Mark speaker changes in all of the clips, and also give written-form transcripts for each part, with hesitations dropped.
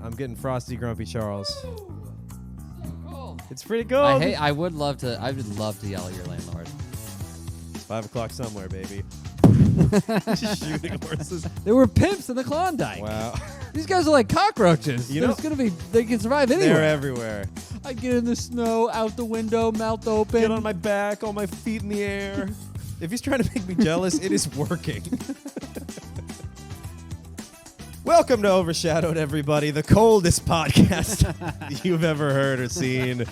Speaker 1: I'm getting frosty, grumpy Charles.
Speaker 2: So cold.
Speaker 1: It's pretty cold.
Speaker 2: I would love to yell at your landlord.
Speaker 1: It's 5 o'clock somewhere, baby. Shooting horses.
Speaker 2: There were pimps in the Klondike.
Speaker 1: Wow.
Speaker 2: These guys are like cockroaches.
Speaker 1: You know,
Speaker 2: they can survive anywhere.
Speaker 1: They're everywhere.
Speaker 2: I get in the snow, out the window, mouth open.
Speaker 1: Get on my back, all my feet in the air. If he's trying to make me jealous, it is working. Welcome to Overshadowed, everybody, the coldest podcast you've ever heard or seen.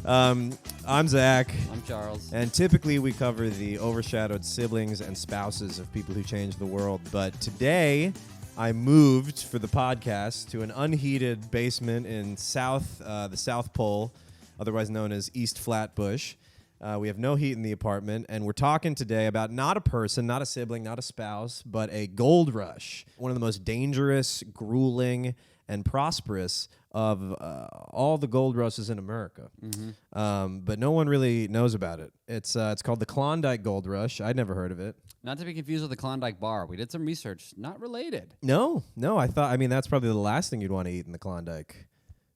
Speaker 1: I'm Zach.
Speaker 2: I'm Charles.
Speaker 1: And typically we cover the overshadowed siblings and spouses of people who changed the world. But today I moved for the podcast to an unheated basement in the South Pole, otherwise known as East Flatbush. We have no heat in the apartment, and we're talking today about not a person, not a sibling, not a spouse, but a gold rush. One of the most dangerous, grueling, and prosperous of all the gold rushes in America. Mm-hmm. But no one really knows about it. It's called the Klondike Gold Rush. I'd never heard of it.
Speaker 2: Not to be confused with the Klondike Bar. We did some research. Not related.
Speaker 1: No. I mean, that's probably the last thing you'd want to eat in the Klondike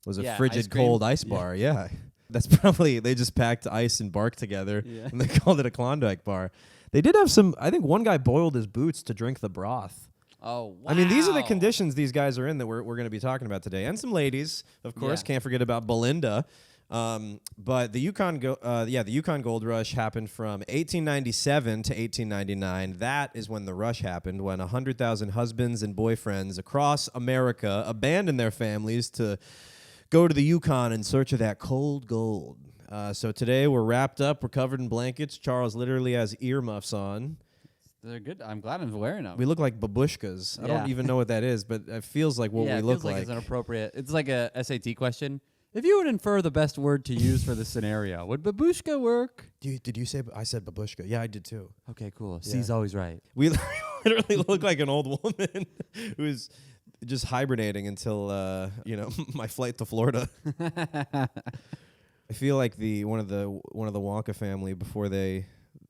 Speaker 1: was a frigid, cold ice bar. Yeah. That's probably, they just packed ice and bark together, and they called it a Klondike bar. They did have I think one guy boiled his boots to drink the broth.
Speaker 2: Oh, wow.
Speaker 1: I mean, these are the conditions these guys are in that we're going to be talking about today. And some ladies, of course. Can't forget about Belinda. But the Yukon Gold Rush happened from 1897 to 1899. That is when the rush happened, when 100,000 husbands and boyfriends across America abandoned their families to go to the Yukon in search of that cold gold. So today we're wrapped up. We're covered in blankets. Charles literally has earmuffs on.
Speaker 2: They're good. I'm glad I'm wearing them.
Speaker 1: We look like babushkas. I don't even know what that is, but it feels like what we look like.
Speaker 2: It's an appropriate. It's like a SAT question. If you would infer the best word to use for this scenario, would babushka work?
Speaker 1: Did you say? I said babushka. Yeah, I did too.
Speaker 2: Okay, cool.
Speaker 1: Yeah.
Speaker 2: C's always right.
Speaker 1: We literally look like an old woman who's just hibernating until my flight to Florida. I feel like one of the Wonka family before they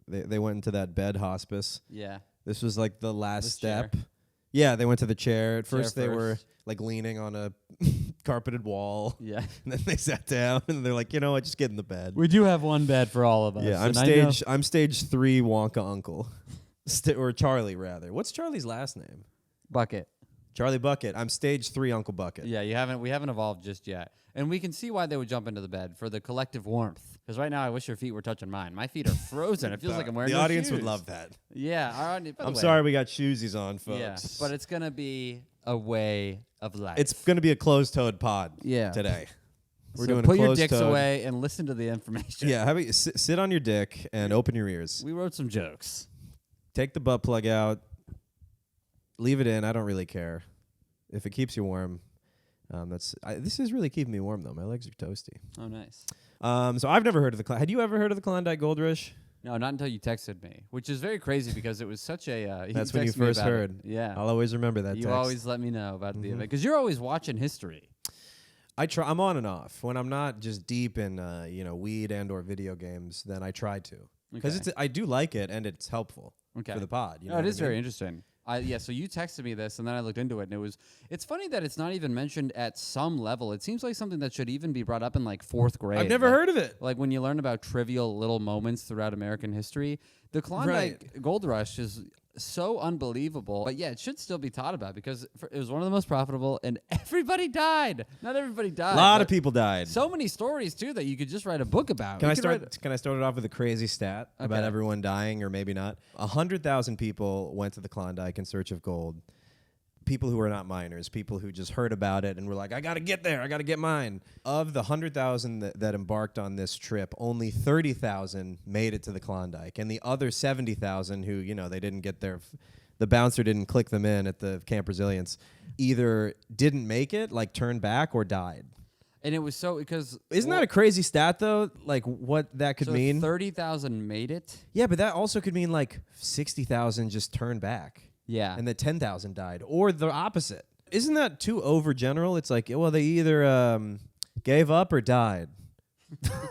Speaker 1: went into that bed hospice.
Speaker 2: Yeah.
Speaker 1: This was like the last step.
Speaker 2: Chair.
Speaker 1: Yeah, they went to the chair. At first they were like leaning on a carpeted wall.
Speaker 2: Yeah.
Speaker 1: And then they sat down and they're like, just get in the bed.
Speaker 2: We do have one bed for all of us.
Speaker 1: Yeah, I'm stage 3 Wonka uncle. Or Charlie rather. What's Charlie's last name?
Speaker 2: Bucket.
Speaker 1: Charlie Bucket. I'm stage 3 Uncle Bucket.
Speaker 2: Yeah, we haven't evolved just yet. And we can see why they would jump into the bed, for the collective warmth. Because right now I wish your feet were touching mine. My feet are frozen. It feels like I'm wearing
Speaker 1: The
Speaker 2: no
Speaker 1: audience
Speaker 2: shoes.
Speaker 1: would love that.
Speaker 2: Yeah.
Speaker 1: I'm sorry we got shoesies on, folks.
Speaker 2: Yeah, but it's going to be a way of life.
Speaker 1: It's going to be a closed-toed pod today. We're doing
Speaker 2: put
Speaker 1: a
Speaker 2: your dicks
Speaker 1: closed-toed.
Speaker 2: away and listen to the information.
Speaker 1: Yeah, have you sit on your dick and open your ears.
Speaker 2: We wrote some jokes.
Speaker 1: Take the butt plug out. Leave it in. I don't really care. If it keeps you warm, this is really keeping me warm, though. My legs are toasty.
Speaker 2: Oh, nice.
Speaker 1: So I've never heard of had you ever heard of the Klondike Gold Rush?
Speaker 2: No, not until you texted me, which is very crazy because it was such a...
Speaker 1: That's when you first heard.
Speaker 2: Yeah.
Speaker 1: I'll always remember that
Speaker 2: You
Speaker 1: text.
Speaker 2: always let me know about the event, because you're always watching history.
Speaker 1: I'm on and off. When I'm not just deep in weed and or video games, then I try to. Because I do like it, and it's helpful for the pod.
Speaker 2: It is very interesting. So you texted me this, and then I looked into it, and it's funny that it's not even mentioned at some level. It seems like something that should even be brought up in like 4th grade.
Speaker 1: I've never heard of it.
Speaker 2: Like when you learn about trivial little moments throughout American history. The Klondike Gold Rush is so unbelievable. But yeah, it should still be taught about because it was one of the most profitable, and everybody died. Not everybody died.
Speaker 1: A lot of people died.
Speaker 2: So many stories, too, that you could just write a book about.
Speaker 1: Can I start it off with a crazy stat about everyone dying, or maybe not? 100,000 people went to the Klondike in search of gold. People who were not miners, people who just heard about it and were like, I got to get there, I got to get mine. Of the 100,000 that embarked on this trip, only 30,000 made it to the Klondike. And the other 70,000 who, they didn't get there, the bouncer didn't click them in at the Camp Resilience, either didn't make it, like turned back, or died.
Speaker 2: And it was because...
Speaker 1: Isn't that a crazy stat, though? Like, what that could mean?
Speaker 2: 30,000 made it?
Speaker 1: Yeah, but that also could mean, like, 60,000 just turned back.
Speaker 2: Yeah.
Speaker 1: And the 10,000 died. Or the opposite. Isn't that too overgeneral? It's like, well, they either gave up or died.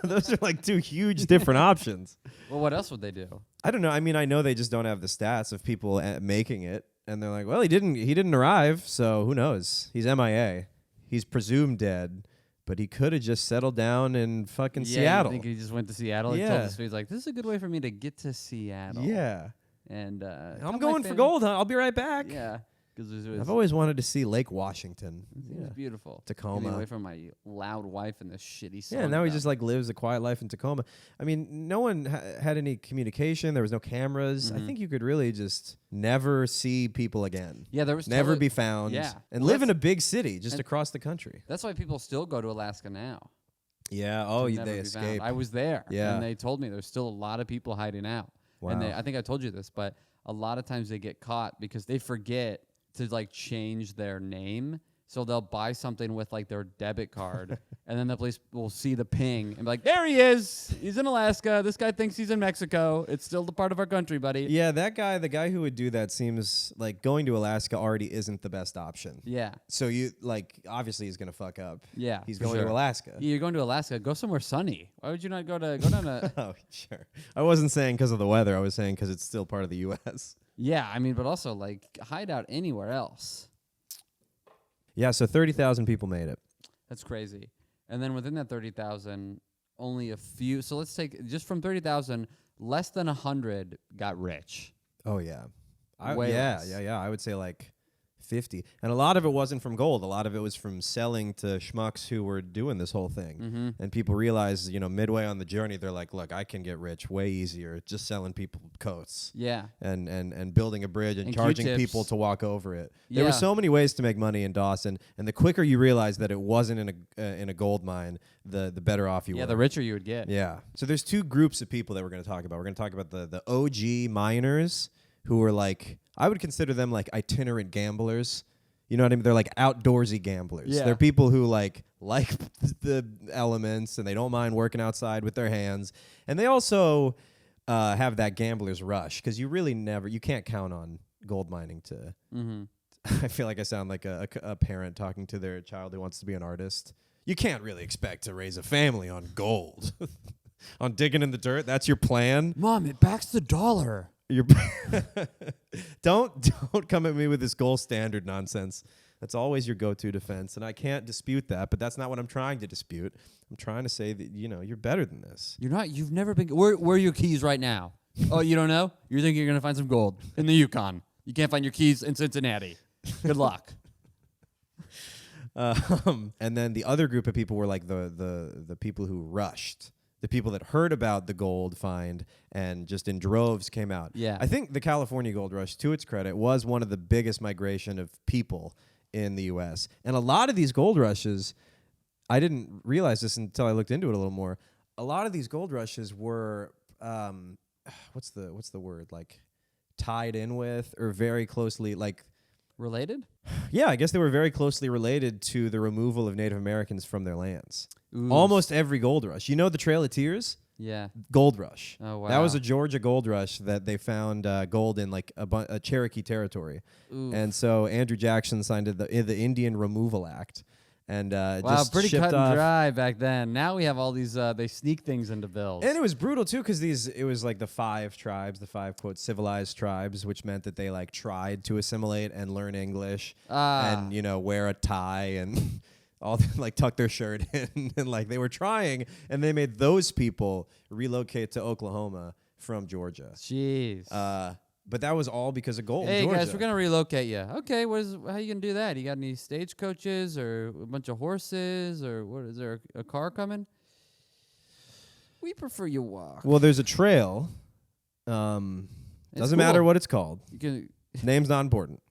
Speaker 1: Those are like two huge different options.
Speaker 2: Well, what else would they do?
Speaker 1: I don't know. I mean, I know they just don't have the stats of people making it. And they're like, well, he didn't arrive, so who knows? He's MIA. he's presumed dead, but he could have just settled down in fucking
Speaker 2: Yeah,
Speaker 1: Seattle.
Speaker 2: I think he just went to Seattle.
Speaker 1: Yeah.
Speaker 2: He told us, he's like, this is a good way for me to get to Seattle.
Speaker 1: Yeah.
Speaker 2: And
Speaker 1: I'm going for gold, huh? I'll be right back.
Speaker 2: Yeah. Because
Speaker 1: I've always wanted to see Lake Washington.
Speaker 2: It was beautiful.
Speaker 1: Tacoma.
Speaker 2: Getting away from my loud wife and this shitty song.
Speaker 1: Yeah, now he just like lives a quiet life in Tacoma. I mean, no one had any communication. There was no cameras. I think you could really just never see people again.
Speaker 2: Yeah, there was
Speaker 1: never be found.
Speaker 2: Yeah.
Speaker 1: And live in a big city just across the country.
Speaker 2: That's why people still go to Alaska now.
Speaker 1: Yeah. Oh,
Speaker 2: Never
Speaker 1: they
Speaker 2: be
Speaker 1: escape.
Speaker 2: found. I was there.
Speaker 1: Yeah.
Speaker 2: And they told me there's still a lot of people hiding out.
Speaker 1: Wow.
Speaker 2: And I think I told you this, but a lot of times they get caught because they forget to like change their name. So they'll buy something with like their debit card and then the police will see the ping and be like, there he is. He's in Alaska. This guy thinks he's in Mexico. It's still the part of our country, buddy.
Speaker 1: Yeah, the guy who would do that seems like going to Alaska already isn't the best option.
Speaker 2: Yeah.
Speaker 1: So you like obviously he's gonna fuck up.
Speaker 2: Yeah.
Speaker 1: He's going to Alaska.
Speaker 2: Yeah, you're going to Alaska. Go somewhere sunny. Why would you not go down to
Speaker 1: Oh, sure. I wasn't saying because of the weather. I was saying because it's still part of the U.S.
Speaker 2: Yeah, I mean, but also like hide out anywhere else.
Speaker 1: Yeah, so 30,000 people made it.
Speaker 2: That's crazy. And then within that 30,000, only a few. So let's take just from 30,000, less than 100 got rich.
Speaker 1: Oh, yeah.
Speaker 2: Way less.
Speaker 1: Yeah. I would say like 50. And a lot of it wasn't from gold. A lot of it was from selling to schmucks who were doing this whole thing.
Speaker 2: Mm-hmm.
Speaker 1: And people realized, midway on the journey, they're like, look, I can get rich way easier just selling people coats.
Speaker 2: Yeah.
Speaker 1: And building a bridge and charging
Speaker 2: Q-tips.
Speaker 1: people to walk over it.
Speaker 2: Yeah.
Speaker 1: There were so many ways to make money in Dawson. And the quicker you realize that it wasn't in a gold mine, the better off you were.
Speaker 2: Yeah, the richer you would get.
Speaker 1: Yeah. So there's two groups of people that we're going to talk about. We're going to talk about the OG miners who were like, I would consider them like itinerant gamblers. You know what I mean? They're like outdoorsy gamblers.
Speaker 2: Yeah.
Speaker 1: They're people who like the elements and they don't mind working outside with their hands. And they also have that gambler's rush because you can't count on gold mining to.
Speaker 2: Mm-hmm.
Speaker 1: I feel like I sound like a parent talking to their child who wants to be an artist. You can't really expect to raise a family on gold. On digging in the dirt, that's your plan.
Speaker 2: Mom, it backs the dollar.
Speaker 1: Don't come at me with this gold standard nonsense. That's always your go-to defense, and I can't dispute that. But that's not what I'm trying to dispute. I'm trying to say that you're better than this.
Speaker 2: You're not. You've never been. Where are your keys right now? Oh, you don't know? You're thinking you're gonna find some gold in the Yukon. You can't find your keys in Cincinnati. Good luck.
Speaker 1: And then the other group of people were like the people who rushed. The people that heard about the gold find and just in droves came out.
Speaker 2: Yeah.
Speaker 1: I think the California gold rush, to its credit, was one of the biggest migration of people in the U.S. And a lot of these gold rushes, I didn't realize this until I looked into it a little more. A lot of these gold rushes were, what's the word? Like tied in with or very closely like.
Speaker 2: Related?
Speaker 1: Yeah, I guess they were very closely related to the removal of Native Americans from their lands.
Speaker 2: Ooh.
Speaker 1: Almost every gold rush. You know the Trail of Tears?
Speaker 2: Yeah.
Speaker 1: Gold rush.
Speaker 2: Oh, wow.
Speaker 1: That was a Georgia gold rush that they found gold in like a Cherokee territory.
Speaker 2: Ooh.
Speaker 1: And so Andrew Jackson signed the Indian Removal Act. And
Speaker 2: wow,
Speaker 1: just
Speaker 2: pretty
Speaker 1: shipped
Speaker 2: cut and
Speaker 1: off.
Speaker 2: dry back then. Now we have all these, they sneak things into bills.
Speaker 1: And it was brutal too because it was like the five tribes, the five quote civilized tribes, which meant that they like tried to assimilate and learn English and wear a tie and all like tuck their shirt in and like they were trying and they made those people relocate to Oklahoma from Georgia.
Speaker 2: Jeez.
Speaker 1: But that was all because of gold.
Speaker 2: Hey
Speaker 1: in Georgia.
Speaker 2: guys, we're gonna relocate you. Okay, how you gonna do that? You got any stagecoaches or a bunch of horses or what? Is there a car coming? We prefer you walk.
Speaker 1: Well, there's a trail. Doesn't matter
Speaker 2: cool.
Speaker 1: what it's called.
Speaker 2: You can
Speaker 1: Name's not important.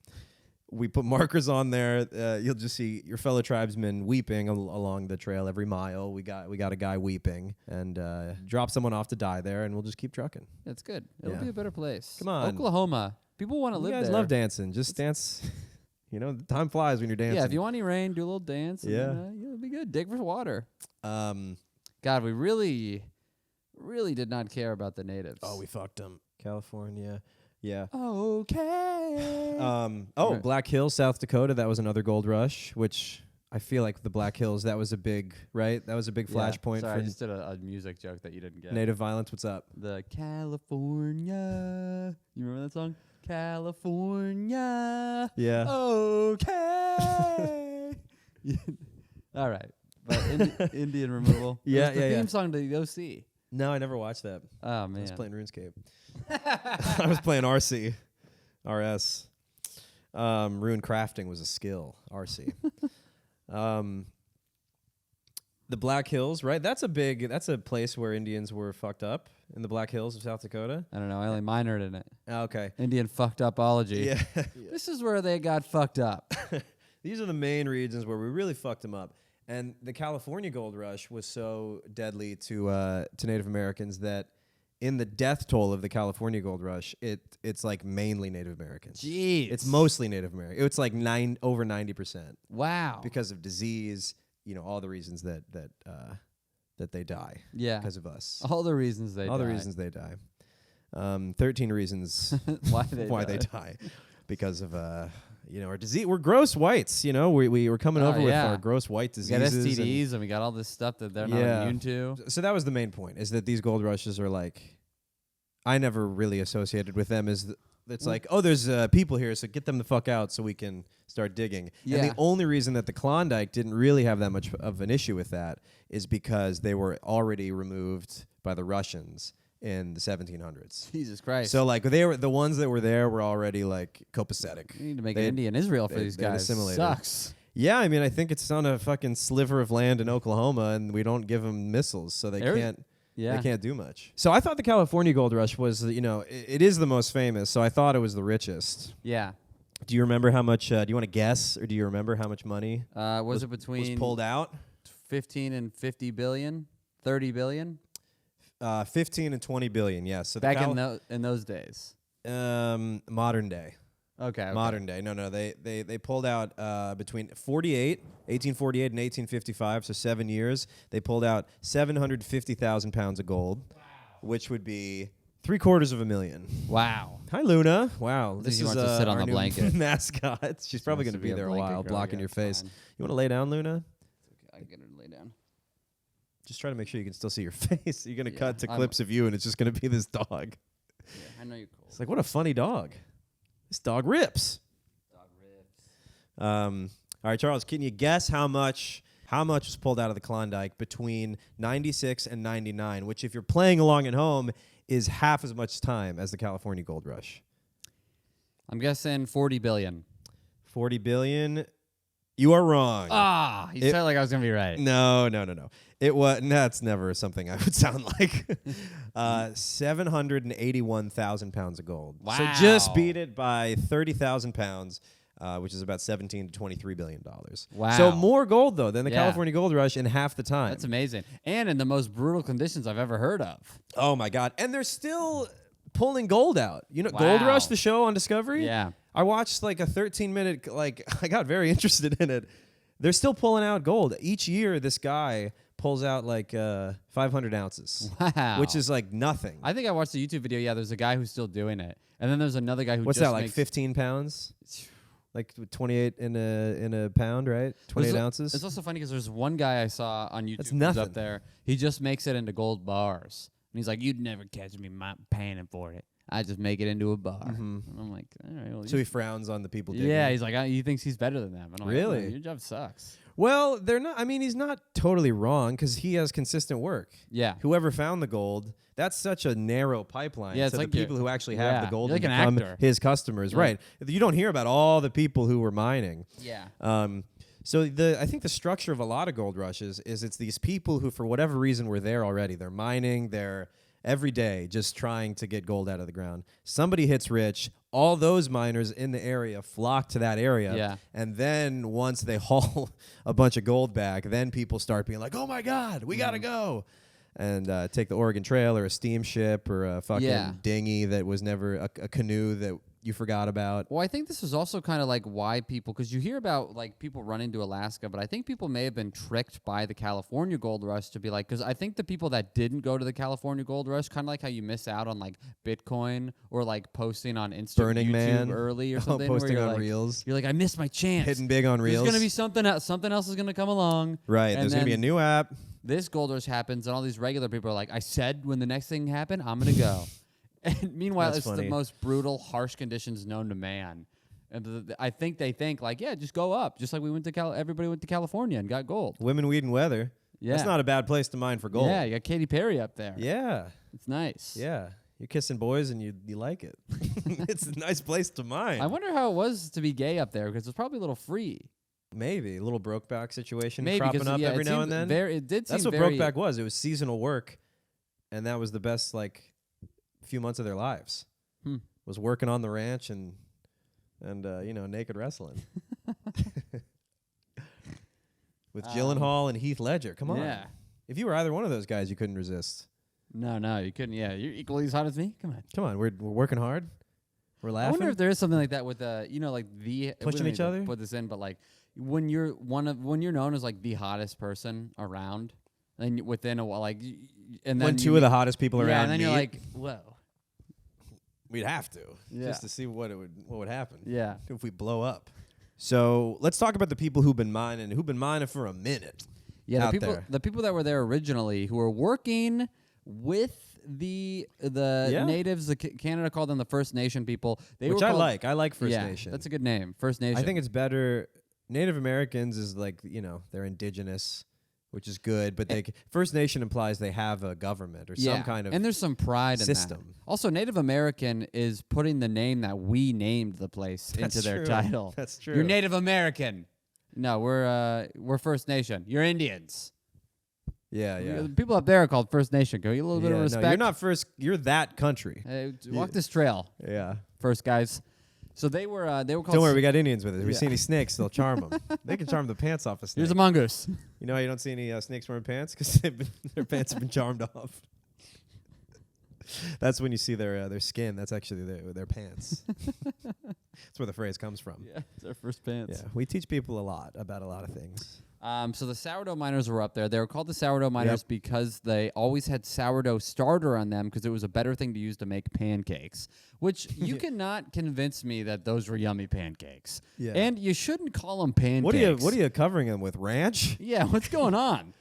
Speaker 1: We put markers on there. You'll just see your fellow tribesmen weeping along the trail every mile. We got a guy weeping and drop someone off to die there, and we'll just keep trucking.
Speaker 2: That's good. It'll
Speaker 1: Yeah.
Speaker 2: be a better place.
Speaker 1: Come on.
Speaker 2: Oklahoma. People want to live
Speaker 1: You guys
Speaker 2: there.
Speaker 1: love dancing. Just dance. Time flies when you're dancing.
Speaker 2: Yeah, if you want any rain, do a little dance.
Speaker 1: Yeah.
Speaker 2: And, it'll be good. Dig for water.
Speaker 1: God,
Speaker 2: God, we really did not care about the natives.
Speaker 1: oh, we fucked them. California. Yeah.
Speaker 2: Okay.
Speaker 1: Right. Black Hills, South Dakota. That was another gold rush, which I feel like the Black Hills. That was a big flashpoint
Speaker 2: Sorry,
Speaker 1: for
Speaker 2: I just did a music joke that you didn't get.
Speaker 1: native violence. What's up?
Speaker 2: The California. You remember that song? California.
Speaker 1: Yeah.
Speaker 2: Okay. All right. But Indian removal.
Speaker 1: Yeah,
Speaker 2: It was the theme song to the OC.
Speaker 1: No, I never watched that.
Speaker 2: Oh, man.
Speaker 1: I was playing RuneScape. I was playing RC. RS. Rune crafting was a skill. RC. The Black Hills, right? That's a place where Indians were fucked up in the Black Hills of South Dakota.
Speaker 2: I don't know. I only minored in it.
Speaker 1: Okay.
Speaker 2: Indian fucked upology.
Speaker 1: Yeah.
Speaker 2: This is where they got fucked up.
Speaker 1: These are the main regions where we really fucked them up. And the California Gold Rush was so deadly to Native Americans that in the death toll of the California Gold Rush, it's like mainly Native Americans.
Speaker 2: Jeez.
Speaker 1: It's mostly Native American. It's like over 90%.
Speaker 2: Wow.
Speaker 1: Because of disease, all the reasons that they die.
Speaker 2: Yeah.
Speaker 1: Because of us.
Speaker 2: All the reasons they
Speaker 1: All
Speaker 2: die.
Speaker 1: the reasons they die. 13 reasons
Speaker 2: why
Speaker 1: they die. Because of our disease. We're gross whites. We were coming over with our gross white diseases.
Speaker 2: We got STDs and we got all this stuff that they're not immune to.
Speaker 1: So that was the main point. Is that these gold rushes are like, I never really associated with them as. It's like, oh, there's people here, so get them the fuck out so we can start digging.
Speaker 2: Yeah.
Speaker 1: And the only reason that the Klondike didn't really have that much of an issue with that is because they were already removed by the Russians in the 1700s.
Speaker 2: Jesus Christ.
Speaker 1: So like they were the ones that were there were already like copacetic.
Speaker 2: We need to make an Indian Israel for these guys.
Speaker 1: Assimilated.
Speaker 2: Sucks.
Speaker 1: Yeah, I mean, I think it's on a fucking sliver of land in Oklahoma, and we don't give them missiles, so they can't.
Speaker 2: Yeah.
Speaker 1: They can't do much. So I thought the California Gold Rush was, it is the most famous, so I thought it was the richest.
Speaker 2: Yeah.
Speaker 1: Do you remember how much, do you want to guess, or do you remember how much money
Speaker 2: was it between
Speaker 1: was pulled out?
Speaker 2: 15 and 50 billion? 30 billion?
Speaker 1: 15 and 20 billion, yes. So
Speaker 2: back in those days?
Speaker 1: Modern day.
Speaker 2: Okay.
Speaker 1: Modern day. No, they pulled out between 1848 and 1855, so 7 years. They pulled out 750,000 pounds of gold, which would be $750,000.
Speaker 2: Wow.
Speaker 1: Hi, Luna. Wow.
Speaker 2: This is to sit on
Speaker 1: our
Speaker 2: the
Speaker 1: new
Speaker 2: blanket.
Speaker 1: mascot. She's probably going to be there a while, blocking your face.
Speaker 2: Fine.
Speaker 1: You want to lay down, Luna?
Speaker 2: I can get her to lay down.
Speaker 1: Just try to make sure you can still see your face. You're going to cut to clips of you, and it's just going to be this dog.
Speaker 2: Yeah, I know you're cool.
Speaker 1: It's like, what a funny dog. This dog rips. All right, Charles, can you guess how much was pulled out of the Klondike between 96 and 99, which if you're playing along at home is half as much time as the California Gold Rush? I'm
Speaker 2: guessing 40 billion.
Speaker 1: 40 billion? You are wrong.
Speaker 2: You said like I was going to be right.
Speaker 1: No. That's never something I would sound like. 781,000 pounds of gold.
Speaker 2: Wow.
Speaker 1: So just beat it by 30,000 pounds, which is about $17 to $23 billion.
Speaker 2: Wow.
Speaker 1: So more gold, though, than the California Gold Rush in half the time.
Speaker 2: That's amazing. And in the most brutal conditions I've ever heard of.
Speaker 1: Oh, my God. And they're still pulling gold out. Gold Rush, the show on Discovery?
Speaker 2: Yeah.
Speaker 1: I watched like a 13-minute, I got very interested in it. They're still pulling out gold. Each year, this guy pulls out like 500 ounces.
Speaker 2: Wow.
Speaker 1: Which is like nothing.
Speaker 2: I think I watched a YouTube video. Yeah, there's a guy who's still doing it. And then there's another guy who
Speaker 1: What's
Speaker 2: just
Speaker 1: that, like 15 pounds? Like 28 in a pound, right? 28 ounces?
Speaker 2: It's also funny because there's one guy I saw on YouTube
Speaker 1: That's
Speaker 2: who's
Speaker 1: nothing.
Speaker 2: up there. He just makes it into gold bars. And he's like, you'd never catch me paying for it. I just make it into a bar. Mm-hmm. And I'm like, all right. Well,
Speaker 1: so he frowns on the people digging.
Speaker 2: Yeah, he's like, he thinks he's better than them. And I'm
Speaker 1: really?
Speaker 2: Like, your job sucks.
Speaker 1: Well, they're not. I mean, he's not totally wrong because he has consistent work.
Speaker 2: Yeah.
Speaker 1: Whoever found the gold, that's such a narrow pipeline.
Speaker 2: Yeah, it's
Speaker 1: so
Speaker 2: like
Speaker 1: the people who actually have the gold
Speaker 2: you're like
Speaker 1: and
Speaker 2: an
Speaker 1: become
Speaker 2: actor.
Speaker 1: his customers,
Speaker 2: Yeah.
Speaker 1: right? You don't hear about all the people who were mining.
Speaker 2: Yeah.
Speaker 1: So I think the structure of a lot of gold rushes is it's these people who, for whatever reason, were there already. They're mining. They're every day just trying to get gold out of the ground. Somebody hits rich. All those miners in the area flock to that area.
Speaker 2: Yeah.
Speaker 1: And then once they haul a bunch of gold back, then people start being like, oh, my God, we got to go. And take the Oregon Trail or a steamship or a fucking dinghy that was never a canoe that you forgot about.
Speaker 2: Well, I think this is also kind of like why people, because you hear about like people running to Alaska, but I think people may have been tricked by the California Gold Rush to be like, because I think the people that didn't go to the California Gold Rush, kind of like how you miss out on like Bitcoin or like posting on Instagram,
Speaker 1: Burning
Speaker 2: YouTube
Speaker 1: Man
Speaker 2: early or something.
Speaker 1: Posting
Speaker 2: where
Speaker 1: on
Speaker 2: like,
Speaker 1: Reels.
Speaker 2: You're like, I missed my chance.
Speaker 1: Hitting big on Reels.
Speaker 2: There's going to be something else. Something else is going to come along.
Speaker 1: Right. There's going to be a new app.
Speaker 2: This Gold Rush happens, and all these regular people are like, I said when the next thing happened, I'm going to go. And meanwhile,
Speaker 1: That's
Speaker 2: it's
Speaker 1: funny.
Speaker 2: the most brutal, harsh conditions known to man. And I think they think like, yeah, just go up, just like we went to everybody went to California and got gold.
Speaker 1: Women, weed, and weather.
Speaker 2: Yeah,
Speaker 1: That's not a bad place to mine for gold.
Speaker 2: Yeah, you got Katy Perry up there.
Speaker 1: Yeah.
Speaker 2: It's nice.
Speaker 1: Yeah. You're kissing boys and you like it. It's a nice place to mine.
Speaker 2: I wonder how it was to be gay up there because it's probably a little free.
Speaker 1: Maybe a little Brokeback situation
Speaker 2: Maybe,
Speaker 1: cropping up every now and then.
Speaker 2: It did seem
Speaker 1: That's what
Speaker 2: very
Speaker 1: Brokeback was. It was seasonal work, and that was the best few months of their lives. Was working on the ranch and naked wrestling with Gyllenhaal and Heath Ledger. Come on.
Speaker 2: Yeah.
Speaker 1: If you were either one of those guys, you couldn't resist.
Speaker 2: No, you couldn't. Yeah, you're equally as hot as me. Come on.
Speaker 1: We're working hard. We're laughing.
Speaker 2: I wonder if there is something like that with like the
Speaker 1: pushing each other.
Speaker 2: Put this in, but like when you're known as like the hottest person around, and within a while, like, and then
Speaker 1: when two of the hottest people around,
Speaker 2: and then you're like, whoa.
Speaker 1: We'd have to just to see what would happen.
Speaker 2: Yeah,
Speaker 1: if we blow up. So let's talk about the people who've been mining for a minute.
Speaker 2: Yeah, the people that were there originally who were working with the natives. Canada called them the First Nation people.
Speaker 1: Which I like. I like First
Speaker 2: yeah,
Speaker 1: Nation.
Speaker 2: That's a good name, First Nation.
Speaker 1: I think it's better. Native Americans is like, they're indigenous, which is good. But First Nation implies they have a government or some kind of
Speaker 2: and there's some pride
Speaker 1: system.
Speaker 2: In that. Also, Native American is putting the name that we named the place into their title.
Speaker 1: That's true.
Speaker 2: You're Native American. No, we're First Nation. You're Indians.
Speaker 1: Yeah.
Speaker 2: The people up there are called First Nation. Go, you a little bit of respect.
Speaker 1: No, you're not first. You're that country.
Speaker 2: Hey, walk this trail.
Speaker 1: Yeah.
Speaker 2: First guys. So they were called.
Speaker 1: Don't worry, we got Indians with us. If we see any snakes, they'll charm them. They can charm the pants off a snake.
Speaker 2: Here's a mongoose.
Speaker 1: You know how you don't see any snakes wearing pants? Because their pants have been charmed off. That's when you see their skin. That's actually their pants. That's where the phrase comes from.
Speaker 2: Yeah, it's their first pants.
Speaker 1: Yeah, we teach people a lot about a lot of things.
Speaker 2: So the sourdough miners were up there. They were called the sourdough miners because they always had sourdough starter on them because it was a better thing to use to make pancakes, which you cannot convince me that those were yummy pancakes. Yeah. And you shouldn't call them pancakes.
Speaker 1: What are you covering them with? Ranch?
Speaker 2: Yeah, what's going on?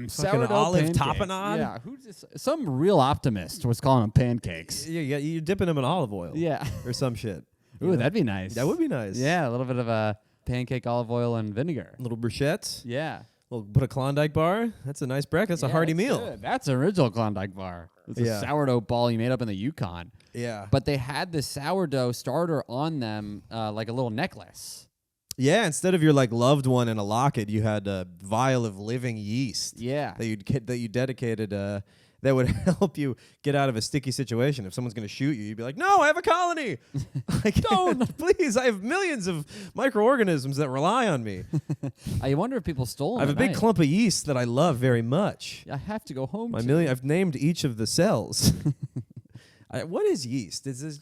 Speaker 2: Sourdough
Speaker 1: olive
Speaker 2: pancakes.
Speaker 1: tapenade?
Speaker 2: Yeah, some real optimist was calling them pancakes.
Speaker 1: Yeah, you're dipping them in olive oil.
Speaker 2: Yeah.
Speaker 1: Or some shit.
Speaker 2: Ooh, that'd be nice.
Speaker 1: That would be nice.
Speaker 2: Yeah, a little bit of pancake olive oil and vinegar.
Speaker 1: Little bruschettes.
Speaker 2: Yeah.
Speaker 1: We'll put a Klondike bar. That's a nice breakfast. That's a hearty meal.
Speaker 2: Good. That's an original Klondike bar. It's a sourdough ball you made up in the Yukon.
Speaker 1: Yeah.
Speaker 2: But they had the sourdough starter on them like a little necklace.
Speaker 1: Yeah, instead of your loved one in a locket, you had a vial of living yeast.
Speaker 2: Yeah.
Speaker 1: That you dedicated that would help you get out of a sticky situation. If someone's going to shoot you, you'd be like, "No, I have a colony. Don't, please. I have millions of microorganisms that rely on me."
Speaker 2: I wonder if people stole them.
Speaker 1: I have a big clump of yeast that I love very much.
Speaker 2: I have to go home.
Speaker 1: I've named each of the cells. What is yeast? Is it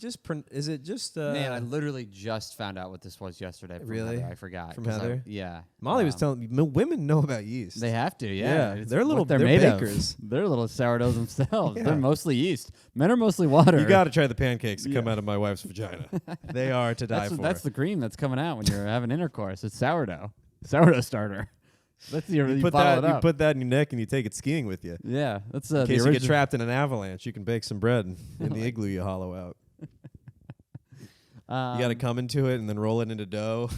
Speaker 1: just?
Speaker 2: Man, I literally just found out what this was yesterday. From
Speaker 1: really?
Speaker 2: Heather. I forgot.
Speaker 1: From Heather?
Speaker 2: Yeah.
Speaker 1: Molly was telling me women know about yeast.
Speaker 2: They have to. Yeah.
Speaker 1: They're
Speaker 2: made
Speaker 1: bakers.
Speaker 2: Of. They're little sourdoughs themselves. Yeah. They're mostly yeast. Men are mostly water.
Speaker 1: You got to try the pancakes that come out of my wife's vagina. They are to die for.
Speaker 2: That's the cream that's coming out when you're having intercourse. It's sourdough starter. That's you put
Speaker 1: that in your neck and you take it skiing with you.
Speaker 2: Yeah, that's
Speaker 1: in case you get trapped in an avalanche, you can bake some bread in the igloo you hollow out. You got to come into it and then roll it into dough.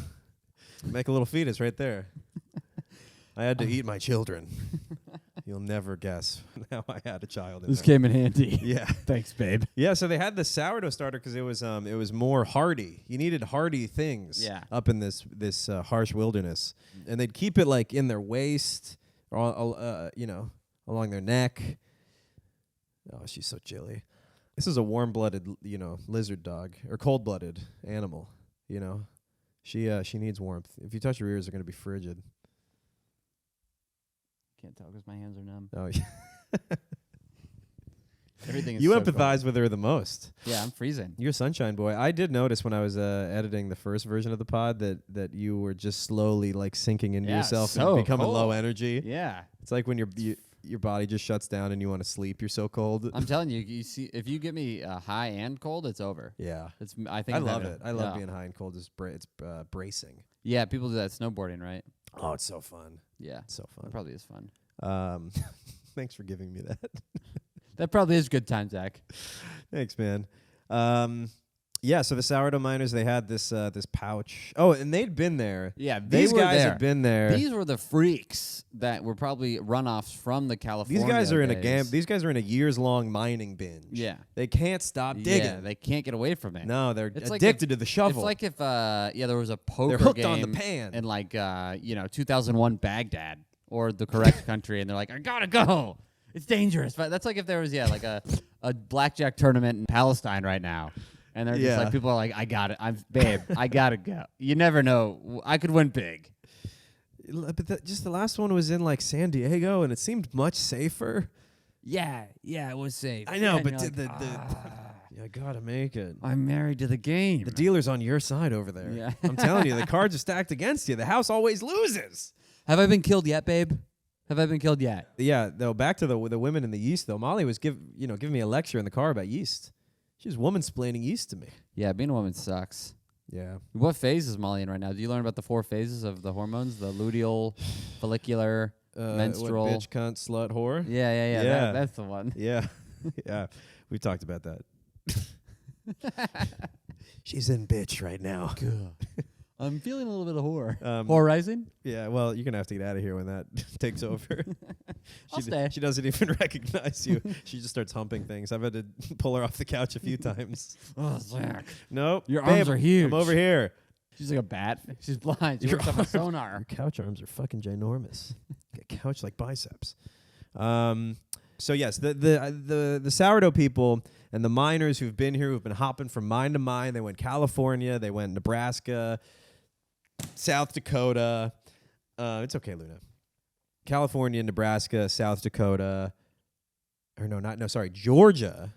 Speaker 1: Make a little fetus right there. I had to eat my children. You'll never guess how I had a child.
Speaker 2: This came in handy.
Speaker 1: Yeah,
Speaker 2: thanks, babe.
Speaker 1: Yeah, so they had the sourdough starter because it was more hardy. You needed hardy things. Up in this harsh wilderness, and they'd keep it in their waist, or along their neck. Oh, she's so chilly. This is a warm-blooded, lizard dog or cold-blooded animal. She needs warmth. If you touch her ears, they're gonna be frigid.
Speaker 2: Can't tell because my hands are numb.
Speaker 1: Oh, yeah.
Speaker 2: Everything is
Speaker 1: you
Speaker 2: so
Speaker 1: empathize
Speaker 2: cold.
Speaker 1: with her the most.
Speaker 2: Yeah, I'm freezing.
Speaker 1: You're a sunshine boy. I did notice when I was editing the first version of the pod that you were just slowly sinking into yourself and becoming low energy.
Speaker 2: Yeah.
Speaker 1: It's like when your body just shuts down and you want to sleep. You're so cold.
Speaker 2: I'm telling you, you see, if you get me high and cold, it's over.
Speaker 1: Yeah.
Speaker 2: I
Speaker 1: love it. I love being high and cold. It's bracing.
Speaker 2: Yeah, people do that snowboarding, right?
Speaker 1: Oh, it's so fun.
Speaker 2: Yeah.
Speaker 1: It's so fun.
Speaker 2: It probably is fun.
Speaker 1: Thanks for giving me that.
Speaker 2: That probably is good time, Zach.
Speaker 1: Thanks, man. Yeah, so the sourdough miners, they had this this pouch. Oh, and they'd been there.
Speaker 2: Yeah,
Speaker 1: These guys had been there.
Speaker 2: These were the freaks that were probably runoffs from the California
Speaker 1: These guys are in
Speaker 2: days.
Speaker 1: These guys are in a years-long mining binge.
Speaker 2: Yeah.
Speaker 1: They can't stop digging.
Speaker 2: Yeah, they can't get away from it.
Speaker 1: No, they're
Speaker 2: It's like
Speaker 1: addicted to the shovel.
Speaker 2: It's like if there was a poker
Speaker 1: They're hooked
Speaker 2: game
Speaker 1: on the pan.
Speaker 2: in like 2001 Baghdad or the correct country, and they're like, I gotta go. It's dangerous. But that's like if there was like a blackjack tournament in Palestine right now. And they're just like, people are like, I got it. Babe, I gotta go. You never know. I could win big.
Speaker 1: But just the last one was in like San Diego, and it seemed much safer.
Speaker 2: Yeah, it was safe.
Speaker 1: I know,
Speaker 2: and
Speaker 1: but
Speaker 2: like,
Speaker 1: I gotta make it.
Speaker 2: I'm married to the game.
Speaker 1: The dealer's on your side over there.
Speaker 2: Yeah.
Speaker 1: I'm telling you, the cards are stacked against you. The house always loses.
Speaker 2: Have I been killed yet, babe? Have I been killed yet?
Speaker 1: Yeah. Though back to the women in the yeast though. Molly was giving me a lecture in the car about yeast. She was woman-splaining yeast to me.
Speaker 2: Yeah, being a woman sucks.
Speaker 1: Yeah.
Speaker 2: What phase is Molly in right now? Do you learn about the 4 phases of the hormones? The luteal, follicular, menstrual.
Speaker 1: What, bitch, cunt, slut, whore?
Speaker 2: Yeah. That's the one.
Speaker 1: Yeah. Yeah. We talked about that. She's in bitch right now.
Speaker 2: I'm feeling a little bit of whore.
Speaker 1: Whore
Speaker 2: rising?
Speaker 1: Yeah, well, you're going to have to get out of here when that takes over.
Speaker 2: I'll stay.
Speaker 1: She doesn't even recognize you. She just starts humping things. I've had to pull her off the couch a few times.
Speaker 2: Oh, Zach.
Speaker 1: Nope.
Speaker 2: Your
Speaker 1: Babe,
Speaker 2: arms are huge.
Speaker 1: I'm over here.
Speaker 2: She's like a bat. She's blind. She works off a sonar.
Speaker 1: Your couch arms are fucking ginormous. Couch like biceps. So yes, the sourdough people and the miners who've been here, who've been hopping from mine to mine. They went California. They went Nebraska, South Dakota. It's okay, Luna. California, Nebraska, South Dakota. Georgia.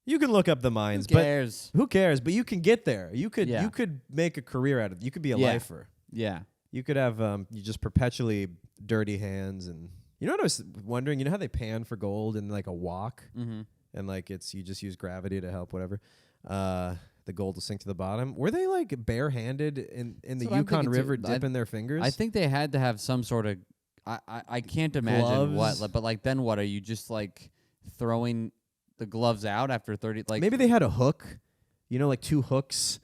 Speaker 1: You can look up the mines.
Speaker 2: Who cares?
Speaker 1: Who cares? But you can get there. You could make a career out of it. You could be a lifer.
Speaker 2: Yeah.
Speaker 1: You could have you just perpetually dirty hands. And you know what I was wondering? You know how they pan for gold in like a wok?
Speaker 2: Mm-hmm.
Speaker 1: And like you just use gravity to help whatever. The gold will sink to the bottom. Were they like barehanded in the Yukon River dipping their fingers?
Speaker 2: I think they had to have some sort of I can't imagine
Speaker 1: gloves?
Speaker 2: what, but like then what are you just like throwing the gloves out after 30 like
Speaker 1: maybe they had a hook, like 2 hooks,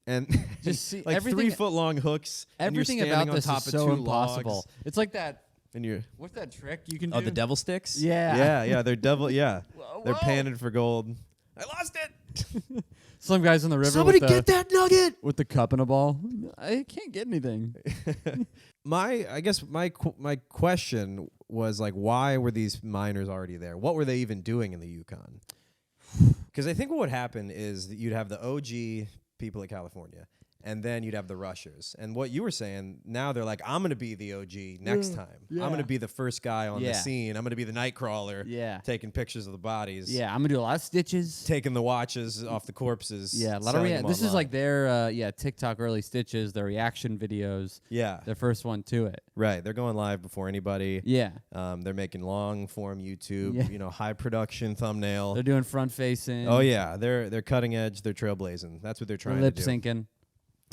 Speaker 1: and
Speaker 2: just see
Speaker 1: like 3 foot long hooks.
Speaker 2: Everything
Speaker 1: and you're
Speaker 2: about
Speaker 1: standing
Speaker 2: this
Speaker 1: on top
Speaker 2: is
Speaker 1: of
Speaker 2: so
Speaker 1: 2
Speaker 2: impossible.
Speaker 1: logs.
Speaker 2: It's like that.
Speaker 1: And you're
Speaker 2: what's that trick you can do?
Speaker 1: Oh, the devil sticks.
Speaker 2: Yeah,
Speaker 1: they're devil. Yeah,
Speaker 2: whoa.
Speaker 1: They're panning for gold. I lost it.
Speaker 2: Some guys in the river.
Speaker 1: Somebody
Speaker 2: with
Speaker 1: get that nugget
Speaker 2: with the cup and a ball. I can't get anything.
Speaker 1: I guess my question was like, why were these miners already there? What were they even doing in the Yukon? Because I think what would happen is that you'd have the OG people of California, and then you'd have the rushers. And what you were saying, now they're like, I'm going to be the OG next time.
Speaker 2: Yeah.
Speaker 1: I'm going to be the first guy on the scene. I'm going to be the night crawler taking pictures of the bodies.
Speaker 2: Yeah, I'm going to do a lot of stitches.
Speaker 1: Taking the watches off the corpses.
Speaker 2: Yeah, a lot of this is like their TikTok early stitches, their reaction videos.
Speaker 1: Yeah.
Speaker 2: Their first one to it.
Speaker 1: Right. They're going live before anybody.
Speaker 2: Yeah.
Speaker 1: They're making long form YouTube, high production thumbnail.
Speaker 2: They're doing front facing.
Speaker 1: Oh yeah. They're cutting edge, they're trailblazing. That's what they're trying to do.
Speaker 2: Lip syncing.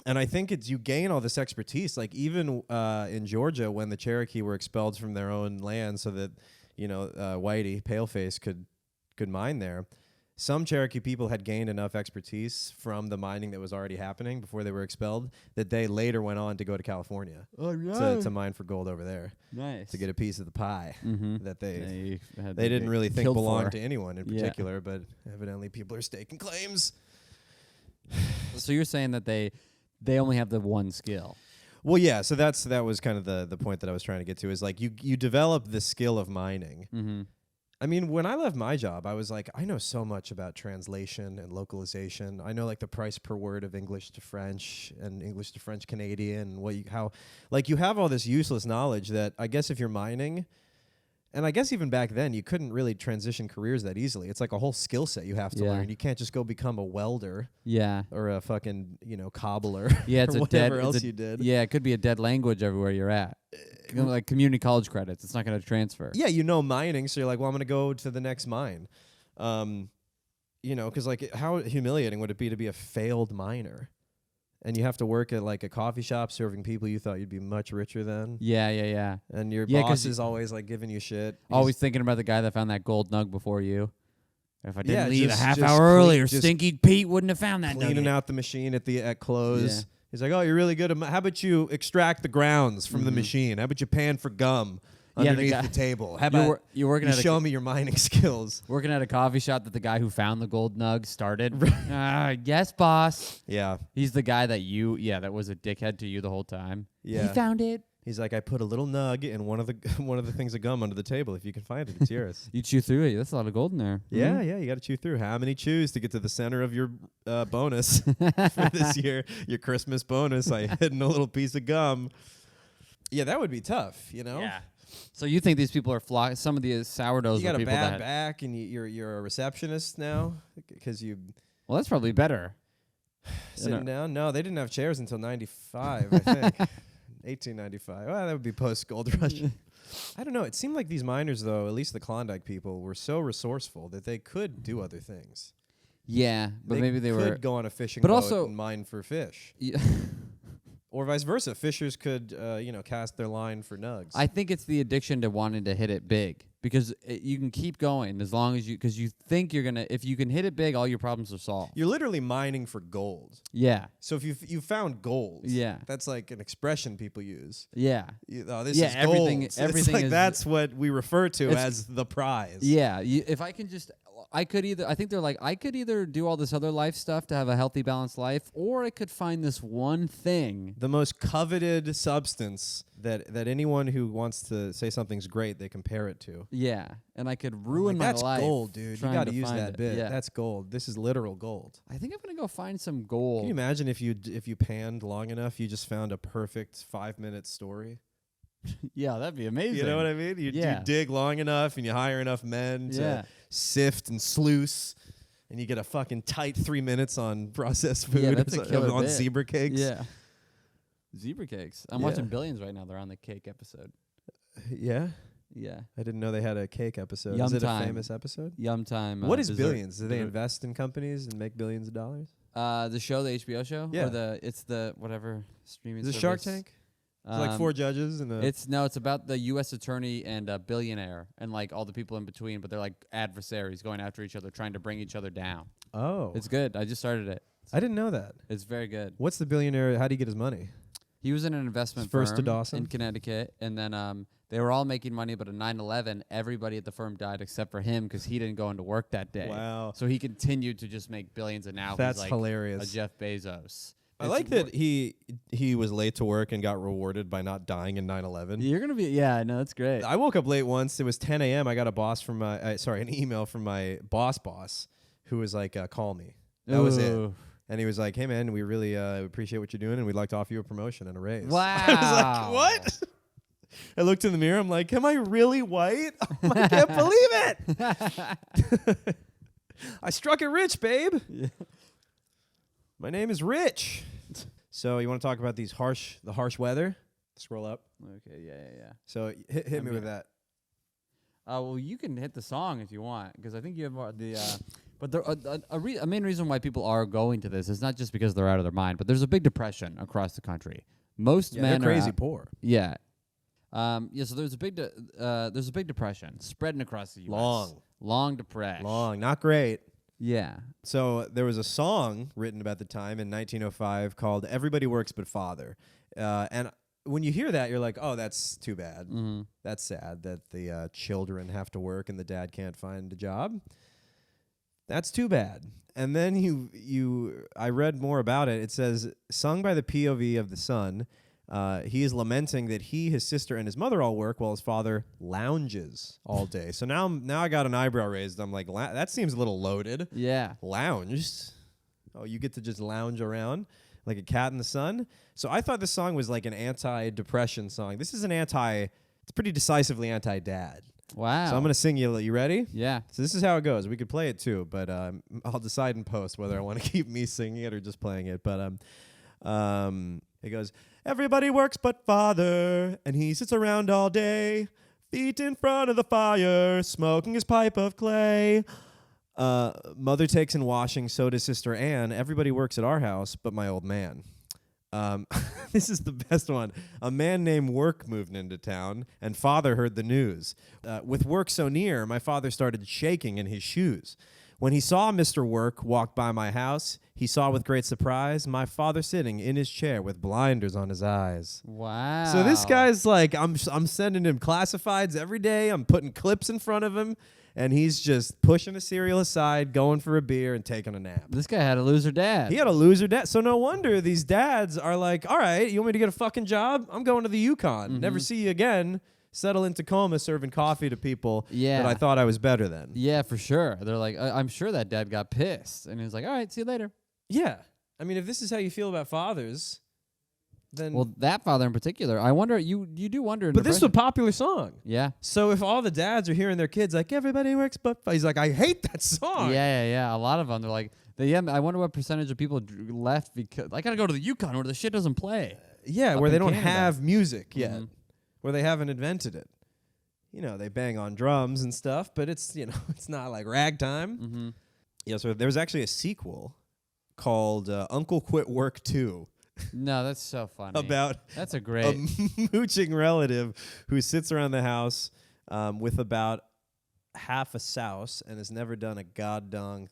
Speaker 1: And I think you gain all this expertise, like even in Georgia when the Cherokee were expelled from their own land so that, Whitey, Paleface, could mine there. Some Cherokee people had gained enough expertise from the mining that was already happening before they were expelled that they later went on to go to California to mine for gold over there.
Speaker 2: Nice.
Speaker 1: To get a piece of the pie that they
Speaker 2: they
Speaker 1: didn't really think belonged
Speaker 2: for.
Speaker 1: to anyone in particular, but evidently people are staking claims.
Speaker 2: So you're saying that they only have the one skill.
Speaker 1: Well, yeah. So that was kind of the point that I was trying to get to is like you develop the skill of mining.
Speaker 2: Mm-hmm.
Speaker 1: I mean, when I left my job, I was like, I know so much about translation and localization. I know like the price per word of English to French and English to French Canadian and you have all this useless knowledge that I guess if you're mining. And I guess even back then, you couldn't really transition careers that easily. It's like a whole skill set you have to learn. You can't just go become a welder.
Speaker 2: Yeah.
Speaker 1: Or a fucking, cobbler.
Speaker 2: Yeah, it's
Speaker 1: or whatever else you did.
Speaker 2: Yeah, it could be a dead langue everywhere you're at. Like community college credits. It's not going to transfer.
Speaker 1: Yeah, mining, so you're like, well, I'm going to go to the next mine. Because like, how humiliating would it be to be a failed miner? And you have to work at like a coffee shop serving people you thought you'd be much richer than.
Speaker 2: Yeah.
Speaker 1: And your boss is always like giving you shit.
Speaker 2: Always thinking about the guy that found that gold nug before you. If I didn't leave a
Speaker 1: just
Speaker 2: half hour earlier,
Speaker 1: just
Speaker 2: Stinky Pete wouldn't have found that
Speaker 1: cleaning
Speaker 2: nugget.
Speaker 1: out the machine at close.
Speaker 2: Yeah.
Speaker 1: He's like, oh, you're really good. How about you extract the grounds from the machine? How about you pan for gum underneath the table? How about
Speaker 2: you're working
Speaker 1: you
Speaker 2: at
Speaker 1: show me your mining skills?
Speaker 2: working at a coffee shop that the guy who found the gold nug started. Yes, boss.
Speaker 1: Yeah.
Speaker 2: He's the guy that that was a dickhead to you the whole time.
Speaker 1: Yeah.
Speaker 2: He found it.
Speaker 1: He's like, I put a little nug in one of the things of gum under the table. If you can find it, it's yours.
Speaker 2: You chew through it. That's a lot of gold in there.
Speaker 1: Yeah, you got to chew through. How many chews to get to the center of your bonus for this year? Your Christmas bonus. I hid in a little piece of gum. Yeah, that would be tough, you know?
Speaker 2: Yeah. So you think these people are some of these sourdoughs
Speaker 1: You got
Speaker 2: are
Speaker 1: a
Speaker 2: people
Speaker 1: bad
Speaker 2: that
Speaker 1: back and you're a receptionist now because you...
Speaker 2: Well, that's probably better.
Speaker 1: Sitting down? No, they didn't have chairs until 95, I think. 1895. Well, that would be post-gold rush. I don't know. It seemed like these miners, though, at least the Klondike people, were so resourceful that they could do other things.
Speaker 2: Yeah, but maybe they
Speaker 1: could
Speaker 2: were...
Speaker 1: go on a fishing
Speaker 2: but
Speaker 1: boat
Speaker 2: also,
Speaker 1: and mine for fish.
Speaker 2: Yeah.
Speaker 1: Or vice versa. Fishers could, cast their line for nugs.
Speaker 2: I think it's the addiction to wanting to hit it big because you can keep going as long as because you think you're going to... If you can hit it big, all your problems are solved.
Speaker 1: You're literally mining for gold.
Speaker 2: Yeah.
Speaker 1: So if you found gold, that's like an expression people use.
Speaker 2: Yeah.
Speaker 1: This is
Speaker 2: everything,
Speaker 1: gold.
Speaker 2: Everything
Speaker 1: it's like
Speaker 2: is,
Speaker 1: that's what we refer to as the prize.
Speaker 2: Yeah. If I can just... I could either do all this other life stuff to have a healthy, balanced life, or I could find this one thing.
Speaker 1: The most coveted substance that anyone who wants to say something's great, they compare it to.
Speaker 2: Yeah, and I could ruin my life.
Speaker 1: That's gold, dude. You got to use that bit.
Speaker 2: Yeah.
Speaker 1: That's gold. This is literal gold.
Speaker 2: I think I'm gonna go find some gold.
Speaker 1: Can you imagine if you panned long enough, you just found a perfect 5-minute story?
Speaker 2: Yeah, that'd be amazing.
Speaker 1: You know what I mean? You dig long enough and you hire enough men to sift and sluice, and you get a fucking tight 3 minutes on processed food.
Speaker 2: Yeah, that's a killer
Speaker 1: on
Speaker 2: bit.
Speaker 1: zebra cakes.
Speaker 2: Yeah. Zebra cakes. I'm watching Billions right now. They're on the cake episode.
Speaker 1: Yeah?
Speaker 2: Yeah.
Speaker 1: I didn't know they had a cake episode.
Speaker 2: Yum
Speaker 1: Is it
Speaker 2: time.
Speaker 1: a famous episode?
Speaker 2: Yum time.
Speaker 1: What is
Speaker 2: dessert.
Speaker 1: Billions? Do they invest in companies and make billions of dollars?
Speaker 2: The show, the HBO show?
Speaker 1: Yeah.
Speaker 2: Or it's the whatever streaming
Speaker 1: Is it
Speaker 2: service.
Speaker 1: Shark Tank? It's like 4 judges and
Speaker 2: it's about the U.S. attorney and a billionaire and like all the people in between, but they're like adversaries going after each other, trying to bring each other down.
Speaker 1: Oh.
Speaker 2: It's good. I just started it.
Speaker 1: I didn't know that.
Speaker 2: It's very good.
Speaker 1: What's the billionaire? How do you get his money?
Speaker 2: He was in an investment
Speaker 1: First to
Speaker 2: firm
Speaker 1: Dawson?
Speaker 2: in Connecticut, and then they were all making money, but in 9/11, everybody at the firm died except for him because he didn't go into work that day.
Speaker 1: Wow.
Speaker 2: So he continued to just make billions, and now
Speaker 1: That's
Speaker 2: he's like
Speaker 1: hilarious.
Speaker 2: a Jeff Bezos.
Speaker 1: I like that he was late to work and got rewarded by not dying in 9/11.
Speaker 2: You're gonna be no, that's great.
Speaker 1: I woke up late once. It was 10 a.m. I got an email from my boss who was like, call me. That was it. And he was like, hey, man, we really appreciate what you're doing, and we'd like to offer you a promotion and a raise.
Speaker 2: Wow.
Speaker 1: I was like, what? I looked in the mirror. I'm like, am I really white? I can't believe it. I struck it rich, babe. Yeah. My name is Rich. So you want to talk about the harsh weather? Scroll up.
Speaker 2: Okay, yeah.
Speaker 1: So hit me with that.
Speaker 2: Well, you can hit the song if you want, because I think you have the. But there, a main reason why people are going to this is not just because they're out of their mind, but there's a big depression across the country. Most men
Speaker 1: they're crazy
Speaker 2: are
Speaker 1: poor.
Speaker 2: Yeah. So there's a big depression spreading across the U.S. Long depression.
Speaker 1: Long, not great.
Speaker 2: Yeah.
Speaker 1: So there was a song written about the time in 1905 called "Everybody Works But Father," and when you hear that, you're like, "Oh, that's too bad.
Speaker 2: Mm-hmm.
Speaker 1: That's sad that the children have to work and the dad can't find a job. That's too bad." And then I read more about it. It says, sung by the POV of the son. He is lamenting that he, his sister, and his mother all work while his father lounges all day. So now I got an eyebrow raised. I'm like, that seems a little loaded.
Speaker 2: Yeah.
Speaker 1: Lounge. Oh, you get to just lounge around like a cat in the sun? So I thought this song was like an anti-depression song. This is it's pretty decisively anti-dad.
Speaker 2: Wow.
Speaker 1: So I'm going to sing you. You ready?
Speaker 2: Yeah.
Speaker 1: So this is how it goes. We could play it too, but I'll decide in post whether I want to keep me singing it or just playing it. But it goes, everybody works but father, and he sits around all day, feet in front of the fire, smoking his pipe of clay. Mother takes in washing, so does Sister Ann. Everybody works at our house but my old man. This is the best one. A man named Work moved into town, and father heard the news. With work so near, my father started shaking in his shoes. When he saw Mr. Work walk by my house, he saw with great surprise my father sitting in his chair with blinders on his eyes.
Speaker 2: Wow.
Speaker 1: So this guy's like, I'm sending him classifieds every day. I'm putting clips in front of him, and he's just pushing the cereal aside, going for a beer, and taking a nap.
Speaker 2: This guy had a loser dad.
Speaker 1: He had a loser dad. So no wonder these dads are like, all right, you want me to get a fucking job? I'm going to the Yukon. Never see you again. Settle in Tacoma serving coffee to people that I thought I was better than.
Speaker 2: Yeah, for sure. They're like, I'm sure that dad got pissed. And he's like, all right, see you later.
Speaker 1: Yeah. I mean, if this is how you feel about fathers, then...
Speaker 2: Well, that father in particular, I wonder, you do wonder.
Speaker 1: But this is a popular song.
Speaker 2: Yeah.
Speaker 1: So if all the dads are hearing their kids like, everybody works but... He's like, I hate that song.
Speaker 2: Yeah. A lot of them, they're like, I wonder what percentage of people left because I got to go to the Yukon where the shit doesn't play.
Speaker 1: Yeah, where they don't have music yet.
Speaker 2: Mm-hmm.
Speaker 1: Where they haven't invented it. You know, they bang on drums and stuff, but it's, you know, it's not like ragtime.
Speaker 2: Mm-hmm.
Speaker 1: Yeah, so there's actually a sequel called Uncle Quit Work 2.
Speaker 2: No, that's so funny.
Speaker 1: That's
Speaker 2: a great
Speaker 1: a mooching relative who sits around the house with about half a souse and has never done a goddong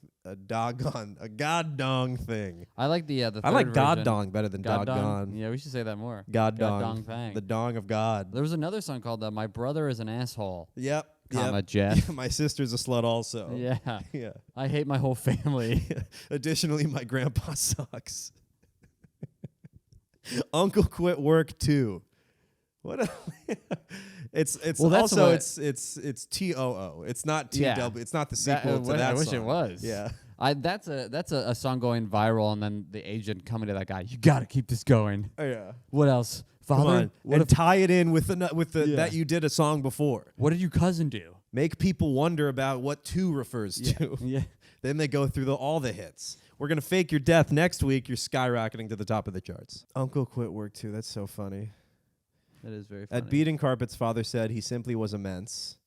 Speaker 1: thing.
Speaker 2: I like the third
Speaker 1: I like
Speaker 2: version.
Speaker 1: goddong better than doggone.
Speaker 2: Yeah, we should say that more.
Speaker 1: Goddong
Speaker 2: thing.
Speaker 1: The dong of God.
Speaker 2: There was another song called My Brother is an Asshole.
Speaker 1: Yep.
Speaker 2: Jeff.
Speaker 1: My sister's a slut also.
Speaker 2: Yeah.
Speaker 1: Yeah.
Speaker 2: I hate my whole family.
Speaker 1: Additionally, my grandpa sucks. Uncle Quit Work 2. What? It's TOO. It's not TW.
Speaker 2: Yeah.
Speaker 1: It's not the sequel to that
Speaker 2: I wish
Speaker 1: song.
Speaker 2: it was.
Speaker 1: Yeah.
Speaker 2: That's a song going viral, and then the agent coming to that guy. You got to keep this going.
Speaker 1: Oh yeah.
Speaker 2: What else,
Speaker 1: Come
Speaker 2: Father?
Speaker 1: on. And tie it in with the that you did a song before.
Speaker 2: What did your cousin do?
Speaker 1: Make people wonder about what 2 refers to.
Speaker 2: Yeah.
Speaker 1: Then they go through all the hits. We're gonna fake your death next week. You're skyrocketing to the top of the charts. Uncle Quit Work 2. That's so funny.
Speaker 2: That is very funny.
Speaker 1: At Beating Carpets, father said he simply was immense.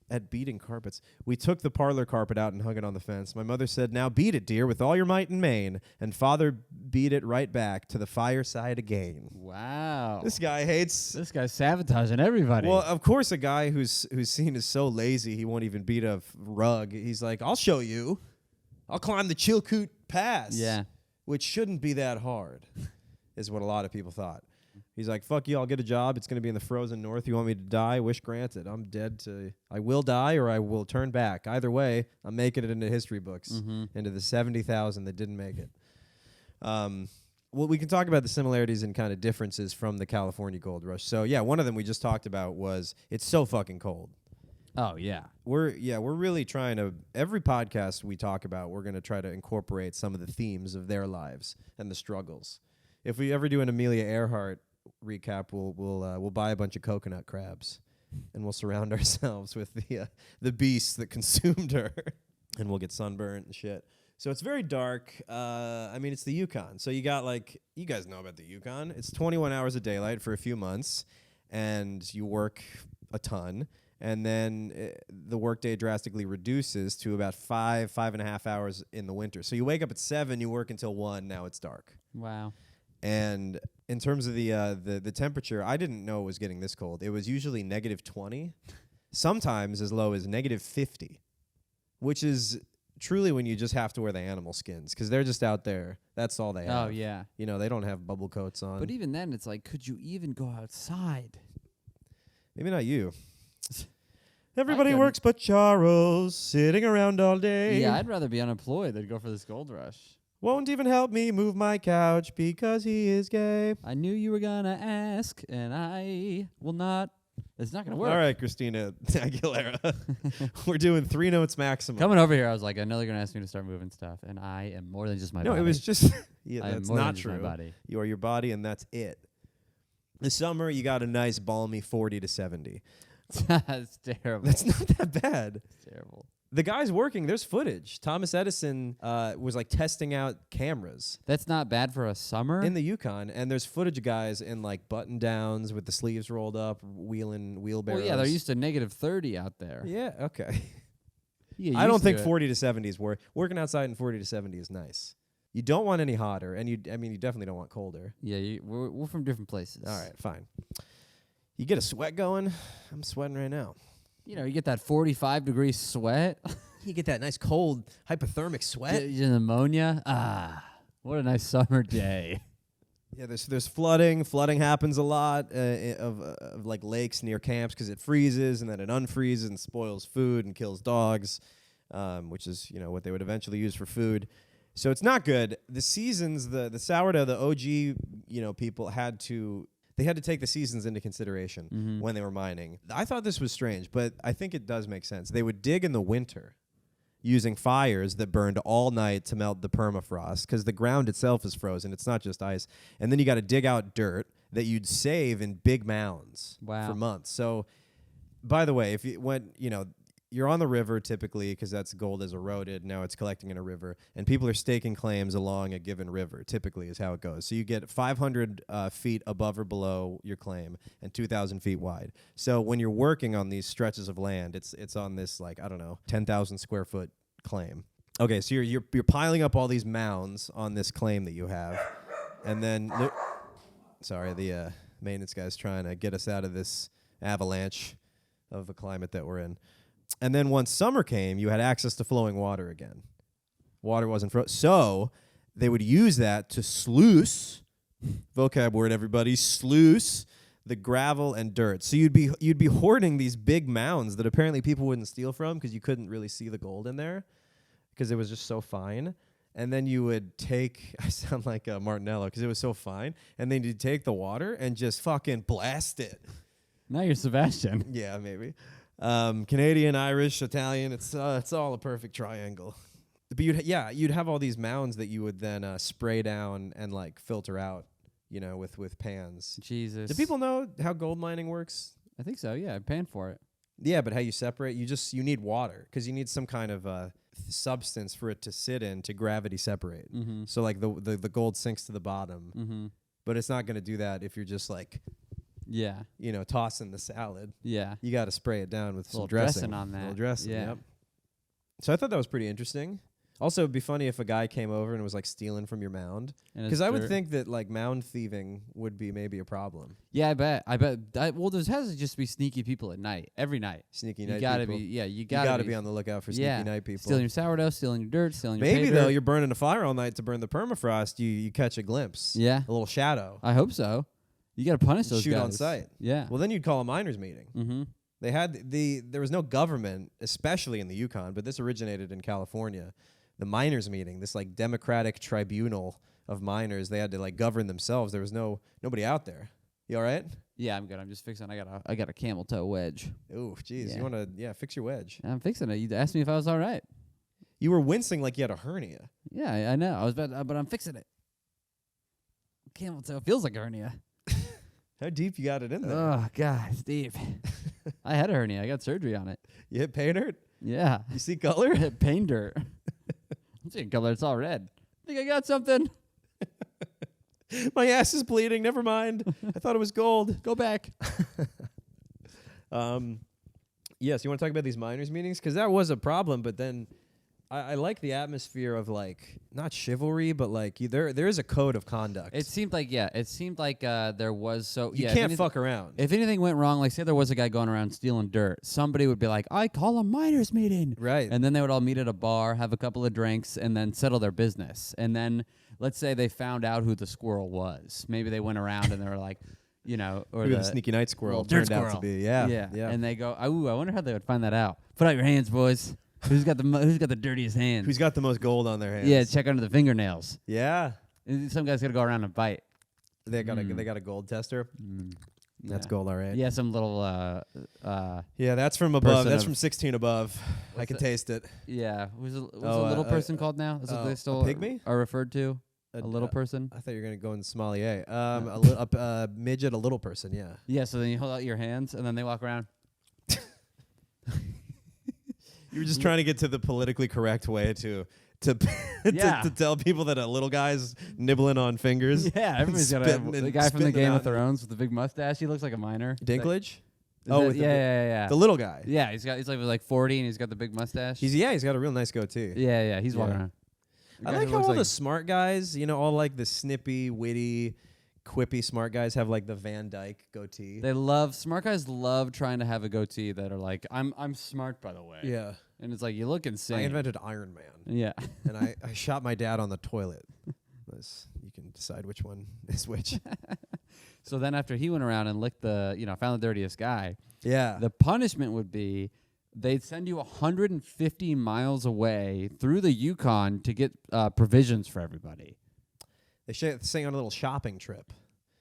Speaker 1: At Beating Carpets. We took the parlor carpet out and hung it on the fence. My mother said, now beat it, dear, with all your might and main. And father beat it right back to the fireside again.
Speaker 2: Wow.
Speaker 1: This guy hates...
Speaker 2: This guy's sabotaging everybody.
Speaker 1: Well, of course, a guy who's seen as so lazy he won't even beat a rug. He's like, I'll show you. I'll climb the Chilkoot Pass.
Speaker 2: Yeah.
Speaker 1: Which shouldn't be that hard, is what a lot of people thought. He's like, fuck you, I'll get a job. It's going to be in the frozen north. You want me to die? Wish granted. I'm dead to... I will die or I will turn back. Either way, I'm making it into history books, into the 70,000 that didn't make it. Well, we can talk about the similarities and kind of differences from the California gold rush. So, yeah, one of them we just talked about was it's so fucking cold.
Speaker 2: Oh, yeah.
Speaker 1: We're really trying to... Every podcast we talk about, we're going to try to incorporate some of the themes of their lives and the struggles. If we ever do an Amelia Earhart recap, we'll buy a bunch of coconut crabs, and we'll surround ourselves with the beasts that consumed her, and we'll get sunburnt and shit. So it's very dark. I mean, it's the Yukon. So you got you guys know about the Yukon. It's 21 hours of daylight for a few months, and you work a ton, and then the workday drastically reduces to about 5.5 hours in the winter. So you wake up at 7, you work until 1. Now it's dark.
Speaker 2: Wow.
Speaker 1: And in terms of the temperature, I didn't know it was getting this cold. It was usually -20, sometimes as low as -50, which is truly when you just have to wear the animal skins because they're just out there. That's all they have.
Speaker 2: Oh, yeah.
Speaker 1: You know, they don't have bubble coats on.
Speaker 2: But even then, it's like, could you even go outside?
Speaker 1: Maybe not you. Everybody works but Charles, sitting around all day.
Speaker 2: Yeah, I'd rather be unemployed than go for this gold rush.
Speaker 1: Won't even help me move my couch because he is gay.
Speaker 2: I knew you were gonna ask, and I will not. It's not gonna work.
Speaker 1: All right, Christina Aguilera. We're doing 3 notes maximum.
Speaker 2: Coming over here, I was like, I know they're gonna ask me to start moving stuff, and I am more than just my body.
Speaker 1: No, it was just... yeah,
Speaker 2: I am
Speaker 1: that's
Speaker 2: more than
Speaker 1: not
Speaker 2: just
Speaker 1: true.
Speaker 2: my body.
Speaker 1: You are your body, and that's it. This summer, you got a nice, balmy 40 to 70.
Speaker 2: That's terrible.
Speaker 1: That's not that bad.
Speaker 2: It's terrible.
Speaker 1: The guy's working. There's footage. Thomas Edison was testing out cameras.
Speaker 2: That's not bad for a summer?
Speaker 1: In the Yukon, and there's footage of guys in button downs with the sleeves rolled up, wheeling wheelbarrows.
Speaker 2: Well, yeah, they're used to -30 out there.
Speaker 1: Yeah, okay.
Speaker 2: Yeah,
Speaker 1: I don't think 40 to 70 is working outside in 40 to 70 is nice. You don't want any hotter, and you definitely don't want colder.
Speaker 2: Yeah, we're from different places.
Speaker 1: All right, fine. You get a sweat going. I'm sweating right now.
Speaker 2: You know, you get that 45-degree sweat.
Speaker 1: You get that nice cold hypothermic sweat.
Speaker 2: Pneumonia. What a nice summer day.
Speaker 1: Yeah, there's flooding. Flooding happens a lot of like lakes near camps because it freezes and then it unfreezes and spoils food and kills dogs, which is what they would eventually use for food. So it's not good. The seasons, the sourdough, the OG people had to take the seasons into consideration when they were mining. I thought this was strange, but I think it does make sense. They would dig in the winter, using fires that burned all night to melt the permafrost because the ground itself is frozen. It's not just ice. And then you got to dig out dirt that you'd save in big mounds for months. So, by the way, if you went, you're on the river typically because that's gold is eroded. Now it's collecting in a river. And people are staking claims along a given river, typically is how it goes. So you get 500 feet above or below your claim and 2,000 feet wide. So when you're working on these stretches of land, it's on this 10,000 square foot claim. Okay, so you're piling up all these mounds on this claim that you have. And then, the maintenance guy's trying to get us out of this avalanche of the climate that we're in. And then once summer came, you had access to flowing water again. Water wasn't frozen. So they would use that to sluice, vocab word everybody, sluice the gravel and dirt. So you'd be hoarding these big mounds that apparently people wouldn't steal from because you couldn't really see the gold in there because it was just so fine. And then you would take, I sound like Martinello because it was so fine. And then you'd take the water and just fucking blast it.
Speaker 2: Now you're Sebastian.
Speaker 1: Yeah, maybe. Canadian, Irish, Italian, it's all a perfect triangle. But you'd have all these mounds that you would then spray down and filter out, with pans.
Speaker 2: Jesus.
Speaker 1: Do people know how gold mining works?
Speaker 2: I think so, yeah. I pan for it.
Speaker 1: Yeah, but how you separate, you need water because you need some kind of substance for it to sit in to gravity separate.
Speaker 2: Mm-hmm.
Speaker 1: So the gold sinks to the bottom, but it's not going to do that if you're just tossing the salad.
Speaker 2: Yeah.
Speaker 1: You got to spray it down with some
Speaker 2: dressing on that.
Speaker 1: A little dressing,
Speaker 2: yeah.
Speaker 1: Yep. So I thought that was pretty interesting. Also, it'd be funny if a guy came over and was stealing from your mound. Because I would think that mound thieving would be maybe a problem.
Speaker 2: Yeah, I bet. Well, there has to just be sneaky people at night, every night.
Speaker 1: Sneaky night
Speaker 2: people. You gotta
Speaker 1: be on the lookout for sneaky night people.
Speaker 2: Stealing your sourdough, stealing your dirt, stealing your
Speaker 1: Maybe
Speaker 2: pay
Speaker 1: though,
Speaker 2: dirt.
Speaker 1: you're burning a fire all night to burn the permafrost. You catch a glimpse.
Speaker 2: Yeah.
Speaker 1: A little shadow.
Speaker 2: I hope so. You got to punish those
Speaker 1: Shoot
Speaker 2: guys.
Speaker 1: on sight.
Speaker 2: Yeah.
Speaker 1: Well, then you'd call a miners' meeting.
Speaker 2: Mm-hmm.
Speaker 1: There was no government, especially in the Yukon, but this originated in California. The miners' meeting, this democratic tribunal of miners, they had to govern themselves. There was nobody out there. You all right?
Speaker 2: Yeah, I'm good. I'm just fixing. I got a camel toe wedge.
Speaker 1: Ooh, jeez.
Speaker 2: Yeah.
Speaker 1: You want to fix your wedge?
Speaker 2: I'm fixing it. You asked me if I was all right.
Speaker 1: You were wincing like you had a hernia.
Speaker 2: Yeah, I know. I was but I'm fixing it. Camel toe feels like a hernia.
Speaker 1: How deep you got it in there?
Speaker 2: Oh God, Steve. I had a hernia. I got surgery on it.
Speaker 1: You hit pain dirt?
Speaker 2: Yeah.
Speaker 1: You see color?
Speaker 2: I hit pain dirt. I'm seeing color. It's all red. I think I got something.
Speaker 1: My ass is bleeding. Never mind. I thought it was gold.
Speaker 2: Go back.
Speaker 1: Yes, you want to talk about these miners' meetings? Because that was a problem, but then I like the atmosphere of not chivalry, but there is a code of conduct.
Speaker 2: It seemed like there was
Speaker 1: you can't fuck around.
Speaker 2: If anything went wrong, say there was a guy going around stealing dirt, somebody would be like, I call a miners' meeting.
Speaker 1: Right.
Speaker 2: And then they would all meet at a bar, have a couple of drinks, and then settle their business. And then let's say they found out who the squirrel was. Maybe they went around and they were like, or
Speaker 1: the sneaky night squirrel
Speaker 2: dirt
Speaker 1: turned out to be. Yeah.
Speaker 2: And they go, ooh, I wonder how they would find that out. Put out your hands, boys. Who's got the dirtiest hands?
Speaker 1: Who's got the most gold on their hands?
Speaker 2: Yeah, check under the fingernails.
Speaker 1: Yeah.
Speaker 2: And some guy's got to go around and bite.
Speaker 1: They got a gold tester. That's gold, all right.
Speaker 2: Yeah, some little
Speaker 1: yeah, that's from above. That's from 16 above. I can taste it.
Speaker 2: Yeah. What's a little person called now? That's what they still
Speaker 1: a pygmy?
Speaker 2: are referred to. A little person.
Speaker 1: I thought you were gonna go in sommelier. A midget, a little person. Yeah.
Speaker 2: Yeah. So then you hold out your hands, and then they walk around.
Speaker 1: You were just trying to get to the politically correct way to tell people that a little guy's nibbling on fingers.
Speaker 2: Yeah, everybody's got the guy from the Game of Thrones with the big mustache. He looks like a miner.
Speaker 1: Dinklage.
Speaker 2: Yeah.
Speaker 1: The little guy.
Speaker 2: Yeah, he's like 40 and he's got the big mustache.
Speaker 1: He's got a real nice goatee.
Speaker 2: Yeah. He's walking around.
Speaker 1: I like how all the smart guys, all the snippy, witty, quippy smart guys have the Van Dyke goatee.
Speaker 2: Smart guys love trying to have a goatee that are like, I'm smart, by the way.
Speaker 1: Yeah.
Speaker 2: And it's like, you look insane.
Speaker 1: I invented Iron Man.
Speaker 2: Yeah.
Speaker 1: And I shot my dad on the toilet. You can decide which one is which.
Speaker 2: So then after he went around and licked found the dirtiest guy,
Speaker 1: Yeah.
Speaker 2: the punishment would be they'd send you 150 miles away through the Yukon to get provisions for everybody.
Speaker 1: They sing on a little shopping trip.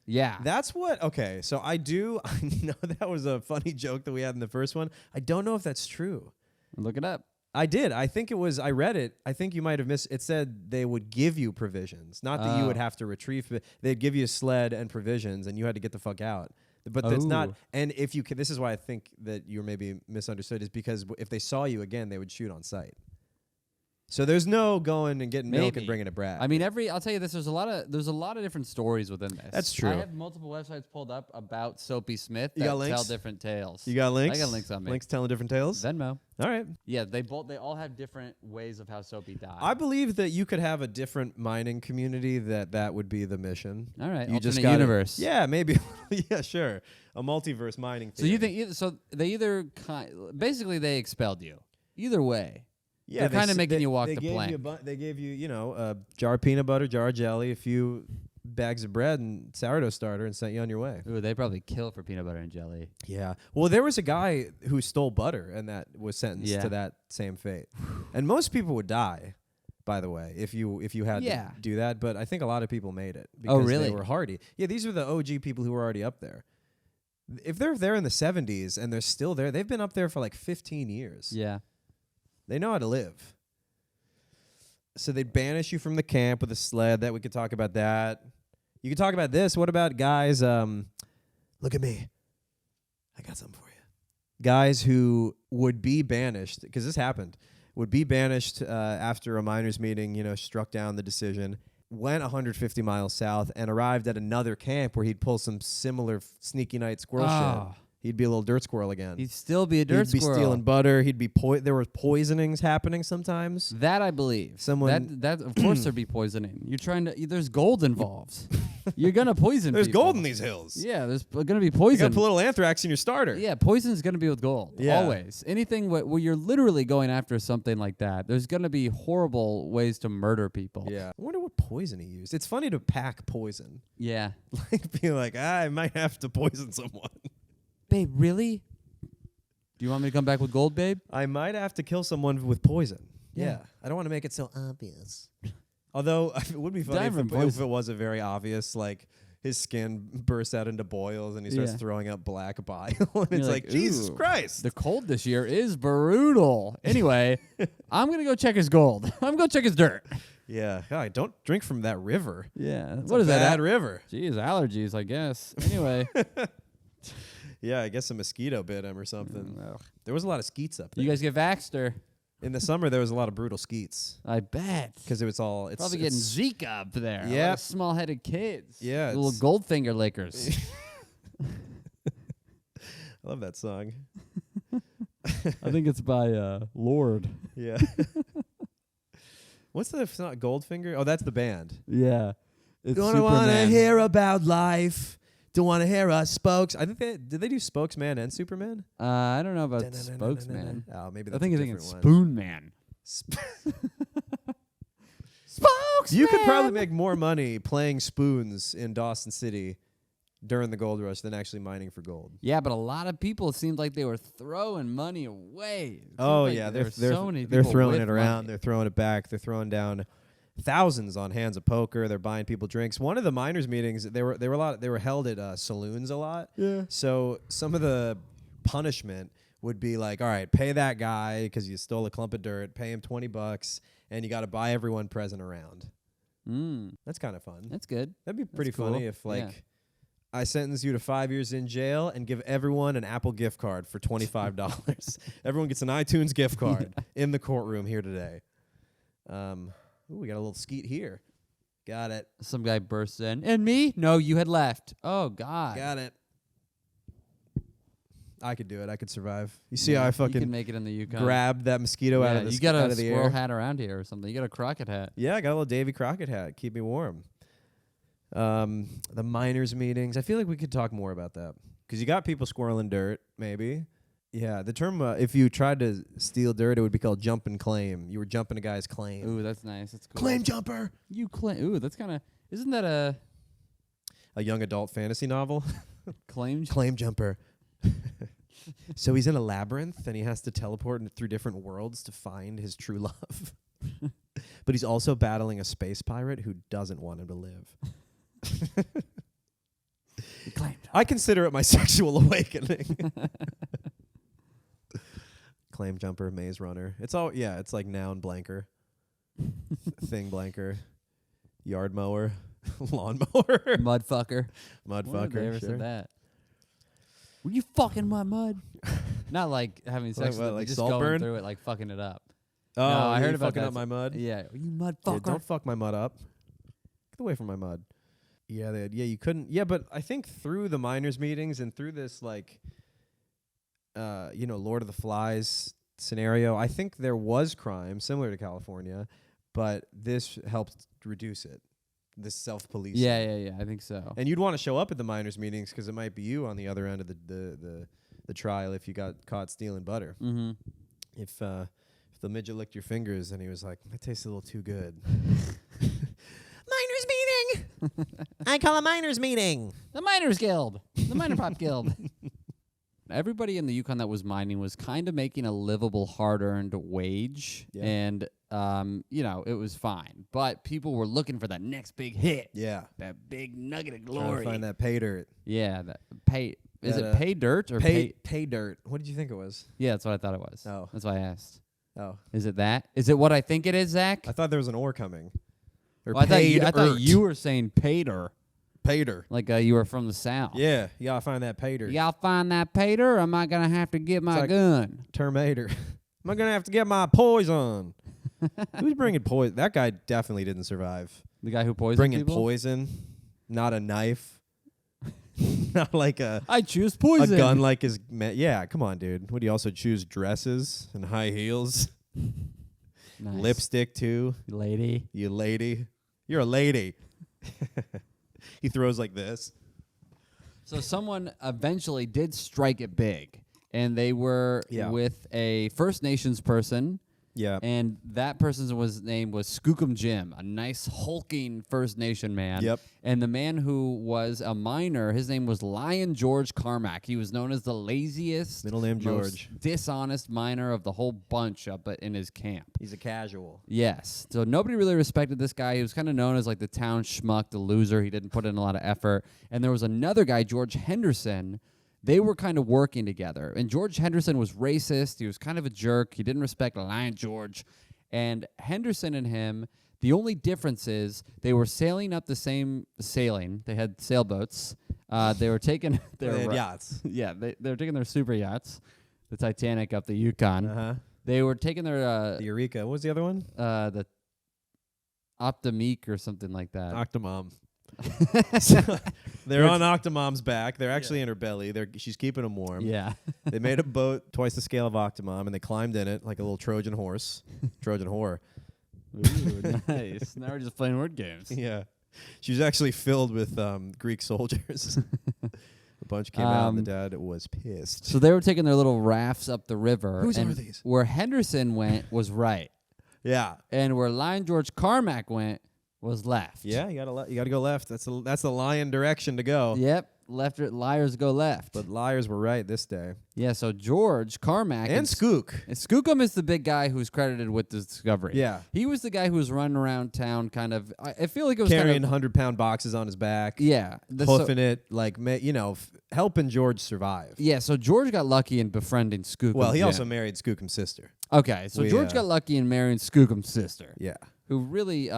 Speaker 2: Yeah.
Speaker 1: That's what, okay, so I know that was a funny joke that we had in the first one. I don't know if that's true.
Speaker 2: Look it up.
Speaker 1: I did. I think I read it. I think you might have missed. It said they would give you provisions, not that you would have to retrieve. But they'd give you a sled and provisions, and you had to get the fuck out. But that's not. And if you could, this is why I think that you're maybe misunderstood. Is because if they saw you again, they would shoot on sight. So there's no going and getting milk and bringing it back.
Speaker 2: I mean, I'll tell you this. There's a lot of different stories within this.
Speaker 1: That's true.
Speaker 2: I have multiple websites pulled up about Soapy Smith
Speaker 1: You
Speaker 2: that
Speaker 1: got links?
Speaker 2: tell different tales.
Speaker 1: You got links?
Speaker 2: I got links on me.
Speaker 1: Links telling different tales?
Speaker 2: Venmo.
Speaker 1: All right.
Speaker 2: Yeah, they all have different ways of how Soapy died.
Speaker 1: I believe that you could have a different mining community that would be the mission.
Speaker 2: All right.
Speaker 1: You just
Speaker 2: alternate
Speaker 1: got
Speaker 2: universe.
Speaker 1: Yeah, maybe. Yeah, sure. A multiverse mining
Speaker 2: So you think they basically they expelled you. Either way.
Speaker 1: Yeah,
Speaker 2: they're kind of making you walk the plank.
Speaker 1: They gave you, a jar of peanut butter, jar of jelly, a few bags of bread, and sourdough starter, and sent you on your way.
Speaker 2: Ooh, they probably kill for peanut butter and jelly.
Speaker 1: Yeah. Well, there was a guy who stole butter, and that was sentenced to that same fate. And most people would die, by the way, if you had to do that. But I think a lot of people made it because they were hardy. Yeah, these are the OG people who were already up there. If they're there in the 70s and they're still there, they've been up there for like 15 years.
Speaker 2: Yeah.
Speaker 1: They know how to live. So they'd banish you from the camp with a sled. That we could talk about that. You could talk about this. What about guys? Look at me. I got something for you. Guys who would be banished, because this happened, would be banished after a miners' meeting, struck down the decision, went 150 miles south, and arrived at another camp where he'd pull some similar sneaky night squirrel shit. He'd be a little dirt squirrel again.
Speaker 2: He'd still be a dirt squirrel.
Speaker 1: He'd be stealing butter. He'd be there were poisonings happening sometimes.
Speaker 2: That I believe. That of course there'd be poisoning. You're trying to. There's gold involved. You're gonna poison.
Speaker 1: There's
Speaker 2: people.
Speaker 1: gold in these hills.
Speaker 2: Yeah, there's gonna be poison.
Speaker 1: You gotta put a little anthrax in your starter.
Speaker 2: Yeah, poison's gonna be with gold. Yeah. Always. Anything where you're literally going after something like that, there's gonna be horrible ways to murder people.
Speaker 1: Yeah. I wonder what poison he used. It's funny to pack poison.
Speaker 2: Yeah.
Speaker 1: Like be like, I might have to poison someone.
Speaker 2: Babe, really? Do you want me to come back with gold, babe?
Speaker 1: I might have to kill someone with poison. Yeah. I don't want to make it so obvious. Although it would be funny if it was a very obvious, like his skin bursts out into boils and he starts throwing up black bile. And it's like, Jesus Christ.
Speaker 2: The cold this year is brutal. Anyway, I'm going to go check his gold. I'm going to check his dirt.
Speaker 1: Yeah. God, don't drink from that river.
Speaker 2: Yeah.
Speaker 1: What is that? Bad river.
Speaker 2: Jeez, allergies, I guess. Anyway.
Speaker 1: Yeah, I guess a mosquito bit him or something. There was a lot of skeets up there.
Speaker 2: You guys get vaxxed or?
Speaker 1: In the summer, there was a lot of brutal skeets.
Speaker 2: I bet.
Speaker 1: Because it's
Speaker 2: probably getting Zika up there.
Speaker 1: Yeah.
Speaker 2: Small-headed kids.
Speaker 1: Yeah.
Speaker 2: Little Goldfinger lickers.
Speaker 1: I love that song.
Speaker 2: I think it's by Lord.
Speaker 1: Yeah. What's the, it's not Goldfinger? Oh, that's the band.
Speaker 2: Yeah.
Speaker 1: It's Don't want to hear about life. Don't want to hear us spokes. I think did they do Spokesman and Superman?
Speaker 2: I don't know about Spokesman.
Speaker 1: Oh, maybe that's
Speaker 2: I think
Speaker 1: a
Speaker 2: you're thinking
Speaker 1: different
Speaker 2: Spoon Man. Spokesman.
Speaker 1: You could probably make more money playing spoons in Dawson City during the gold rush than actually mining for gold.
Speaker 2: Yeah, but a lot of people seemed like they were throwing money away.
Speaker 1: Oh
Speaker 2: like
Speaker 1: yeah,
Speaker 2: they're
Speaker 1: throwing it around.
Speaker 2: Money.
Speaker 1: They're throwing it back. They're throwing down thousands on hands of poker. They're buying people drinks. One of the miners' meetings, they were held at saloons a lot. Yeah. So some of the punishment would be like, all right, pay that guy because you stole a clump of dirt. Pay him $20, and you got to buy everyone present around. That's kind of fun.
Speaker 2: That's good.
Speaker 1: That'd be pretty
Speaker 2: cool.
Speaker 1: funny if I sentence you to 5 years in jail and give everyone an Apple gift card for $25. Everyone gets an iTunes gift card in the courtroom here today. Ooh, we got a little skeet here. Got it.
Speaker 2: Some guy bursts in. And me? No, you had left. Oh, God.
Speaker 1: Got it. I could do it. I could survive. You see how I fucking
Speaker 2: you can make it in the Yukon.
Speaker 1: Grabbed that mosquito out of the air.
Speaker 2: You got a squirrel hat around here or something. You got a Crockett hat.
Speaker 1: Yeah, I got a little Davy Crockett hat. Keep me warm. The miners' meetings. I feel like we could talk more about that. Because you got people squirreling dirt, maybe. Yeah, the term, if you tried to steal dirt, it would be called jump and claim. You were jumping a guy's claim.
Speaker 2: Ooh, that's nice. That's cool.
Speaker 1: Claim jumper.
Speaker 2: You claim. Ooh, that's kind of. Isn't that a
Speaker 1: young adult fantasy novel?
Speaker 2: claim?
Speaker 1: Claim jumper. So he's in a labyrinth, and he has to teleport through different worlds to find his true love. But he's also battling a space pirate who doesn't want him to live. I consider it my sexual awakening. Claim jumper, maze runner. It's all it's like noun blanker, thing blanker, yard mower, lawn mower,
Speaker 2: Mud fucker.
Speaker 1: mud
Speaker 2: When have they
Speaker 1: fucker.
Speaker 2: ever
Speaker 1: Sure.
Speaker 2: said that? Were you fucking my mud? Not like having sex with
Speaker 1: what,
Speaker 2: them,
Speaker 1: like
Speaker 2: just
Speaker 1: Saltburn?
Speaker 2: going through it, like fucking it up.
Speaker 1: Oh,
Speaker 2: No, I
Speaker 1: you
Speaker 2: heard about
Speaker 1: fucking
Speaker 2: that.
Speaker 1: up my mud.
Speaker 2: Yeah, you mud
Speaker 1: Yeah,
Speaker 2: fucker.
Speaker 1: don't fuck my mud up. Get away from my mud. Yeah, you couldn't. Yeah, but I think through the miners' meetings and through this like, Lord of the Flies scenario, I think there was crime similar to California, but this helped reduce it. This self-policing.
Speaker 2: Yeah, I think so.
Speaker 1: And you'd want to show up at the miners' meetings because it might be you on the other end of the trial if you got caught stealing butter.
Speaker 2: Mm-hmm.
Speaker 1: If the midget licked your fingers and he was like, that tastes a little too good. Miners meeting. I call a miners meeting.
Speaker 2: The Miners Guild. The Miner Pop Guild. Everybody in the Yukon that was mining was kind of making a livable, hard-earned wage.
Speaker 1: Yeah.
Speaker 2: And, it was fine. But people were looking for that next big hit.
Speaker 1: Yeah.
Speaker 2: That big nugget of
Speaker 1: Trying
Speaker 2: glory.
Speaker 1: to find that pay dirt.
Speaker 2: Yeah, that pay. Is
Speaker 1: That,
Speaker 2: it pay dirt or
Speaker 1: pay dirt. What did you think it was?
Speaker 2: Yeah, that's what I thought it was.
Speaker 1: Oh.
Speaker 2: That's why I asked.
Speaker 1: Oh.
Speaker 2: Is it that? Is it what I think it is, Zach?
Speaker 1: I thought there was an or coming. Or
Speaker 2: Well, I thought
Speaker 1: dirt.
Speaker 2: you were saying payder.
Speaker 1: Payder.
Speaker 2: Like you were from the South.
Speaker 1: Yeah, you gotta find that pay dirt.
Speaker 2: Y'all find that payder, or am I going to have to get my
Speaker 1: like-
Speaker 2: gun?
Speaker 1: Terminator. Am I gonna have to get my poison? Who's bringing poison? That guy definitely didn't survive.
Speaker 2: The guy who poisoned
Speaker 1: Bringing
Speaker 2: people?
Speaker 1: poison, not a knife, not like
Speaker 2: I choose
Speaker 1: a
Speaker 2: poison.
Speaker 1: gun like his. Yeah, come on, dude. Would you also choose dresses and high heels,
Speaker 2: Nice.
Speaker 1: lipstick too?
Speaker 2: Lady.
Speaker 1: You lady, you're a lady. He throws like this.
Speaker 2: So someone eventually did strike it big, and they were
Speaker 1: Yeah.
Speaker 2: with a First Nations person,
Speaker 1: Yeah.
Speaker 2: and that person's name was Skookum Jim, a nice hulking First Nation man.
Speaker 1: Yep.
Speaker 2: And the man who was a miner, his name was Lion George Carmack. He was known as the laziest,
Speaker 1: Middle name
Speaker 2: most
Speaker 1: George.
Speaker 2: dishonest miner of the whole bunch up in his camp.
Speaker 1: He's a casual.
Speaker 2: Yes. So nobody really respected this guy. He was kind of known as like the town schmuck, the loser. He didn't put in a lot of effort. And there was another guy, George Henderson. They were kind of working together. And George Henderson was racist. He was kind of a jerk. He didn't respect Lion George. And Henderson and him, the only difference is they were sailing up the same sailing. They had sailboats. They were taking their
Speaker 1: They had yachts.
Speaker 2: Yeah, they were taking their super yachts, the Titanic up the Yukon.
Speaker 1: Uh-huh.
Speaker 2: They were taking their
Speaker 1: The Eureka. What was the other one?
Speaker 2: the Optimique or something like that.
Speaker 1: Octomom. So they're on Octomom's back. They're actually in her belly. She's keeping them warm.
Speaker 2: Yeah.
Speaker 1: They made a boat twice the scale of Octomom, and they climbed in it like a little Trojan horse. Trojan whore.
Speaker 2: Ooh, nice. Now we're just playing word games.
Speaker 1: Yeah. She was actually filled with Greek soldiers. A bunch came out, and the dad was pissed.
Speaker 2: So they were taking their little rafts up the river.
Speaker 1: Whose
Speaker 2: and
Speaker 1: are these?
Speaker 2: Where Henderson went was right.
Speaker 1: Yeah.
Speaker 2: And where Lion George Carmack went was left.
Speaker 1: Yeah, you gotta go left. That's the lion direction to go.
Speaker 2: Yep. Liars go left.
Speaker 1: But liars were right this day.
Speaker 2: Yeah, so George Carmack
Speaker 1: And Skook.
Speaker 2: and Skookum is the big guy who's credited with the discovery.
Speaker 1: Yeah.
Speaker 2: He was the guy who was running around town kind of, I feel like it was
Speaker 1: Carrying
Speaker 2: kind of,
Speaker 1: 100-pound boxes on his back.
Speaker 2: yeah.
Speaker 1: Hoofing it, like, helping George survive.
Speaker 2: Yeah, so George got lucky in befriending Skookum.
Speaker 1: Well, he
Speaker 2: Jim.
Speaker 1: also married Skookum's sister.
Speaker 2: Okay, so George got lucky in marrying Skookum's sister.
Speaker 1: Yeah.
Speaker 2: Who really,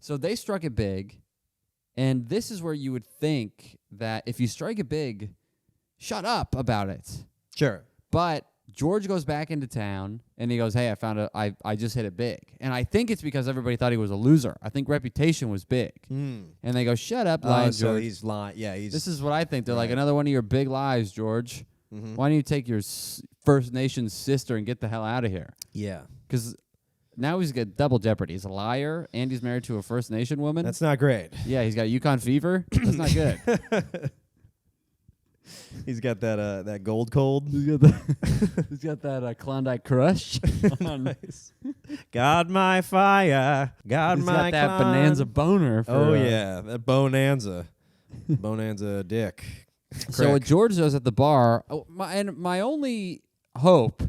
Speaker 2: so they struck it big. And this is where you would think that if you strike it big, shut up about it.
Speaker 1: Sure.
Speaker 2: But George goes back into town and he goes, hey, I just hit it big. And I think it's because everybody thought he was a loser. I think reputation was big. And they go, shut up, Lion
Speaker 1: So
Speaker 2: George.
Speaker 1: he's lying. Yeah,
Speaker 2: This is what I think. They're like, another one of your big lies, George. Why don't you take your First Nations sister and get the hell out of here?
Speaker 1: Yeah.
Speaker 2: Because now he's got double jeopardy. He's a liar and he's married to a First Nation woman.
Speaker 1: That's not great.
Speaker 2: Yeah, he's got Yukon fever. That's not good.
Speaker 1: He's got that gold cold.
Speaker 2: He's got that Klondike crush.
Speaker 1: Nice. Got my fire. Got
Speaker 2: He's
Speaker 1: my
Speaker 2: got that bonanza boner.
Speaker 1: Oh yeah, that bonanza. Bonanza dick.
Speaker 2: So what George does at the bar, my only hope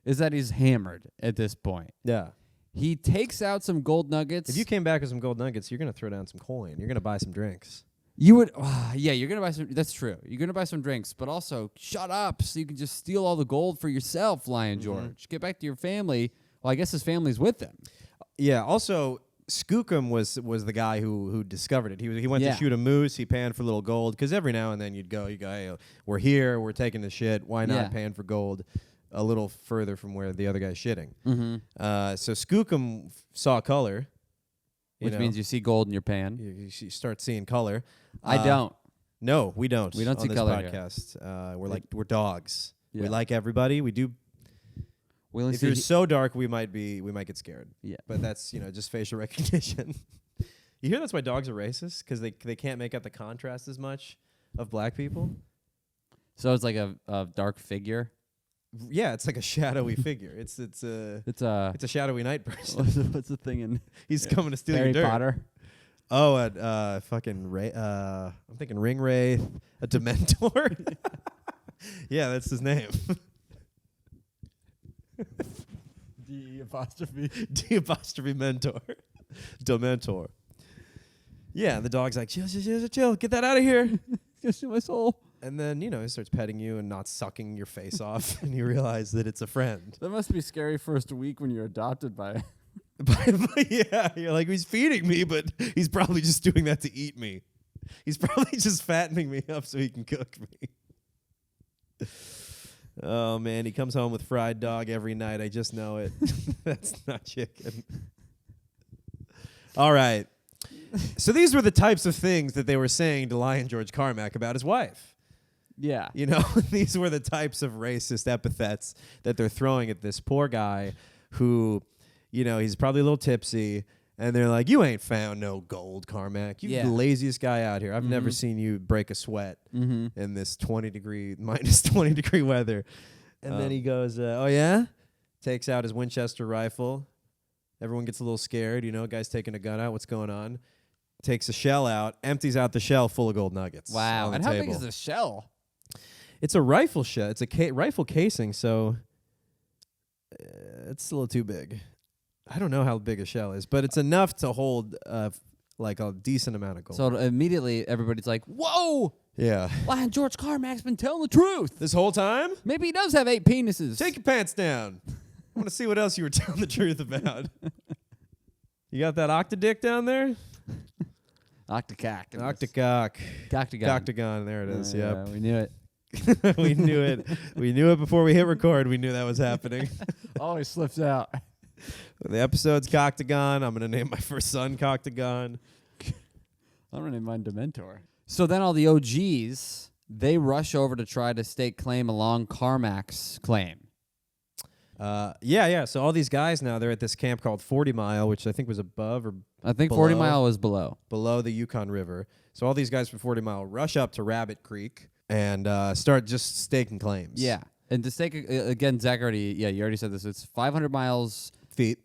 Speaker 2: is that he's hammered at this point.
Speaker 1: Yeah.
Speaker 2: He takes out some gold nuggets.
Speaker 1: If you came back with some gold nuggets, you're gonna throw down some coin. You're gonna buy some drinks.
Speaker 2: You would, yeah, you're gonna buy some. That's true. You're gonna buy some drinks, but also shut up so you can just steal all the gold for yourself, Lion George. Get back to your family. Well, I guess his family's with them.
Speaker 1: Yeah. Also, Skookum was the guy who discovered it. He went to shoot a moose. He panned for little gold because every now and then you go, hey, we're here, we're taking the shit. Why not pan for gold a little further from where the other guy's shitting? So Skookum saw color,
Speaker 2: which means you see gold in your pan.
Speaker 1: You start seeing color.
Speaker 2: I don't.
Speaker 1: No, we don't.
Speaker 2: We don't
Speaker 1: on
Speaker 2: see
Speaker 1: this
Speaker 2: color
Speaker 1: podcast. We're dogs.
Speaker 2: Yeah.
Speaker 1: We like everybody. We do. If you're so dark, we might get scared. Yeah, but that's just facial recognition. You hear that's why dogs are racist, because they can't make out the contrast as much of black people.
Speaker 2: So it's like a dark figure.
Speaker 1: Yeah, it's like a shadowy figure. It's a shadowy night person.
Speaker 2: What's the thing in?
Speaker 1: He's coming to steal
Speaker 2: Harry
Speaker 1: your dirt.
Speaker 2: Potter.
Speaker 1: Oh, fucking I'm thinking Ring Wraith, a Dementor. Yeah, that's his name. D' mentor. Dementor. Yeah, the dog's like, chill, get that out of here.
Speaker 2: Just my soul.
Speaker 1: And then, he starts petting you and not sucking your face off, and you realize that it's a friend.
Speaker 2: That must be scary first week when you're adopted by
Speaker 1: yeah, you're like, he's feeding me, but he's probably just doing that to eat me. He's probably just fattening me up so he can cook me. Oh, man, he comes home with fried dog every night. I just know it. That's not chicken. All right. So these were the types of things that they were saying to Lion George Carmack about his wife.
Speaker 2: Yeah.
Speaker 1: These were the types of racist epithets that they're throwing at this poor guy who, he's probably a little tipsy. And they're like, you ain't found no gold, Carmack. You're the laziest guy out here. I've never seen you break a sweat in this minus 20 degree weather. And then he goes, oh, yeah? Takes out his Winchester rifle. Everyone gets a little scared. Guy's taking a gun out. What's going on? Takes a shell out, empties out the shell full of gold nuggets.
Speaker 2: Wow. And how big is the shell?
Speaker 1: It's a rifle shell. It's a rifle casing, so it's a little too big. I don't know how big a shell is, but it's enough to hold like a decent amount of gold.
Speaker 2: So immediately everybody's like, whoa!
Speaker 1: Yeah.
Speaker 2: Lion George Carmack's been telling the truth.
Speaker 1: This whole time?
Speaker 2: Maybe he does have 8 penises.
Speaker 1: Take your pants down. I want to see what else you were telling the truth about. You got that octadick down there?
Speaker 2: Octocock.
Speaker 1: Octocock.
Speaker 2: Coctagon.
Speaker 1: Coctagon. There it is. Yep.
Speaker 2: Yeah, we knew it.
Speaker 1: We knew it. We knew it before we hit record. We knew that was happening.
Speaker 2: Always slips out.
Speaker 1: The episode's Coctagon. I'm going to name my first son Coctagon.
Speaker 2: I'm going to name mine Dementor. So then all the OGs, they rush over to try to stake claim along Carmack's claim.
Speaker 1: Yeah. So all these guys now, they're at this camp called 40 Mile, which I think was above or
Speaker 2: I think
Speaker 1: below,
Speaker 2: 40 Mile was below
Speaker 1: the Yukon River. So all these guys from 40 Mile rush up to Rabbit Creek and start just staking claims.
Speaker 2: Yeah. And to stake, again, Zach you already said this. It's 500 miles.
Speaker 1: Feet.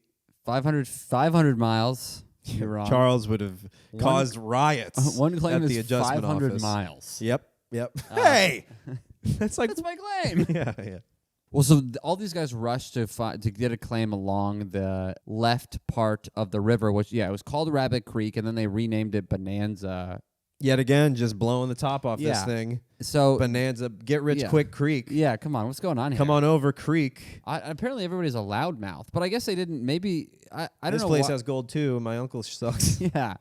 Speaker 2: 500 miles. You're wrong.
Speaker 1: Charles would have caused riots.
Speaker 2: One claim
Speaker 1: at the
Speaker 2: is
Speaker 1: adjustment
Speaker 2: 500
Speaker 1: office.
Speaker 2: miles.
Speaker 1: Yep. Hey! That's my claim. Yeah.
Speaker 2: Well, so all these guys rushed to get a claim along the left part of the river, which, it was called Rabbit Creek, and then they renamed it Bonanza.
Speaker 1: Yet again, just blowing the top off this thing.
Speaker 2: So
Speaker 1: Bonanza, get rich quick creek.
Speaker 2: Yeah, come on. What's going on here?
Speaker 1: Come on over creek.
Speaker 2: Apparently everybody's a loudmouth, but I guess they didn't. Maybe I don't know.
Speaker 1: This place has gold too. My uncle sucks.
Speaker 2: Yeah.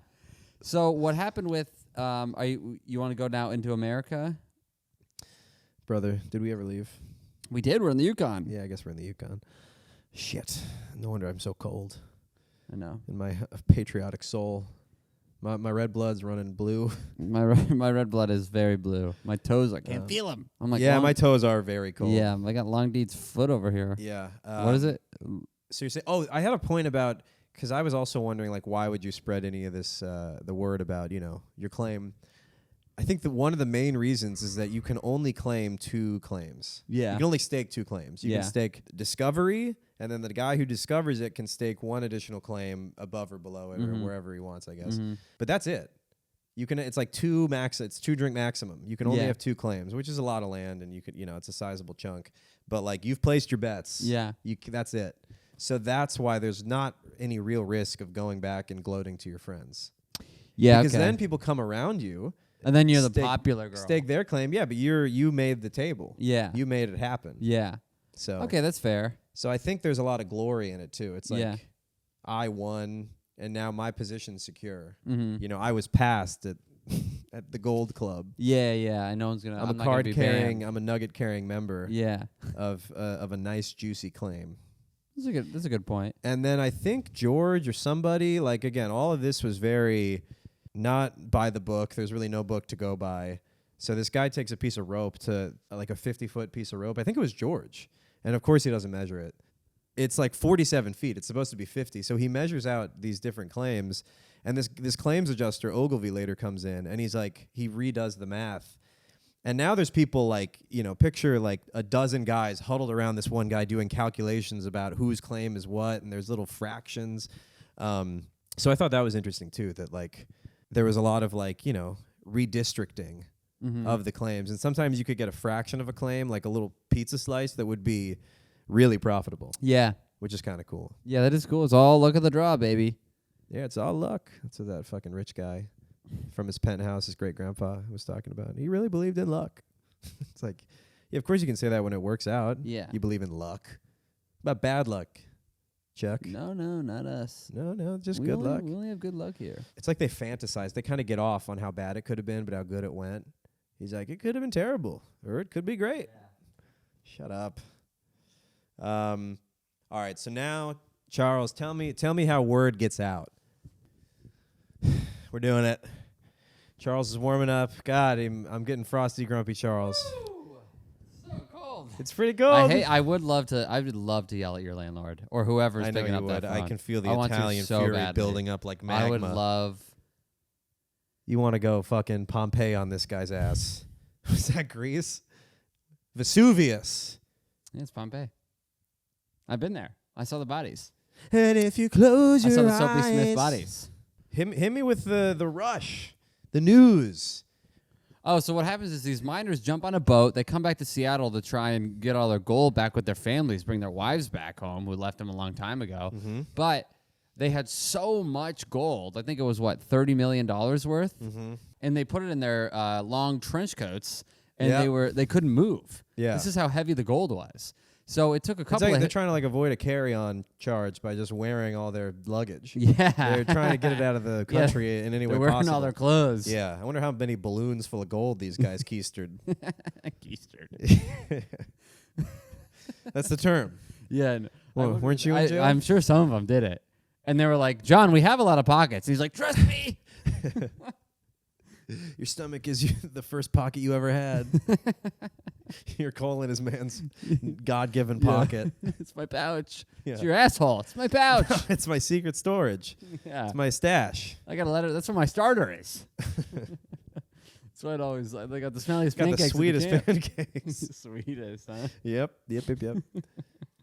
Speaker 2: So what happened with? You want to go now into America?
Speaker 1: Brother, did we ever leave?
Speaker 2: We did. We're in the Yukon.
Speaker 1: Yeah, I guess we're in the Yukon. Shit. No wonder I'm so cold.
Speaker 2: I know.
Speaker 1: In my patriotic soul. My red blood's running blue.
Speaker 2: My red blood is very blue. My toes, I can't feel them. I'm like,
Speaker 1: my toes are very cold.
Speaker 2: Yeah, I got Long Deed's foot over here.
Speaker 1: Yeah.
Speaker 2: What is it?
Speaker 1: So you're saying? I had a point about, because I was also wondering, like, why would you spread any of this, the word about, your claim? I think that one of the main reasons is that you can only claim 2 claims.
Speaker 2: Yeah.
Speaker 1: You can only stake 2 claims. You can stake discovery, and then the guy who discovers it can stake 1 additional claim above or below it or wherever he wants, I guess. But that's it. You can. It's like 2 max. It's 2 drink maximum. You can only have 2 claims, which is a lot of land, and you could, it's a sizable chunk. But like you've placed your bets.
Speaker 2: Yeah.
Speaker 1: That's it. So that's why there's not any real risk of going back and gloating to your friends.
Speaker 2: Yeah.
Speaker 1: Because then people come around you.
Speaker 2: And then you're the popular girl.
Speaker 1: Stake their claim, but you made the table.
Speaker 2: Yeah.
Speaker 1: You made it happen.
Speaker 2: Yeah.
Speaker 1: So
Speaker 2: okay, that's fair.
Speaker 1: So I think there's a lot of glory in it too. It's like I won, and now my position's secure. I was passed at at the Gold Club.
Speaker 2: Yeah. No one's gonna.
Speaker 1: I'm a card carrying. I'm a nugget carrying member.
Speaker 2: Yeah.
Speaker 1: Of a nice juicy claim.
Speaker 2: That's a good point.
Speaker 1: And then I think George or somebody, like again, all of this was very not by the book. There's really no book to go by. So this guy takes a piece of rope to like a 50-foot piece of rope. I think it was George. And of course he doesn't measure it. It's like 47 feet. It's supposed to be 50. So he measures out these different claims. And this claims adjuster, Ogilvy, later comes in and he's like, he redoes the math. And now there's people like, picture like a dozen guys huddled around this one guy doing calculations about whose claim is what. And there's little fractions. So I thought that was interesting too, that like there was a lot of like, redistricting of the claims. And sometimes you could get a fraction of a claim, like a little pizza slice that would be really profitable.
Speaker 2: Yeah.
Speaker 1: Which is kind of cool.
Speaker 2: Yeah, that is cool. It's all luck of the draw, baby.
Speaker 1: Yeah, it's all luck. That's what that fucking rich guy from his penthouse, his great-grandpa, was talking about. He really believed in luck. It's like, yeah, of course you can say that when it works out.
Speaker 2: Yeah.
Speaker 1: You believe in luck. What about bad luck, Chuck?
Speaker 2: No, not us.
Speaker 1: No, just good luck.
Speaker 2: We only have good luck here.
Speaker 1: It's like they fantasize. They kind of get off on how bad it could have been, but how good it went. He's like, it could have been terrible, or it could be great. Yeah. Shut up. All right, so now, Charles, tell me how word gets out. We're doing it. Charles is warming up. God, I'm getting frosty, grumpy Charles.
Speaker 2: Ooh, so cold.
Speaker 1: It's pretty cold.
Speaker 2: I would love to yell at your landlord or whoever's
Speaker 1: I know
Speaker 2: picking
Speaker 1: you
Speaker 2: up
Speaker 1: would.
Speaker 2: that phone.
Speaker 1: I can feel the
Speaker 2: I want to
Speaker 1: Italian
Speaker 2: so
Speaker 1: fury
Speaker 2: badly.
Speaker 1: building up like magma.
Speaker 2: I would love.
Speaker 1: You want to go fucking Pompeii on this guy's ass. Was that Greece? Vesuvius.
Speaker 2: Yeah, it's Pompeii. I've been there. I saw the bodies.
Speaker 1: And if you close your eyes.
Speaker 2: I saw the Soapy Smith bodies.
Speaker 1: Hit me with the rush. The news.
Speaker 2: Oh, so what happens is these miners jump on a boat. They come back to Seattle to try and get all their gold back with their families, bring their wives back home who left them a long time ago.
Speaker 1: Mm-hmm.
Speaker 2: But they had so much gold. I think it was, $30 million worth?
Speaker 1: Mm-hmm.
Speaker 2: And they put it in their long trench coats, and they couldn't move.
Speaker 1: Yeah.
Speaker 2: This is how heavy the gold was. So it took a couple
Speaker 1: they're trying to like avoid a carry-on charge by just wearing all their luggage.
Speaker 2: Yeah.
Speaker 1: They're trying to get it out of the country in any way
Speaker 2: They're wearing
Speaker 1: possible.
Speaker 2: all their clothes.
Speaker 1: Yeah. I wonder how many balloons full of gold these guys keistered.
Speaker 2: Keistered.
Speaker 1: That's the term.
Speaker 2: Yeah.
Speaker 1: Well, weren't you in jail?
Speaker 2: I'm sure some of them did it. And they were like, John, we have a lot of pockets. And he's like, trust me.
Speaker 1: Your stomach is the first pocket you ever had. Your colon is man's God-given pocket.
Speaker 2: It's my pouch.
Speaker 1: Yeah.
Speaker 2: It's your asshole. It's my pouch.
Speaker 1: It's my secret storage.
Speaker 2: Yeah.
Speaker 1: It's my stash.
Speaker 2: I got a letter. That's where my starter is. That's why it always. They got the smelliest
Speaker 1: Got
Speaker 2: pancakes.
Speaker 1: the sweetest
Speaker 2: at the camp.
Speaker 1: pancakes.
Speaker 2: Sweetest, huh?
Speaker 1: Yep.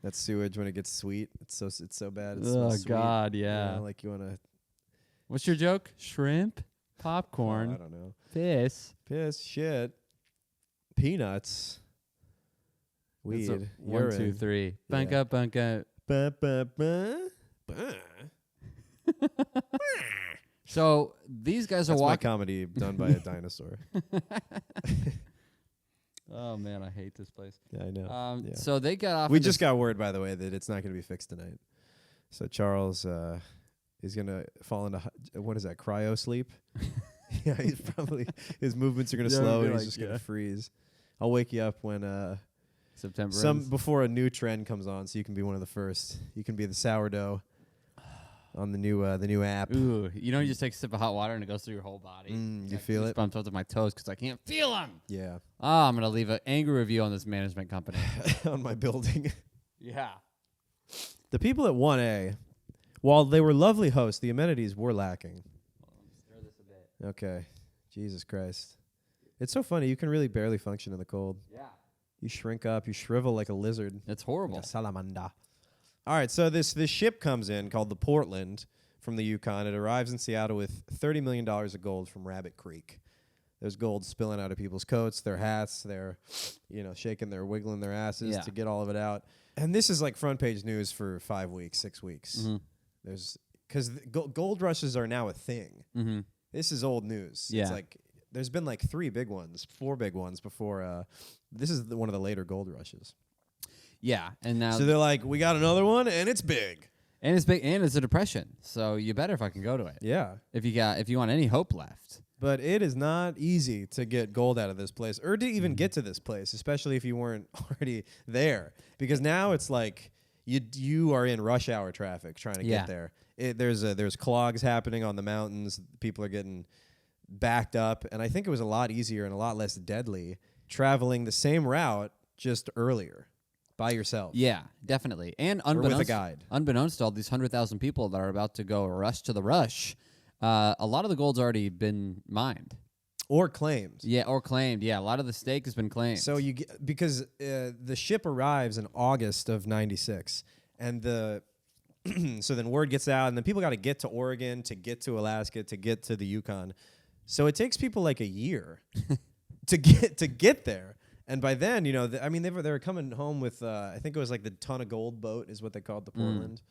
Speaker 1: That's sewage when it gets sweet. It's so bad. It
Speaker 2: Oh
Speaker 1: smells sweet.
Speaker 2: God, yeah.
Speaker 1: Like you want to.
Speaker 2: What's your joke? Shrimp, popcorn,
Speaker 1: I don't know.
Speaker 2: piss,
Speaker 1: shit, peanuts, weed.
Speaker 2: 1, 2, 3. Bunk up, bunk up.
Speaker 1: Ba, ba, ba.
Speaker 2: So these guys
Speaker 1: That's
Speaker 2: are
Speaker 1: my
Speaker 2: walking.
Speaker 1: comedy done by a dinosaur.
Speaker 2: Oh man, I hate this place.
Speaker 1: Yeah, I know. Yeah.
Speaker 2: So they got off.
Speaker 1: We just got word, by the way, that it's not going to be fixed tonight. So Charles is going to fall into what is that? Cryo sleep. Yeah, he's probably his movements are going to slow and he's just going to freeze. I'll wake you up when
Speaker 2: September ends.
Speaker 1: before a new trend comes on, so you can be one of the first. You can be the sourdough on the new app.
Speaker 2: Ooh, you just take a sip of hot water and it goes through your whole body.
Speaker 1: You feel it?
Speaker 2: Bumps up to my toes because I can't feel them.
Speaker 1: Yeah.
Speaker 2: Oh, I'm gonna leave an angry review on this management company.
Speaker 1: On my building.
Speaker 2: Yeah.
Speaker 1: The people at 1A, while they were lovely hosts, the amenities were lacking.
Speaker 2: Stir this a bit.
Speaker 1: Okay. Jesus Christ. It's so funny. You can really barely function in the cold.
Speaker 2: Yeah.
Speaker 1: You shrink up. You shrivel like a lizard.
Speaker 2: It's horrible.
Speaker 1: Like a salamander. All right, so this ship comes in called the Portland from the Yukon. It arrives in Seattle with $30 million of gold from Rabbit Creek. There's gold spilling out of people's coats, their hats. They're, shaking, they're wiggling their asses to get all of it out. And this is like front page news for 5 weeks, 6 weeks.
Speaker 2: Mm-hmm.
Speaker 1: Because gold rushes are now a thing.
Speaker 2: Mm-hmm.
Speaker 1: This is old news.
Speaker 2: Yeah.
Speaker 1: It's like there's been like 4 big ones before. This is one of the later gold rushes.
Speaker 2: Yeah, and now
Speaker 1: So they're like, we got another one, and it's big.
Speaker 2: and it's big, and it's a depression. So you better fucking go to it
Speaker 1: Yeah.
Speaker 2: if you want any hope left.
Speaker 1: But it is not easy to get gold out of this place, or to even get to this place, especially if you weren't already there. Because now it's like you are in rush hour traffic trying to get there. There's clogs happening on the mountains. People are getting backed up, and I think it was a lot easier and a lot less deadly traveling the same route just earlier by yourself.
Speaker 2: Yeah, definitely. And
Speaker 1: Or with a
Speaker 2: unbeknownst,
Speaker 1: guide.
Speaker 2: unbeknownst to all these 100,000 people that are about to go rush to the rush, a lot of the gold's already been mined.
Speaker 1: Or claimed.
Speaker 2: Yeah, or claimed. Yeah, a lot of the stake has been claimed.
Speaker 1: So you get, because the ship arrives in August of '96, and so then word gets out, and then people got to get to Oregon, to get to Alaska, to get to the Yukon. So it takes people like a year to get there. And by then, they were coming home with I think it was like the ton of gold boat is what they called the Portland.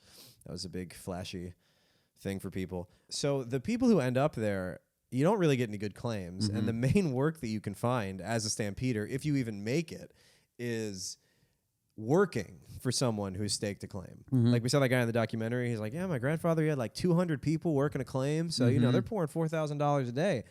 Speaker 1: That was a big flashy thing for people. So the people who end up there, you don't really get any good claims. And the main work that you can find as a stampeder, if you even make it, is working for someone who's staked a claim. Like we saw that guy in the documentary. He's like, yeah, my grandfather, he had like 200 people working a claim. So, they're pouring $4,000 a day.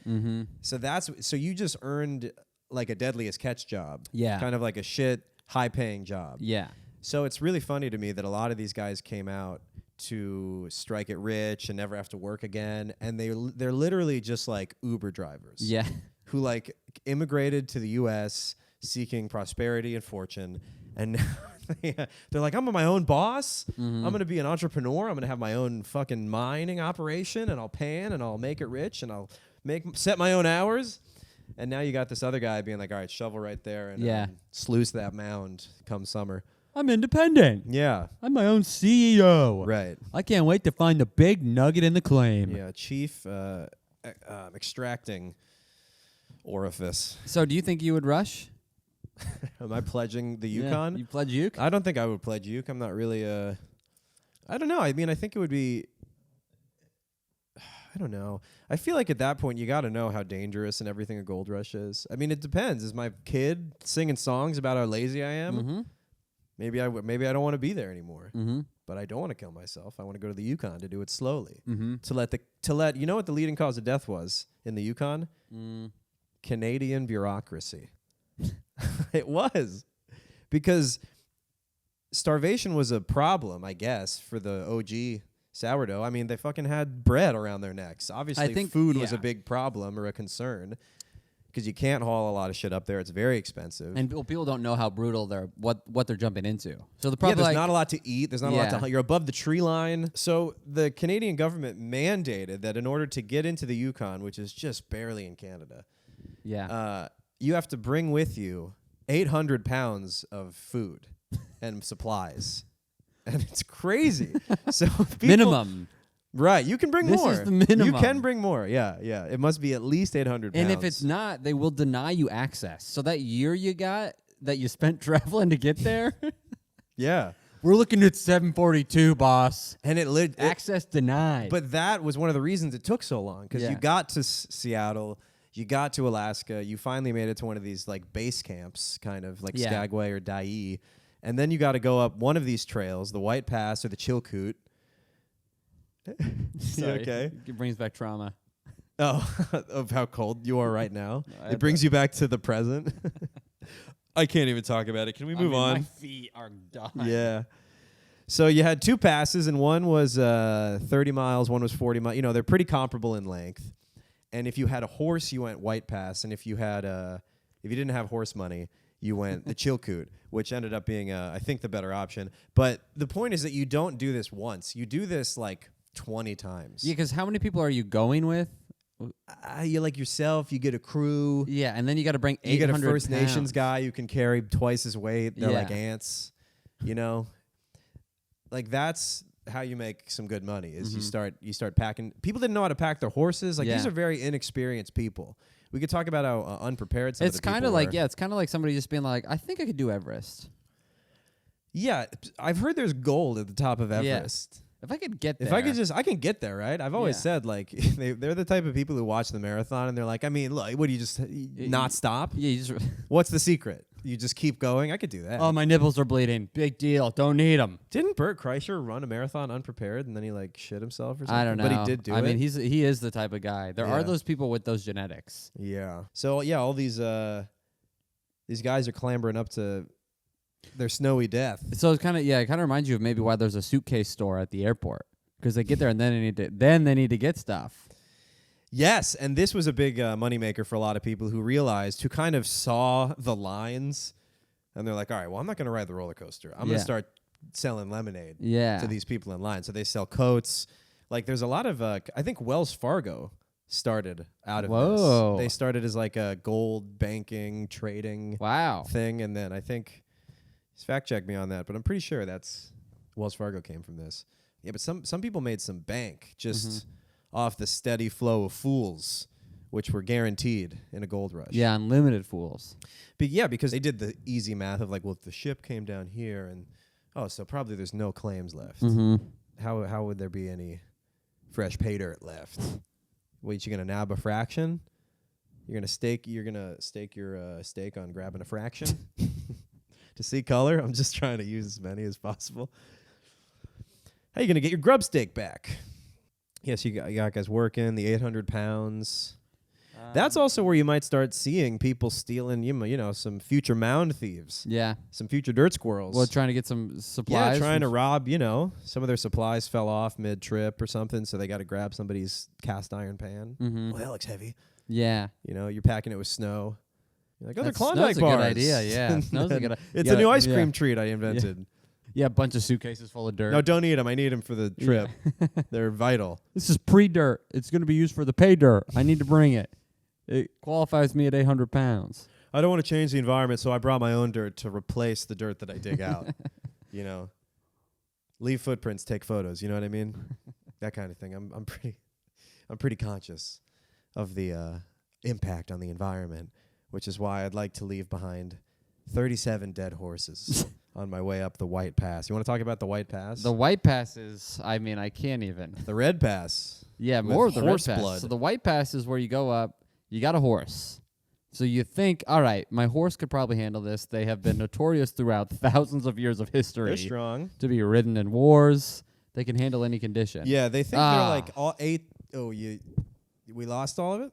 Speaker 1: So you just earned like a deadliest catch job.
Speaker 2: Yeah.
Speaker 1: Kind of like a shit, high-paying job.
Speaker 2: Yeah.
Speaker 1: So it's really funny to me that a lot of these guys came out to strike it rich and never have to work again, and they're literally just like Uber drivers.
Speaker 2: Yeah.
Speaker 1: Who like immigrated to the U.S. seeking prosperity and fortune, and now they're like, I'm my own boss. I'm gonna be an entrepreneur. I'm gonna have my own fucking mining operation, and I'll pan and I'll make it rich, and I'll set my own hours. And now you got this other guy being like, all right, shovel right there and sluice that mound come summer.
Speaker 2: I'm independent.
Speaker 1: Yeah.
Speaker 2: I'm my own CEO.
Speaker 1: Right.
Speaker 2: I can't wait to find the big nugget in the claim.
Speaker 1: Yeah, chief extracting orifice.
Speaker 2: So do you think you would rush?
Speaker 1: Am I pledging the Yukon?
Speaker 2: Yeah, you pledge Yuk?
Speaker 1: I don't think I would pledge Yuk. I'm not really I don't know. I mean, I think it would be I don't know. I feel like at that point you got to know how dangerous and everything a gold rush is. I mean, it depends. Is my kid singing songs about how lazy I am? Maybe I don't want to be there anymore. But I don't want to kill myself. I want to go to the Yukon to do it slowly. To let you know what the leading cause of death was in the Yukon? Canadian bureaucracy. It was, because starvation was a problem, I guess, for the OG sourdough. I mean, they fucking had bread around their necks. Obviously,
Speaker 2: I think
Speaker 1: food was a big problem or a concern, because you can't haul a lot of shit up there. It's very expensive.
Speaker 2: And people don't know how brutal what they're jumping into. So the problem,
Speaker 1: there's not a lot to eat. There's not a lot to. You're above the tree line. So the Canadian government mandated that in order to get into the Yukon, which is just barely in Canada, you have to bring with you 800 pounds of food and supplies. And it's crazy. So
Speaker 2: minimum.
Speaker 1: Right. You can bring more.
Speaker 2: This is the minimum.
Speaker 1: You can bring more. Yeah, yeah. It must be at least 800 pounds.
Speaker 2: And if it's not, they will deny you access. So that year you got that you spent traveling to get there.
Speaker 1: Yeah.
Speaker 2: We're looking at 742, boss.
Speaker 1: And
Speaker 2: access denied.
Speaker 1: But that was one of the reasons it took so long, because you got to Seattle, you got to Alaska, you finally made it to one of these like base camps, kind of like Skagway or Dyea. And then you got to go up one of these trails, the White Pass or the Chilkoot.
Speaker 2: Sorry,
Speaker 1: okay?
Speaker 2: It brings back trauma.
Speaker 1: Oh, of how cold you are right now. It brings you back to the present. I can't even talk about it. Can we move on?
Speaker 2: My feet are done.
Speaker 1: Yeah. So you had 2 passes, and one was 30 miles, one was 40 miles. You know, they're pretty comparable in length. And if you had a horse, you went White Pass, and if you didn't have horse money, you went the Chilkoot, which ended up being, I think, the better option. But the point is that you don't do this once. You do this like 20 times.
Speaker 2: Yeah, because how many people are you going with?
Speaker 1: You like yourself, you get a crew.
Speaker 2: Yeah, and then you got to bring 800
Speaker 1: You get a First
Speaker 2: pounds.
Speaker 1: Nations guy who can carry twice his weight. They're like
Speaker 2: Yeah.
Speaker 1: ants, you know? Like that's how you make some good money is you start packing. People didn't know how to pack their horses. Like these are very inexperienced people. We could talk about how unprepared some of the people
Speaker 2: kind of like,
Speaker 1: were.
Speaker 2: it's kind of like somebody just being like, I think I could do Everest.
Speaker 1: Yeah, I've heard there's gold at the top of Everest.
Speaker 2: If I could get there.
Speaker 1: If I could I can get there, right? I've always
Speaker 2: Yeah.
Speaker 1: said, like, they're the type of people who watch the marathon and they're like, I mean, look, what do you just not stop?
Speaker 2: Yeah, you just...
Speaker 1: What's the secret? You just keep going? I could do that.
Speaker 2: Oh, my nipples are bleeding. Big deal. Don't need them.
Speaker 1: Didn't Bert Kreischer run a marathon unprepared and then he, like, shit himself or something?
Speaker 2: I don't know.
Speaker 1: But he did do it.
Speaker 2: I mean, he is the type of guy. There are those people with those genetics.
Speaker 1: Yeah. So, yeah, all these guys are clambering up to their snowy death.
Speaker 2: So it kind of reminds you of maybe why there's a suitcase store at the airport. Because they get there and then they need to get stuff.
Speaker 1: Yes, and this was a big moneymaker for a lot of people who kind of saw the lines, and they're like, all right, well, I'm not going to ride the roller coaster. I'm going to start selling lemonade to these people in line. So they sell coats. Like, there's a lot of, I think Wells Fargo started out of this. They started as like a gold banking, trading thing, and then I think, he's fact-checked me on that, but I'm pretty sure that's Wells Fargo came from this. Yeah, but some people made some bank just off the steady flow of fools, which were guaranteed in a gold rush.
Speaker 2: Yeah, unlimited fools.
Speaker 1: But yeah, because they did the easy math of like, well, if the ship came down here and, so probably there's no claims left. How would there be any fresh pay dirt left? Wait, you're going to nab a fraction? You're going to stake your stake on grabbing a fraction? To see color? I'm just trying to use as many as possible. How are you going to get your grub stake back? Yes, you got guys working, the 800 pounds. That's also where you might start seeing people stealing, some future mound thieves.
Speaker 2: Yeah.
Speaker 1: Some future dirt squirrels.
Speaker 2: Well, trying to get some supplies.
Speaker 1: Yeah, trying to rob, some of their supplies fell off mid-trip or something, so they got to grab somebody's cast iron pan. Well, that looks heavy.
Speaker 2: Yeah.
Speaker 1: You're packing it with snow. You're like, they're
Speaker 2: That
Speaker 1: Klondike
Speaker 2: snow's
Speaker 1: bars.
Speaker 2: a good idea, yeah. Snow's a good idea.
Speaker 1: It's a new ice cream treat I invented.
Speaker 2: Yeah, a bunch of suitcases full of dirt.
Speaker 1: No, don't eat them. I need them for the trip. They're vital.
Speaker 2: This is pre-dirt. It's going to be used for the pay dirt. I need to bring it. It qualifies me at 800 pounds.
Speaker 1: I don't want to change the environment, so I brought my own dirt to replace the dirt that I dig out. Leave footprints, take photos. You know what I mean? That kind of thing. I'm pretty conscious of the impact on the environment, which is why I'd like to leave behind 37 dead horses on my way up the White Pass. You want to talk about the White Pass?
Speaker 2: The White Pass is, I can't even.
Speaker 1: The Red Pass.
Speaker 2: Yeah,
Speaker 1: with
Speaker 2: more of the
Speaker 1: horse
Speaker 2: Red Pass.
Speaker 1: blood.
Speaker 2: So the White Pass is where you go up, you got a horse. So you think, all right, my horse could probably handle this. They have been notorious throughout thousands of years of history.
Speaker 1: They're strong.
Speaker 2: To be ridden in wars. They can handle any condition.
Speaker 1: Yeah, they think they're like all 8. Oh, we lost all of it?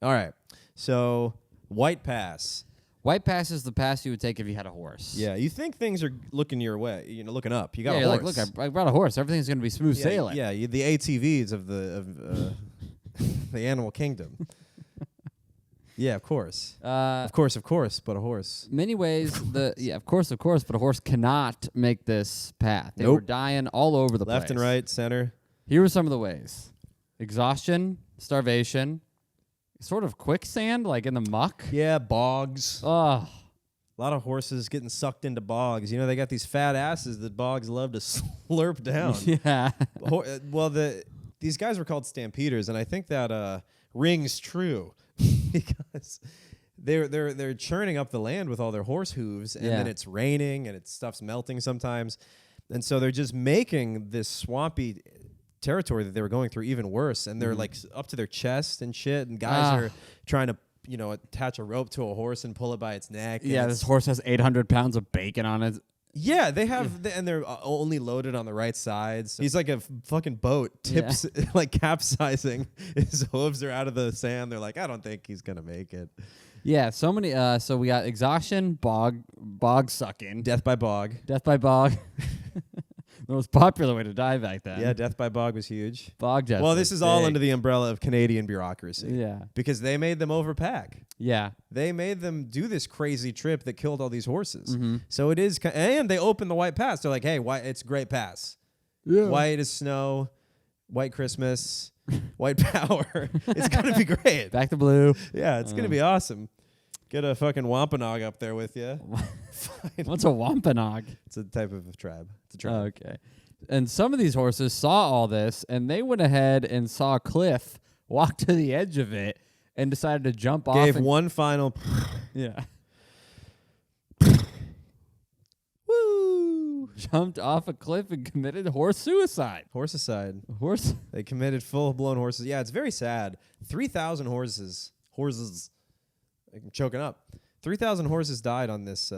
Speaker 1: All right. So, White Pass.
Speaker 2: White Pass is the pass you would take if you had a horse.
Speaker 1: Yeah, you think things are looking your way, looking up. You got a
Speaker 2: you're
Speaker 1: horse.
Speaker 2: like, look, I brought a horse. Everything's going to be smooth sailing.
Speaker 1: Yeah, the ATVs of the animal kingdom. Yeah, of course. Of course, but a horse.
Speaker 2: Many ways, of course, but a horse cannot make this path. They
Speaker 1: Nope.
Speaker 2: were dying all over the place.
Speaker 1: Left and right, center.
Speaker 2: Here were some of the ways. Exhaustion, starvation, sort of quicksand, like in the muck.
Speaker 1: Yeah, bogs.
Speaker 2: Oh,
Speaker 1: A lot of horses getting sucked into bogs. They got these fat asses that bogs love to slurp down.
Speaker 2: yeah.
Speaker 1: Well, these guys were called stampeders, and I think that rings true because they're churning up the land with all their horse hooves, and then it's raining and stuff's melting sometimes, and so they're just making this swampy territory that they were going through even worse, and they're like up to their chest and shit, and guys are trying to attach a rope to a horse and pull it by its neck.
Speaker 2: Yeah, this horse has 800 pounds of bacon on it.
Speaker 1: Yeah, they have, and they're only loaded on the right side. So he's like a fucking boat, tips like capsizing. His hooves are out of the sand. They're like, I don't think he's gonna make it.
Speaker 2: Yeah, so many. So we got exhaustion, bog sucking,
Speaker 1: Death by bog.
Speaker 2: death by bog. The most popular way to die back then.
Speaker 1: Yeah, death by bog was huge.
Speaker 2: Bog death.
Speaker 1: Well, this
Speaker 2: was
Speaker 1: is all
Speaker 2: big.
Speaker 1: under the umbrella of Canadian bureaucracy.
Speaker 2: Yeah.
Speaker 1: Because they made them overpack.
Speaker 2: Yeah.
Speaker 1: They made them do this crazy trip that killed all these horses. So it is, and they opened the White Pass. They're like, hey, it's a great pass.
Speaker 2: Yeah.
Speaker 1: White as snow. White Christmas, white power. It's going to be great.
Speaker 2: Back to blue.
Speaker 1: Yeah, it's going to be awesome. Get a fucking wampanoag up there with you.
Speaker 2: What's a wampanoag?
Speaker 1: It's a type of tribe. It's a
Speaker 2: Oh,
Speaker 1: tribe.
Speaker 2: okay. And some of these horses saw all this, and they went ahead and saw a cliff, walked to the edge of it, and decided to jump off.
Speaker 1: Gave one final...
Speaker 2: Yeah.
Speaker 1: Woo!
Speaker 2: Jumped off a cliff and committed horse suicide.
Speaker 1: Horseicide.
Speaker 2: Horse.
Speaker 1: They committed full-blown horses. Yeah, it's very sad. 3,000 horses. I'm choking up. 3,000 horses died on this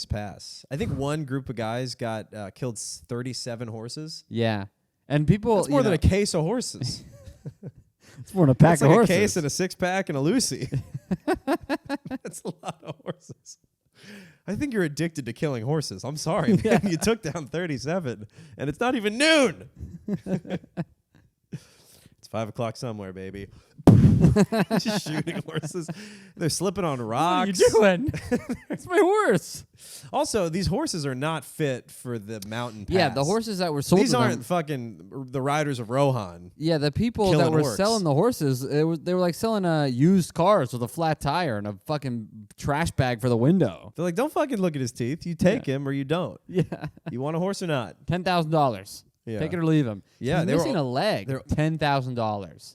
Speaker 1: pass. I think one group of guys got killed 37 horses.
Speaker 2: Yeah. And people...
Speaker 1: That's more than a case of horses.
Speaker 2: It's more than a pack of
Speaker 1: like
Speaker 2: horses.
Speaker 1: A case and a six-pack and a Lucy. That's a lot of horses. I think you're addicted to killing horses. I'm sorry, man.
Speaker 2: Yeah.
Speaker 1: You took down 37, and it's not even noon. It's 5 o'clock somewhere, baby. Just shooting horses. They're slipping on rocks.
Speaker 2: What are you doing? It's my horse.
Speaker 1: Also, these horses are not fit for the mountain pass.
Speaker 2: Yeah, the horses that were sold
Speaker 1: These
Speaker 2: to
Speaker 1: aren't
Speaker 2: them,
Speaker 1: fucking the riders of Rohan.
Speaker 2: Yeah, the people
Speaker 1: killing
Speaker 2: that were
Speaker 1: orcs.
Speaker 2: selling the horses, they were like selling used cars with a flat tire and a fucking trash bag for the window.
Speaker 1: They're like, don't fucking look at his teeth. You take him or you don't.
Speaker 2: Yeah.
Speaker 1: You want a horse or not?
Speaker 2: $10,000.
Speaker 1: Yeah.
Speaker 2: Take it or leave him.
Speaker 1: Yeah,
Speaker 2: He's
Speaker 1: they were
Speaker 2: missing a leg. $10,000.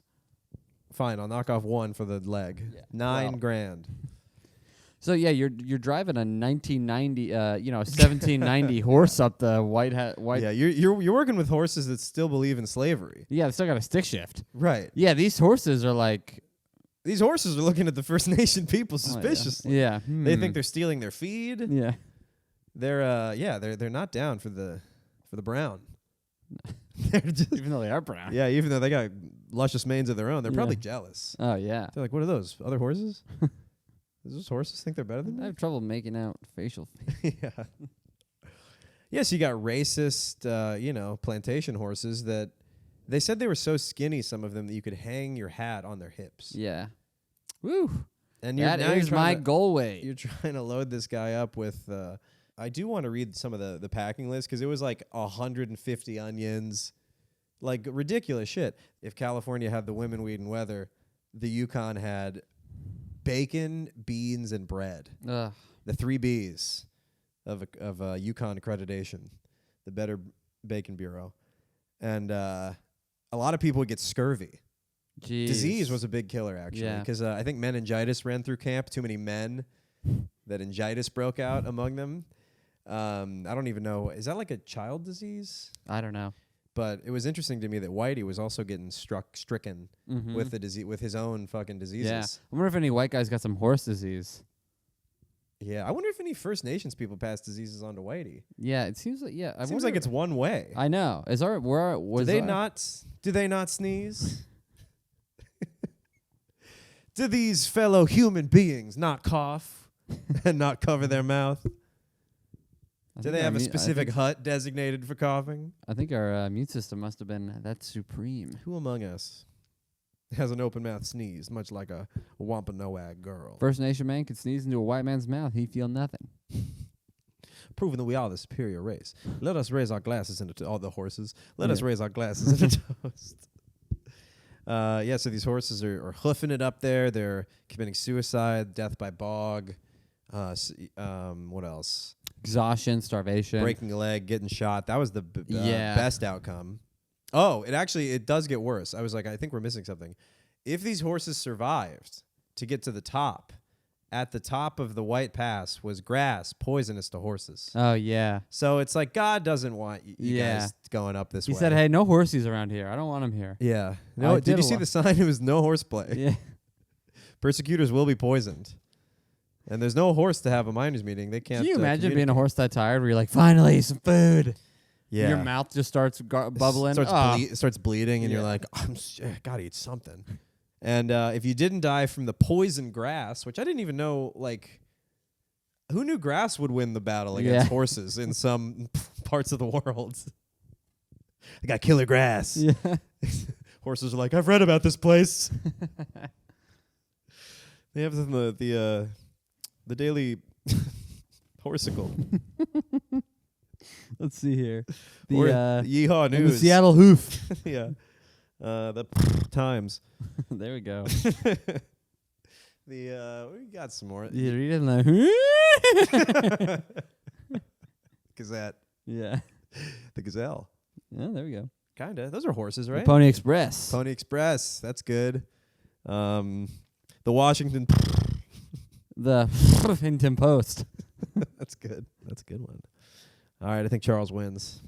Speaker 1: Fine, I'll knock off one for the leg.
Speaker 2: Yeah.
Speaker 1: $9 grand.
Speaker 2: So yeah, you're driving a 1990, 1790 horse up the white.
Speaker 1: Yeah, you're working with horses that still believe in slavery.
Speaker 2: Yeah, they still got a stick shift.
Speaker 1: Right.
Speaker 2: Yeah, these horses are like.
Speaker 1: These horses are looking at the First Nation people suspiciously.
Speaker 2: Yeah.
Speaker 1: They think they're stealing their feed.
Speaker 2: Yeah.
Speaker 1: They're not down for the brown. They're just,
Speaker 2: Even though they are brown.
Speaker 1: yeah, even though they got luscious manes of their own, they're
Speaker 2: Yeah.
Speaker 1: probably jealous.
Speaker 2: Oh yeah.
Speaker 1: They're like, what are those? Other horses? Does those horses think they're better than
Speaker 2: I
Speaker 1: me?
Speaker 2: have trouble making out facial.
Speaker 1: Yeah. Yes, you got racist, plantation horses that they said they were so skinny, some of them, that you could hang your hat on their hips.
Speaker 2: Yeah. Woo.
Speaker 1: And
Speaker 2: That is my goal weight.
Speaker 1: You're trying to load this guy up with. I do want to read some of the packing list because it was like 150 onions, like ridiculous shit. If California had the women, weed, and weather, the Yukon had bacon, beans, and bread.
Speaker 2: Ugh.
Speaker 1: The 3 Bs of Yukon accreditation, the Better Bacon Bureau, and a lot of people would get scurvy.
Speaker 2: Jeez.
Speaker 1: Disease was a big killer, actually, because I think meningitis ran through camp. Too many men that meningitis broke out among them. I don't even know. Is that like a child disease?
Speaker 2: I don't know.
Speaker 1: But it was interesting to me that Whitey was also getting stricken with the disease, with his own fucking diseases.
Speaker 2: Yeah. I wonder if any white guys got some horse disease.
Speaker 1: Yeah, I wonder if any First Nations people pass diseases on to Whitey.
Speaker 2: Yeah, it seems like
Speaker 1: It seems like it's one way.
Speaker 2: I know. Is our
Speaker 1: Do they not sneeze? Do these fellow human beings not cough and not cover their mouth? Do they have a specific hut designated for coughing?
Speaker 2: I think our immune system must have been that supreme.
Speaker 1: Who among us has an open mouth sneeze, much like a Wampanoag girl?
Speaker 2: First Nation man could sneeze into a white man's mouth. He'd feel nothing.
Speaker 1: Proving that we are the superior race. Let us raise our glasses into all the horses. Let us raise our glasses into toast. So these horses are hoofing it up there. They're committing suicide, death by bog. What else?
Speaker 2: Exhaustion, starvation.
Speaker 1: Breaking a leg, getting shot. That was the best outcome. Oh, it does get worse. I was like, I think we're missing something. If these horses survived to get to the top, at the top of the White Pass was grass poisonous to horses.
Speaker 2: Oh, yeah.
Speaker 1: So it's like God doesn't want you guys going up this way.
Speaker 2: He said, hey, no horses around here. I don't want them here.
Speaker 1: Yeah. No. Did you see the sign? It was no horseplay.
Speaker 2: Yeah.
Speaker 1: Persecutors will be poisoned. And there's no horse to have a miners meeting. They can't.
Speaker 2: Can you imagine being a horse that tired where you're like, finally, some food?
Speaker 1: Yeah.
Speaker 2: Your mouth just starts bubbling.
Speaker 1: Starts bleeding, and you're like, I gotta eat something. And if you didn't die from the poison grass, which I didn't even know, like, who knew grass would win the battle against horses in some parts of the world? They got killer grass.
Speaker 2: Yeah.
Speaker 1: Horses are like, I've read about this place. They have this in the daily horsicle.
Speaker 2: Let's see here.
Speaker 1: Yeehaw News.
Speaker 2: The Seattle Hoof.
Speaker 1: Yeah. The times.
Speaker 2: There we go.
Speaker 1: We got some more.
Speaker 2: You're reading the
Speaker 1: Gazette.
Speaker 2: Yeah.
Speaker 1: The gazelle.
Speaker 2: Yeah, there we go.
Speaker 1: Kinda. Those are horses, right?
Speaker 2: The Pony Express.
Speaker 1: Pony Express. That's good. The Washington.
Speaker 2: The Huffington Post.
Speaker 1: That's good. That's a good one. All right, I think Charles wins.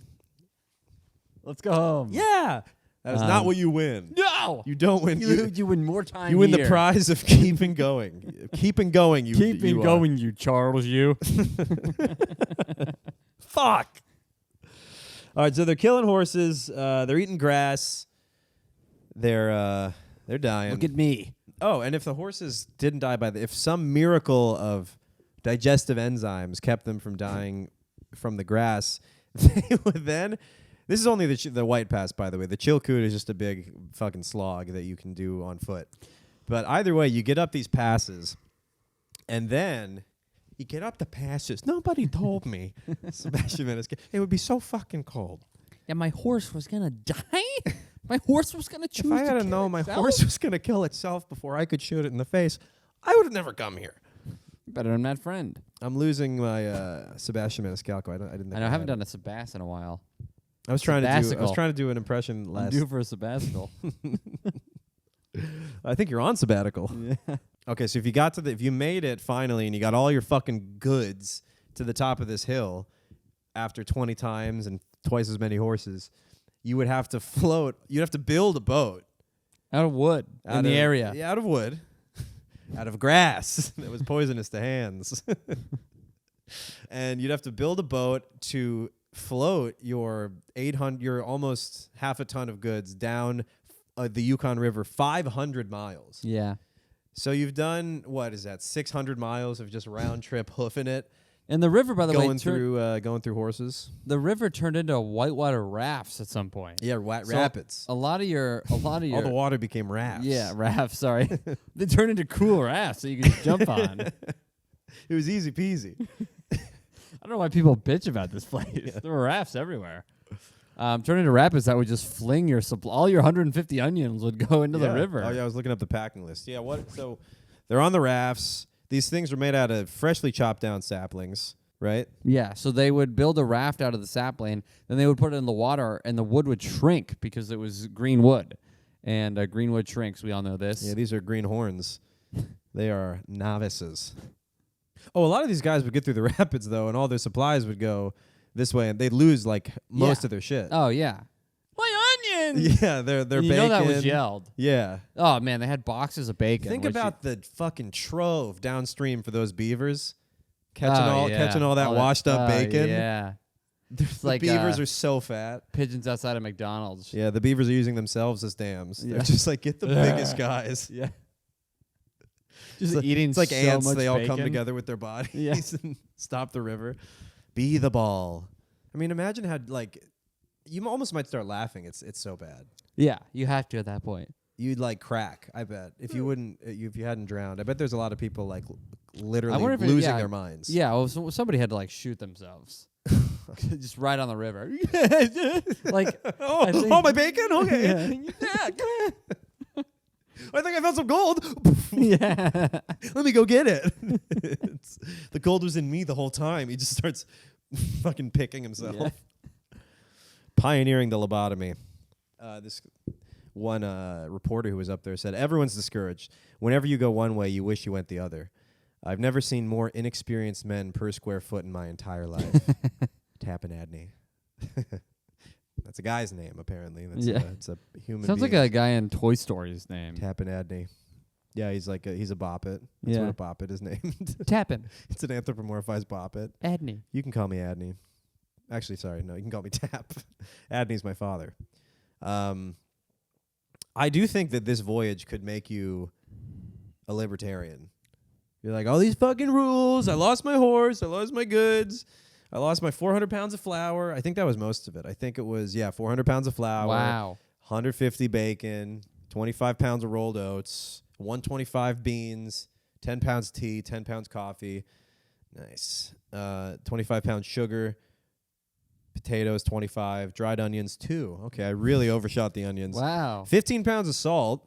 Speaker 2: Let's go home.
Speaker 1: Yeah. That is not what you win.
Speaker 2: No.
Speaker 1: You don't win.
Speaker 2: You win more time.
Speaker 1: You win
Speaker 2: here.
Speaker 1: the prize of keeping going. Keeping going.
Speaker 2: Keeping going, you Charles. You.
Speaker 1: Fuck. All right, so they're killing horses. They're eating grass. They're dying.
Speaker 2: Look at me.
Speaker 1: Oh, and if the horses didn't die if some miracle of digestive enzymes kept them from dying from the grass, they would then. This is only the White Pass, by the way. The Chilkoot is just a big fucking slog that you can do on foot. But either way, you get up these passes, and then you get up the passes. Nobody told me, Sebastian Maniscalco, it would be so fucking cold.
Speaker 2: Yeah, my horse was gonna die. My horse was gonna choose.
Speaker 1: If I had
Speaker 2: to
Speaker 1: known my
Speaker 2: itself?
Speaker 1: horse was gonna kill itself before I could shoot it in the face, I would have never come here.
Speaker 2: Better than that friend.
Speaker 1: I'm losing my Sebastian Maniscalco. I didn't. Think
Speaker 2: I haven't done a Sebas in a while.
Speaker 1: I was trying to do an impression last.
Speaker 2: I'm due for a sabbatical.
Speaker 1: I think you're on sabbatical.
Speaker 2: Yeah.
Speaker 1: Okay, so if you made it finally and you got all your fucking goods to the top of this hill after 20 times and twice as many horses, you would have to float. You'd have to build a boat
Speaker 2: Out of wood in the area.
Speaker 1: Yeah, out of wood, out of grass that was poisonous to hands, and you'd have to build a boat to float your almost half a ton of goods down the Yukon River 500 miles.
Speaker 2: Yeah.
Speaker 1: So you've done, what is that, 600 miles of just round trip hoofing it?
Speaker 2: And the river, by the way,
Speaker 1: going through horses.
Speaker 2: The river turned into whitewater rafts at some point.
Speaker 1: Yeah, rapids.
Speaker 2: A lot of your
Speaker 1: all the water became rafts.
Speaker 2: Yeah, rafts, sorry. They turned into cool rafts that you could jump on.
Speaker 1: It was easy peasy.
Speaker 2: I don't know why people bitch about this place. Yeah. There were rafts everywhere. Turn into rapids that would just fling all your 150 onions would go into the river.
Speaker 1: Oh yeah, I was looking up the packing list. Yeah, so they're on the rafts. These things are made out of freshly chopped down saplings, right?
Speaker 2: Yeah, so they would build a raft out of the sapling, then they would put it in the water, and the wood would shrink because it was green wood. And green wood shrinks, we all know this.
Speaker 1: Yeah, these are greenhorns. They are novices. Oh, a lot of these guys would get through the rapids, though, and all their supplies would go this way, and they'd lose, most of their shit.
Speaker 2: Oh, yeah. My onions!
Speaker 1: Yeah, they're bacon.
Speaker 2: You know that was yelled.
Speaker 1: Yeah.
Speaker 2: Oh, man, they had boxes of bacon.
Speaker 1: Think about the fucking trove downstream for those beavers. Catching all that washed up bacon.
Speaker 2: Yeah.
Speaker 1: The beavers are so fat.
Speaker 2: Pigeons outside of McDonald's.
Speaker 1: Yeah, the beavers are using themselves as dams.
Speaker 2: Yeah.
Speaker 1: They're just get the biggest guys.
Speaker 2: Yeah. Just eating
Speaker 1: it's like
Speaker 2: so
Speaker 1: ants.
Speaker 2: much
Speaker 1: They all
Speaker 2: bacon.
Speaker 1: come together with their bodies and stop the river. Be the ball. I mean, imagine how you almost might start laughing. It's so bad.
Speaker 2: Yeah, you have to at that point.
Speaker 1: You'd crack. I bet if you hadn't drowned. I bet there's a lot of people literally losing their minds.
Speaker 2: Yeah, well, somebody had to shoot themselves, just right on the river.
Speaker 1: My bacon. Okay.
Speaker 2: Yeah.
Speaker 1: I think I found some gold.
Speaker 2: Yeah.
Speaker 1: Let me go get it. The gold was in me the whole time. He just starts fucking picking himself. Yeah. Pioneering the lobotomy. This one reporter who was up there said, everyone's discouraged. Whenever you go one way, you wish you went the other. I've never seen more inexperienced men per square foot in my entire life. Tapenadney. That's a guy's name, apparently. It's a human
Speaker 2: Sounds
Speaker 1: being.
Speaker 2: like a guy in Toy Story's name.
Speaker 1: Tapenadney. Yeah, he's he's a boppet. That's what a boppet is named.
Speaker 2: Tappin.
Speaker 1: It's an anthropomorphized boppet.
Speaker 2: Adney.
Speaker 1: You can call me Adney. Actually, sorry, no, you can call me Tap. Adney's my father. I do think that this voyage could make you a libertarian. You're like, all these fucking rules. I lost my horse. I lost my goods. I lost my 400 pounds of flour. I think that was most of it. I think it was, 400 pounds of flour.
Speaker 2: Wow.
Speaker 1: 150 bacon, 25 pounds of rolled oats, 125 beans, 10 pounds tea, 10 pounds coffee. Nice. 25 pounds sugar, potatoes 25, dried onions 2. Okay, I really overshot the onions.
Speaker 2: Wow.
Speaker 1: 15 pounds of salt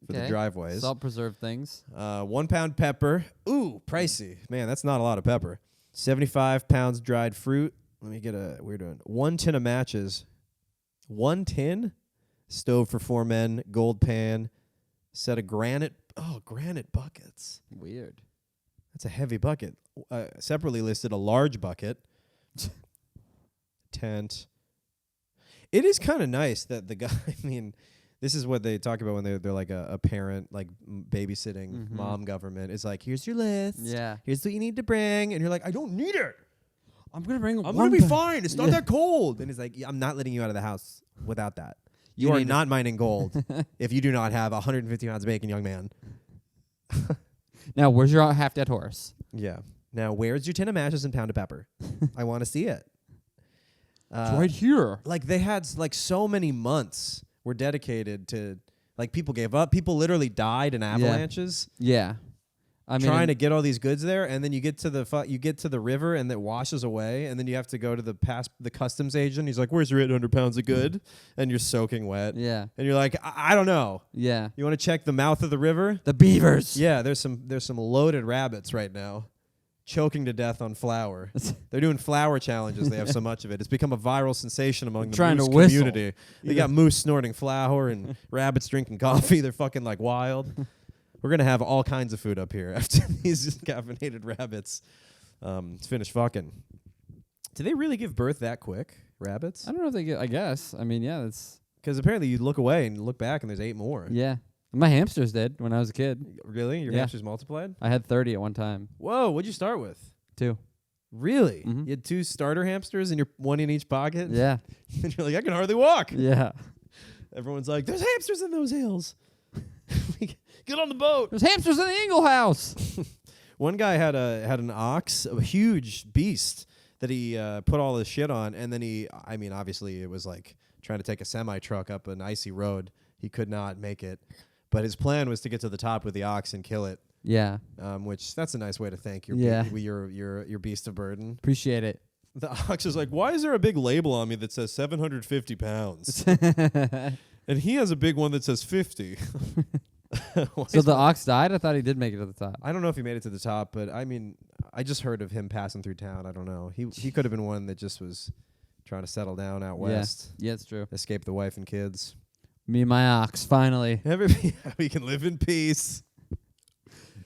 Speaker 1: for the driveways.
Speaker 2: Salt preserved things.
Speaker 1: 1 pound pepper. Ooh, pricey. Man, that's not a lot of pepper. 75 pounds dried fruit. Let me get we're doing 1 tin of matches. 1 tin? Stove for 4 men, gold pan, set of granite buckets.
Speaker 2: Weird.
Speaker 1: That's a heavy bucket. Separately listed a large bucket. Tent. It is kind of nice that the guy, I mean, this is what they talk about when they're like a parent, like babysitting mom government. It's like, here's your list.
Speaker 2: Yeah.
Speaker 1: Here's what you need to bring. And you're like, I don't need it.
Speaker 2: I'm going
Speaker 1: to be fine. It's not that cold. And he's like, I'm not letting you out of the house without that. You are not mining gold if you do not have 150 pounds of bacon, young man.
Speaker 2: Now, where's your half-dead horse?
Speaker 1: Yeah. Now, where's your tin of matches and pound of pepper? I want to see it.
Speaker 2: It's right here.
Speaker 1: Like, they had, like, so many months were dedicated to, like, people gave up. People literally died in avalanches.
Speaker 2: Yeah. I mean,
Speaker 1: trying to get all these goods there, and then you get to the river, and it washes away, and then you have to go to the customs agent. He's like, "Where's your 800 pounds of good?" And you're soaking wet.
Speaker 2: Yeah.
Speaker 1: And you're like, I don't know.
Speaker 2: Yeah.
Speaker 1: You want to check the mouth of the river?
Speaker 2: The beavers.
Speaker 1: Yeah. There's some loaded rabbits right now, choking to death on flour. They're doing flour challenges. They have so much of it. It's become a viral sensation among the moose community. They got moose snorting flour and rabbits drinking coffee. They're fucking like wild. We're going to have all kinds of food up here after these caffeinated rabbits finish fucking. Do they really give birth that quick, rabbits?
Speaker 2: I don't know if they get, I guess. I mean, yeah, that's...
Speaker 1: Because apparently you look away and look back and there's 8 more.
Speaker 2: Yeah. My hamsters did when I was a kid.
Speaker 1: Really? Your hamsters multiplied?
Speaker 2: I had 30 at one time.
Speaker 1: Whoa, what'd you start with?
Speaker 2: 2.
Speaker 1: Really?
Speaker 2: Mm-hmm.
Speaker 1: You had 2 starter hamsters and you're 1 in each pocket?
Speaker 2: Yeah.
Speaker 1: And you're like, I can hardly walk.
Speaker 2: Yeah.
Speaker 1: Everyone's like, there's hamsters in those hills. Get on the boat.
Speaker 2: There's hamsters in the Ingle house.
Speaker 1: One guy had an ox, a huge beast that he put all his shit on, and then obviously it was like trying to take a semi-truck up an icy road. He could not make it, but his plan was to get to the top with the ox and kill it.
Speaker 2: Yeah.
Speaker 1: Which that's a nice way to thank your your beast of burden.
Speaker 2: Appreciate it.
Speaker 1: The ox is like, why is there a big label on me that says 750 pounds? And he has a big one that says 50.
Speaker 2: So the ox died? I thought he did make it to the top.
Speaker 1: I don't know if he made it to the top, but I mean, I just heard of him passing through town. I don't know. He could have been one that just was trying to settle down out west.
Speaker 2: Yeah, it's true.
Speaker 1: Escape the wife and kids.
Speaker 2: Me and my ox, finally.
Speaker 1: We can live in peace.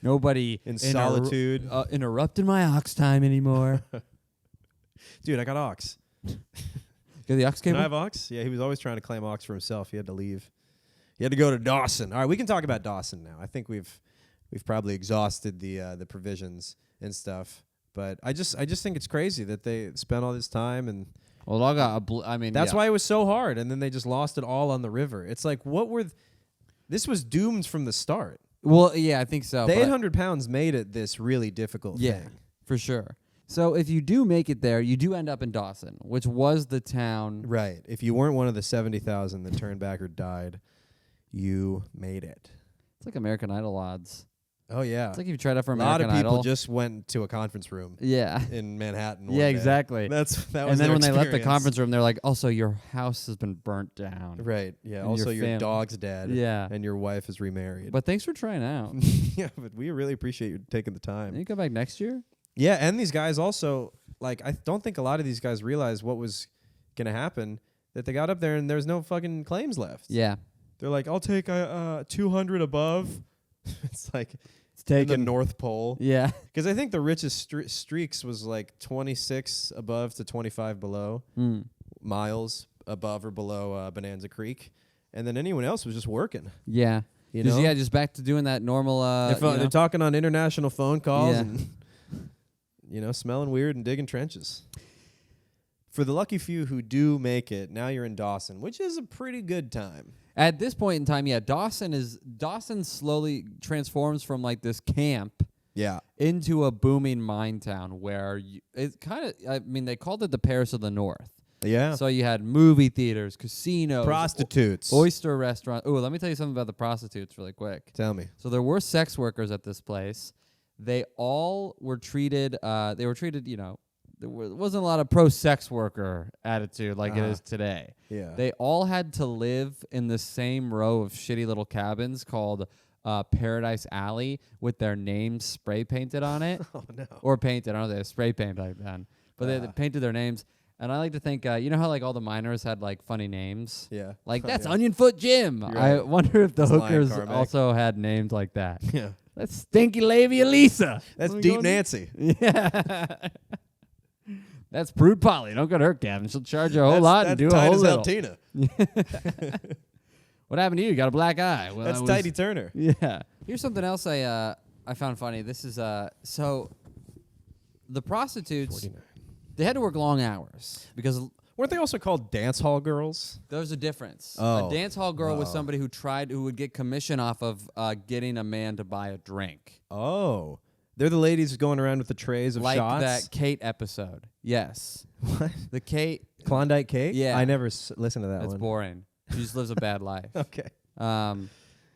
Speaker 2: Nobody
Speaker 1: in solitude.
Speaker 2: Interrupting my ox time anymore.
Speaker 1: Dude, I got ox.
Speaker 2: Got the ox cable?
Speaker 1: Can I have ox? Yeah, he was always trying to claim ox for himself. He had to leave. He had to go to Dawson. All right, we can talk about Dawson now. I think we've probably exhausted the provisions and stuff. But I just think it's crazy that they spent all this time and.
Speaker 2: Well, it all got.
Speaker 1: That's why it was so hard, and then they just lost it all on the river. It's like this was doomed from the start.
Speaker 2: Well, yeah, I think so.
Speaker 1: The 800 pounds made it this really difficult thing.
Speaker 2: Yeah, for sure. So if you do make it there, you do end up in Dawson, which was the town.
Speaker 1: Right. If you weren't one of the 70,000 that turned back or died, you made it.
Speaker 2: It's like American Idol odds.
Speaker 1: Oh, yeah.
Speaker 2: It's like if you tried out for American Idol.
Speaker 1: A lot of people just went to a conference room.
Speaker 2: Yeah.
Speaker 1: In Manhattan.
Speaker 2: Yeah, exactly.
Speaker 1: That was
Speaker 2: and then when they left the conference room, they're like, also, your house has been burnt down.
Speaker 1: Right. Yeah. Also, your dog's dead.
Speaker 2: Yeah.
Speaker 1: And your wife is remarried.
Speaker 2: But thanks for trying out.
Speaker 1: Yeah, but we really appreciate you taking the time.
Speaker 2: Can you come back next year?
Speaker 1: Yeah, and these guys also, like, I don't think a lot of these guys realized what was going to happen, that they got up there and there's no fucking claims left.
Speaker 2: Yeah.
Speaker 1: They're like, I'll take 200 above. It's like, it's
Speaker 2: taken.
Speaker 1: The North Pole.
Speaker 2: Yeah.
Speaker 1: Because I think the richest streaks was like 26 above to 25 below miles above or below Bonanza Creek. And then anyone else was just working.
Speaker 2: Yeah.
Speaker 1: You know?
Speaker 2: Yeah, just back to doing that normal.
Speaker 1: They're talking on international phone calls and, smelling weird and digging trenches. For the lucky few who do make it, now you're in Dawson, which is a pretty good time.
Speaker 2: At this point in time, yeah, Dawson slowly transforms from like this camp into a booming mine town where it kind of, they called it the Paris of the North.
Speaker 1: Yeah.
Speaker 2: So you had movie theaters, casinos,
Speaker 1: prostitutes,
Speaker 2: oyster restaurants. Oh, let me tell you something about the prostitutes really quick.
Speaker 1: Tell me.
Speaker 2: So there were sex workers at this place. They all were treated, wasn't a lot of pro-sex worker attitude like it is today.
Speaker 1: Yeah.
Speaker 2: They all had to live in the same row of shitty little cabins called Paradise Alley with their names spray painted on it.
Speaker 1: Oh, no.
Speaker 2: Or painted. I don't know if they had spray paint back then. But they painted their names. And I like to think, you know how like all the miners had like funny names?
Speaker 1: Yeah.
Speaker 2: Like, that's
Speaker 1: yeah.
Speaker 2: Onion Foot Jim.
Speaker 1: Right.
Speaker 2: I wonder if the
Speaker 1: That's Lion
Speaker 2: hookers
Speaker 1: Carmack.
Speaker 2: also had names like that.
Speaker 1: Yeah.
Speaker 2: That's Stinky Labia Lisa.
Speaker 1: That's
Speaker 2: What are we
Speaker 1: Deep
Speaker 2: going-
Speaker 1: Nancy.
Speaker 2: Yeah. That's Prude Polly. Don't go to her cabin. She'll charge you a whole lot and do a
Speaker 1: tight
Speaker 2: whole
Speaker 1: as
Speaker 2: little.
Speaker 1: Tina.
Speaker 2: What happened to you? You got a black eye. Well,
Speaker 1: That's Tidy Turner.
Speaker 2: Yeah. Here's something else I found funny. This is so the prostitutes
Speaker 1: 49.
Speaker 2: they had to work long hours because
Speaker 1: Weren't they also called dance hall girls?
Speaker 2: there's a difference.
Speaker 1: Oh.
Speaker 2: A dance hall girl was somebody who would get commission off of getting a man to buy a drink.
Speaker 1: Oh. They're the ladies going around with the trays of
Speaker 2: Like
Speaker 1: shots?
Speaker 2: that Kate episode. Yes.
Speaker 1: What?
Speaker 2: The Kate
Speaker 1: Klondike Kate?
Speaker 2: Yeah.
Speaker 1: I never listened to that
Speaker 2: that's
Speaker 1: one.
Speaker 2: boring. She just lives a bad life.
Speaker 1: Okay.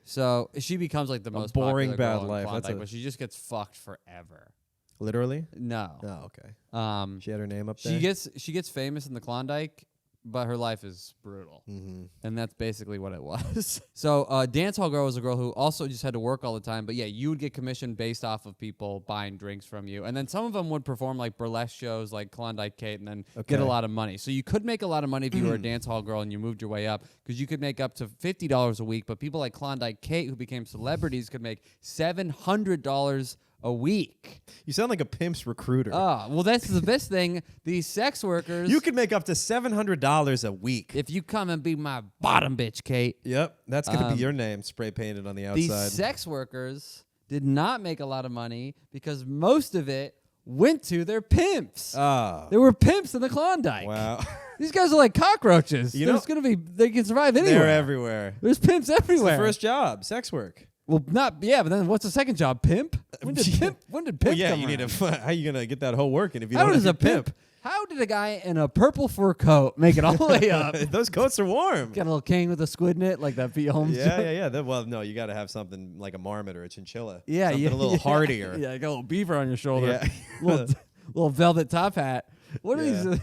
Speaker 2: So she becomes like the most
Speaker 1: boring
Speaker 2: popular
Speaker 1: bad
Speaker 2: girl in
Speaker 1: life. That's
Speaker 2: Klondike,
Speaker 1: a-
Speaker 2: but she just gets fucked forever.
Speaker 1: Literally?
Speaker 2: No.
Speaker 1: Oh, okay. She had her name up there?
Speaker 2: She gets famous in the Klondike, but her life is brutal.
Speaker 1: Mm-hmm.
Speaker 2: And that's basically what it was. So dance hall girl was a girl who also just had to work all the time. But yeah, you would get commission based off of people buying drinks from you. And then some of them would perform like burlesque shows like Klondike Kate and then get a
Speaker 1: Okay.
Speaker 2: lot of money. So you could make a lot of money if you were a dance hall girl and you moved your way up because you could make up to $50 a week. But people like Klondike Kate who became celebrities could make $700 a week.
Speaker 1: You sound like a pimp's recruiter.
Speaker 2: Oh, well, that's the best thing. These sex workers.
Speaker 1: You could make up to $700 a week.
Speaker 2: If you come and be my bottom bitch, Kate.
Speaker 1: Yep. That's going to be your name spray painted on the outside.
Speaker 2: These sex workers did not make a lot of money because most of it went to their pimps.
Speaker 1: Ah.
Speaker 2: There were pimps in the Klondike.
Speaker 1: Wow.
Speaker 2: These guys are like cockroaches.
Speaker 1: You know-
Speaker 2: They can survive anywhere.
Speaker 1: They're everywhere.
Speaker 2: There's pimps
Speaker 1: It's
Speaker 2: everywhere.
Speaker 1: the first job, sex work.
Speaker 2: Well, but then what's the second job? Pimp? When did pimp
Speaker 1: Well,
Speaker 2: come
Speaker 1: yeah, you
Speaker 2: around?
Speaker 1: need a. How you gonna get that whole working if you
Speaker 2: How
Speaker 1: don't
Speaker 2: does
Speaker 1: have
Speaker 2: a pimp? How did a guy in a purple fur coat make it all the way up?
Speaker 1: Those coats are warm.
Speaker 2: Got a little king with a squid in it, like that Pete Holmes joke.
Speaker 1: Yeah. Well, no, you got to have something like a marmot or a chinchilla.
Speaker 2: Yeah,
Speaker 1: something
Speaker 2: yeah,
Speaker 1: a little
Speaker 2: yeah.
Speaker 1: hardier.
Speaker 2: Yeah, got a little beaver on your shoulder.
Speaker 1: Yeah.
Speaker 2: little velvet top hat. What are
Speaker 1: Yeah.
Speaker 2: these?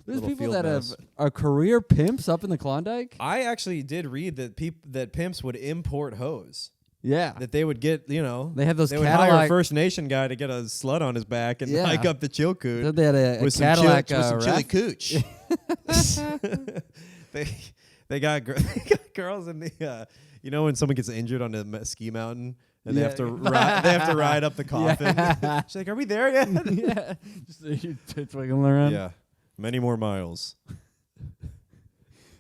Speaker 2: There's
Speaker 1: Little
Speaker 2: people
Speaker 1: field
Speaker 2: that
Speaker 1: mouse.
Speaker 2: are career pimps up in the Klondike.
Speaker 1: I actually did read that that pimps would import hoes.
Speaker 2: Yeah,
Speaker 1: That they would get,
Speaker 2: they have those
Speaker 1: they would hire a
Speaker 2: Cadillac.
Speaker 1: First Nation guy to get a slut on his back and
Speaker 2: Yeah.
Speaker 1: hike up the Chilkoot
Speaker 2: They had a
Speaker 1: with
Speaker 2: Cadillac
Speaker 1: some chili
Speaker 2: Raph-
Speaker 1: cooch. they got girls in the when someone gets injured on the ski mountain and they
Speaker 2: Yeah.
Speaker 1: have to ride up the coffin.
Speaker 2: Yeah.
Speaker 1: She's like, "Are we there yet?"
Speaker 2: Yeah, just your tits wiggling around.
Speaker 1: Yeah, many more miles.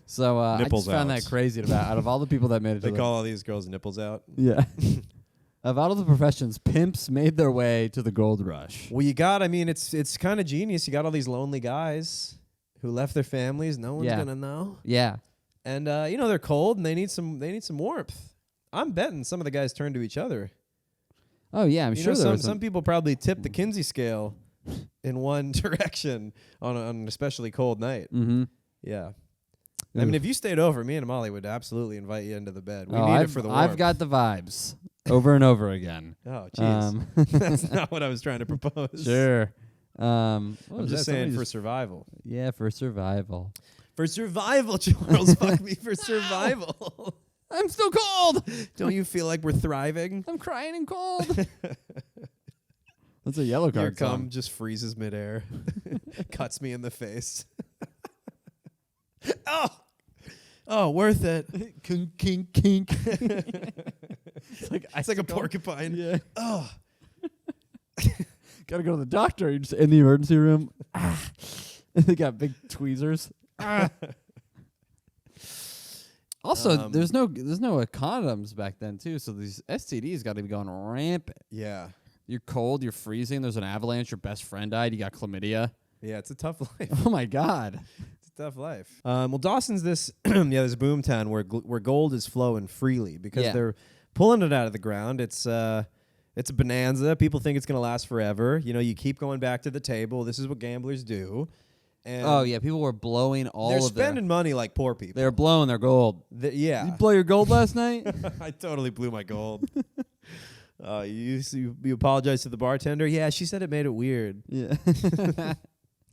Speaker 2: So I
Speaker 1: Nipples
Speaker 2: just found
Speaker 1: out.
Speaker 2: that crazy out of all the people that made it.
Speaker 1: They
Speaker 2: to
Speaker 1: call all these girls nipples out.
Speaker 2: yeah. Of all of the professions, pimps made their way to the gold rush.
Speaker 1: Well, it's kind of genius. You got all these lonely guys who left their families. No one's
Speaker 2: Yeah.
Speaker 1: gonna know.
Speaker 2: Yeah.
Speaker 1: And they're cold and they need some warmth. I'm betting some of the guys turn to each other.
Speaker 2: Oh yeah, I'm sure there
Speaker 1: some
Speaker 2: was
Speaker 1: some people probably tip the Kinsey scale in one direction on an especially cold night.
Speaker 2: Mm-hmm.
Speaker 1: Yeah. I mean, if you stayed over, me and Molly would absolutely invite you into the bed. We need it for the warmth.
Speaker 2: I've got the vibes over and over again.
Speaker 1: Oh, jeez. That's not what I was trying to propose.
Speaker 2: Sure.
Speaker 1: I'm just saying for survival.
Speaker 2: Yeah, for survival.
Speaker 1: For survival, Charles. Fuck me for survival.
Speaker 2: I'm still cold.
Speaker 1: Don't you feel like we're thriving?
Speaker 2: I'm crying and cold. That's a yellow
Speaker 1: Your
Speaker 2: card
Speaker 1: cum
Speaker 2: song.
Speaker 1: just freezes midair, cuts me in the face. Oh, worth it.
Speaker 2: Kink, kink, kink.
Speaker 1: It's like a porcupine.
Speaker 2: Yeah.
Speaker 1: Oh,
Speaker 2: Gotta go to the doctor. You're just in the emergency room. They got big tweezers. Also, there's no condoms back then too, so these STDs got to be going rampant.
Speaker 1: yeah.
Speaker 2: You're cold, you're freezing. There's an avalanche. Your best friend died. You got chlamydia.
Speaker 1: Yeah, it's a tough life.
Speaker 2: Oh my god.
Speaker 1: It's a tough life. Well, Dawson's this boom town where gold is flowing freely because
Speaker 2: Yeah.
Speaker 1: they're pulling it out of the ground. It's a bonanza. People think it's going to last forever. You keep going back to the table. This is what gamblers do. And
Speaker 2: Oh yeah, people were blowing all
Speaker 1: they're
Speaker 2: of
Speaker 1: spending money like poor people.
Speaker 2: They're blowing their gold.
Speaker 1: Yeah.
Speaker 2: You blow your gold last night?
Speaker 1: I totally blew my gold. You apologize to the bartender? Yeah, she said it made it weird.
Speaker 2: Yeah.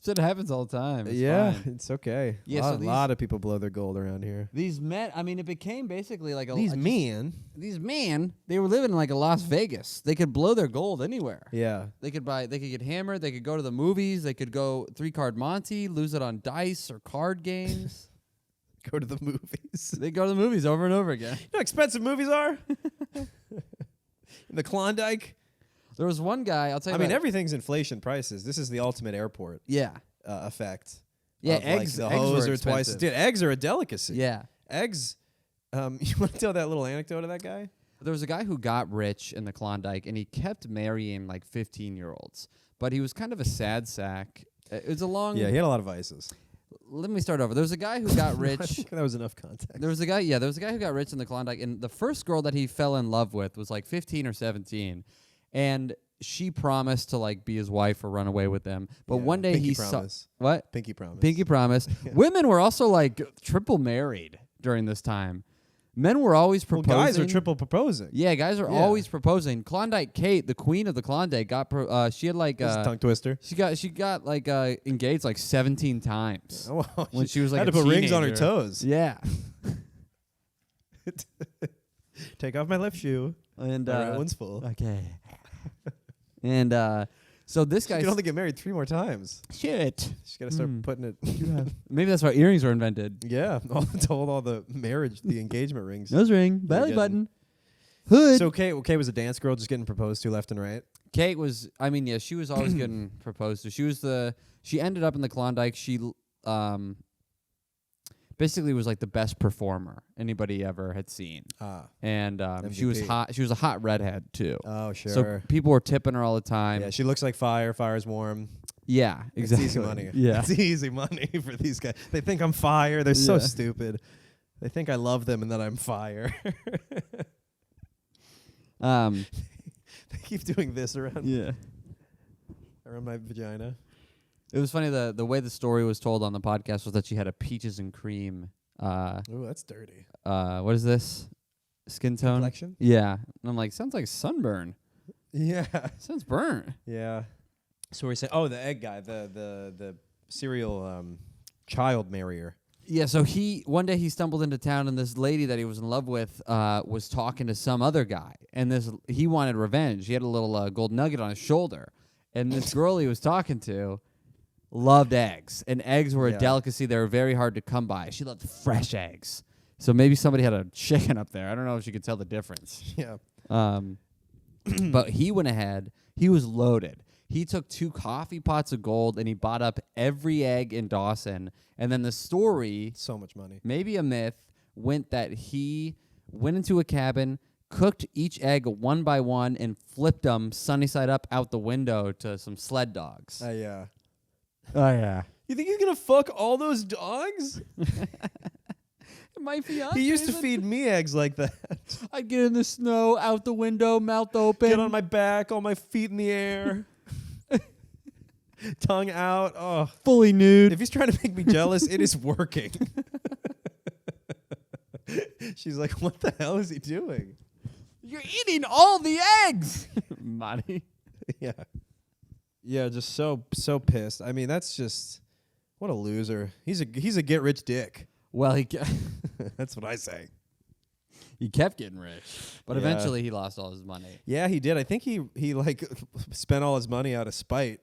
Speaker 2: Shit happens all the time. It's fine.
Speaker 1: It's okay.
Speaker 2: Yeah,
Speaker 1: A lot of people blow their gold around here.
Speaker 2: These men, I mean, it became basically like
Speaker 1: These men,
Speaker 2: they were living in like a Las Vegas. They could blow their gold anywhere.
Speaker 1: yeah.
Speaker 2: They could get hammered. They could go to the movies. They could go 3-card Monte, lose it on dice or card games.
Speaker 1: Go to the movies.
Speaker 2: They go to the movies over and over again.
Speaker 1: You know how expensive movies are? In the Klondike?
Speaker 2: There was one guy, I'll tell you
Speaker 1: I mean, everything's inflation prices. This is the ultimate airport
Speaker 2: Yeah.
Speaker 1: effect.
Speaker 2: Yeah,
Speaker 1: of,
Speaker 2: eggs.
Speaker 1: Like, the
Speaker 2: eggs
Speaker 1: hose
Speaker 2: were
Speaker 1: are twice.
Speaker 2: expensive.
Speaker 1: Dude, eggs are a delicacy.
Speaker 2: Yeah.
Speaker 1: Eggs. You want to tell that little anecdote of that guy?
Speaker 2: There was a guy who got rich in the Klondike, and he kept marrying like 15-year-olds. But he was kind of a sad sack. It was a long...
Speaker 1: Yeah, he had a lot of vices.
Speaker 2: Let me start over. There was a guy who got rich.
Speaker 1: I think that was enough context.
Speaker 2: There was a guy who got rich in the Klondike, and the first girl that he fell in love with was like 15 or 17, and she promised to like be his wife or run away with him. But one day
Speaker 1: Pinky
Speaker 2: he
Speaker 1: promise.
Speaker 2: saw what?
Speaker 1: Pinky promise.
Speaker 2: Pinky promise.
Speaker 1: Yeah.
Speaker 2: Women were also like triple married during this time. Men were always proposing.
Speaker 1: Well, guys are triple proposing.
Speaker 2: Yeah, guys are always proposing. Klondike Kate, the queen of the Klondike, got she had like
Speaker 1: tongue twister.
Speaker 2: She got like engaged like 17 times when she was like
Speaker 1: had
Speaker 2: a
Speaker 1: to put rings on her
Speaker 2: teenager.
Speaker 1: toes.
Speaker 2: Yeah.
Speaker 1: Take off my left shoe.
Speaker 2: And
Speaker 1: My right one's full.
Speaker 2: okay. And so this
Speaker 1: She
Speaker 2: guy
Speaker 1: can only get married 3 more times.
Speaker 2: shit.
Speaker 1: She's got to start putting it.
Speaker 2: Maybe that's why earrings were invented.
Speaker 1: Yeah, told all the marriage, the engagement rings.
Speaker 2: Nose ring, belly
Speaker 1: getting-
Speaker 2: button, hood.
Speaker 1: So Kate was a dance girl, just getting proposed to left and right.
Speaker 2: Kate was, I mean, yeah, she was always getting proposed to. She ended up in the Klondike. She basically was like the best performer anybody ever had seen. And she was
Speaker 1: MVP.
Speaker 2: hot. She was a hot redhead too.
Speaker 1: Oh, sure.
Speaker 2: So people were tipping her all the time.
Speaker 1: Yeah, she looks like fire. Fire's warm.
Speaker 2: Yeah, exactly.
Speaker 1: It's easy money.
Speaker 2: Yeah.
Speaker 1: It's easy money for these guys. They think I'm fire. They're so
Speaker 2: Yeah.
Speaker 1: stupid. They think I love them and that I'm fire. They keep doing this around my vagina.
Speaker 2: It was funny the way the story was told on the podcast was that she had a peaches and cream.
Speaker 1: Ooh, that's dirty.
Speaker 2: What is this? Skin tone?
Speaker 1: Complexion?
Speaker 2: Yeah. And I'm like, sounds like sunburn.
Speaker 1: Yeah.
Speaker 2: Sounds burnt.
Speaker 1: Yeah. So we say, oh, the egg guy, the serial child marrier.
Speaker 2: Yeah, so one day he stumbled into town, and this lady that he was in love with was talking to some other guy, and he wanted revenge. He had a little gold nugget on his shoulder, and this girl he was talking to loved eggs, and eggs were a delicacy. They were very hard to come by. She loved fresh eggs. So maybe somebody had a chicken up there. I don't know if she could tell the difference.
Speaker 1: Yeah.
Speaker 2: But he went ahead. He was loaded. He took 2 coffee pots of gold, and he bought up every egg in Dawson. And then the story,
Speaker 1: So much money.
Speaker 2: maybe a myth, went that he went into a cabin, cooked each egg one by one, and flipped them sunny side up out the window to some sled dogs.
Speaker 1: Yeah.
Speaker 2: Oh, yeah.
Speaker 1: You think he's going to fuck all those dogs?
Speaker 2: My fiance.
Speaker 1: He used to feed me eggs like that.
Speaker 2: I'd get in the snow, out the window, mouth open.
Speaker 1: Get on my back, all my feet in the air. Tongue out. Oh,
Speaker 2: fully nude.
Speaker 1: if he's trying to make me jealous, it is working. She's like, what the hell is he doing?
Speaker 2: You're eating all the eggs. Money.
Speaker 1: Yeah. Yeah, just so pissed. I mean, that's just what a loser. He's a get rich dick.
Speaker 2: Well,
Speaker 1: That's what I say.
Speaker 2: he kept getting rich, but
Speaker 1: Yeah.
Speaker 2: eventually he lost all his money.
Speaker 1: Yeah, he did. I think he like spent all his money out of spite.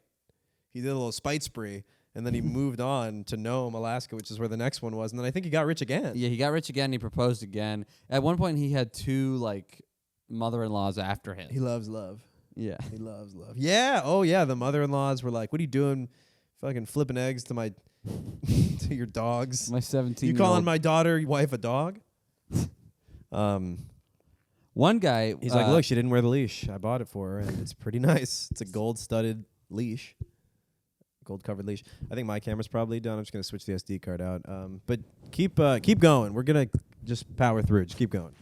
Speaker 1: He did a little spite spree, and then he moved on to Nome, Alaska, which is where the next one was. And then I think he got rich again.
Speaker 2: Yeah, he got rich again. He proposed again. At one point, he had 2 like mother-in-laws after him.
Speaker 1: He loves love.
Speaker 2: Yeah.
Speaker 1: He loves love. Yeah. Oh, yeah. The mother-in-laws were like, what are you doing fucking flipping eggs to my to your dogs?
Speaker 2: My 17.
Speaker 1: You calling my daughter, your wife, a dog?
Speaker 2: One guy.
Speaker 1: He's like, look, she didn't wear the leash. I bought it for her, and it's pretty nice. It's a gold-studded leash. Gold-covered leash. I think my camera's probably done. I'm just going to switch the SD card out. But keep going. We're going to just power through. Just keep going.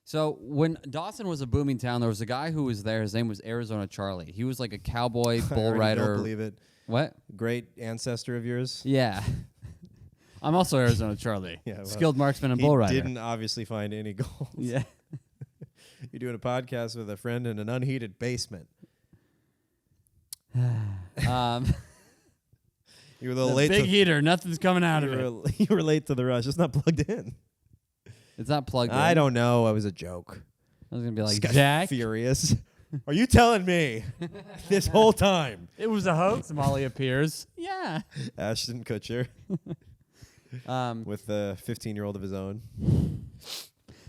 Speaker 2: So when Dawson was a booming town, there was a guy who was there. His name was Arizona Charlie. He was like a cowboy bull
Speaker 1: I already
Speaker 2: rider.
Speaker 1: don't believe it.
Speaker 2: What?
Speaker 1: Great ancestor of yours.
Speaker 2: Yeah. I'm also Arizona Charlie.
Speaker 1: Yeah, well,
Speaker 2: Skilled marksman and bull rider.
Speaker 1: He didn't obviously find any gold.
Speaker 2: Yeah.
Speaker 1: You're doing a podcast with a friend in an unheated basement. You were a little late.
Speaker 2: Big heater, nothing's coming out of it.
Speaker 1: You were late to the rush. It's not plugged in.
Speaker 2: It's not plugged in.
Speaker 1: I don't know. It was a joke.
Speaker 2: I was gonna be like,
Speaker 1: This guy's
Speaker 2: Jack.
Speaker 1: furious. Are you telling me this whole time?
Speaker 2: It was a hoax. Molly appears. Yeah.
Speaker 1: Ashton Kutcher with a 15-year-old of his own.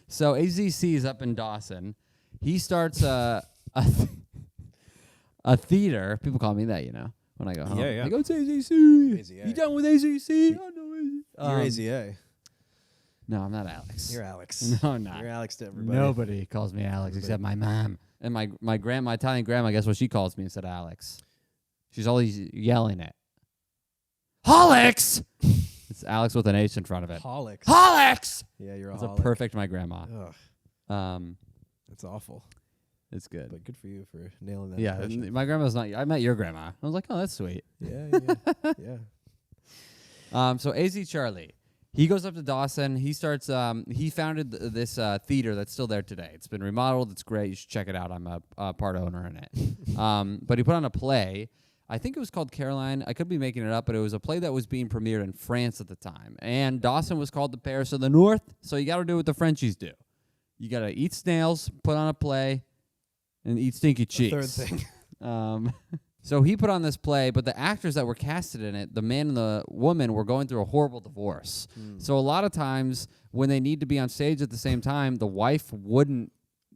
Speaker 2: So AZC is up in Dawson. He starts a theater. People call me that, when I go home.
Speaker 1: Yeah.
Speaker 2: They go, it's AZC.
Speaker 1: AZA.
Speaker 2: You done with AZC? Oh, no.
Speaker 1: You're AZA.
Speaker 2: No, I'm not Alex.
Speaker 1: You're Alex.
Speaker 2: No, I'm not.
Speaker 1: You're Alex to everybody.
Speaker 2: Nobody calls me Alex except my mom. And my Italian grandma, guess what she calls me instead of Alex? She's always yelling it. Alex! It's Alex with an H in front of it.
Speaker 1: Holics.
Speaker 2: Alex!
Speaker 1: Yeah, you're a
Speaker 2: That's a
Speaker 1: holic.
Speaker 2: perfect my grandma.
Speaker 1: Ugh, that's awful.
Speaker 2: It's good.
Speaker 1: But good for you for nailing that.
Speaker 2: Yeah,
Speaker 1: impression.
Speaker 2: my grandma's not. I met your grandma. I was like, oh, that's sweet.
Speaker 1: Yeah. Yeah.
Speaker 2: So AZ Charlie, he goes up to Dawson. He starts. He founded this theater that's still there today. It's been remodeled. It's great. You should check it out. I'm a part owner in it. But he put on a play. I think it was called Caroline. I could be making it up, but it was a play that was being premiered in France at the time. And Dawson was called the Paris of the North. So you got to do what the Frenchies do. You got to eat snails, put on a play, and eat stinky cheeks.
Speaker 1: Third thing.
Speaker 2: So he put on this play, but the actors that were casted in it, the man and the woman, were going through a horrible divorce. So a lot of times when they need to be on stage at the same time, the wife wouldn't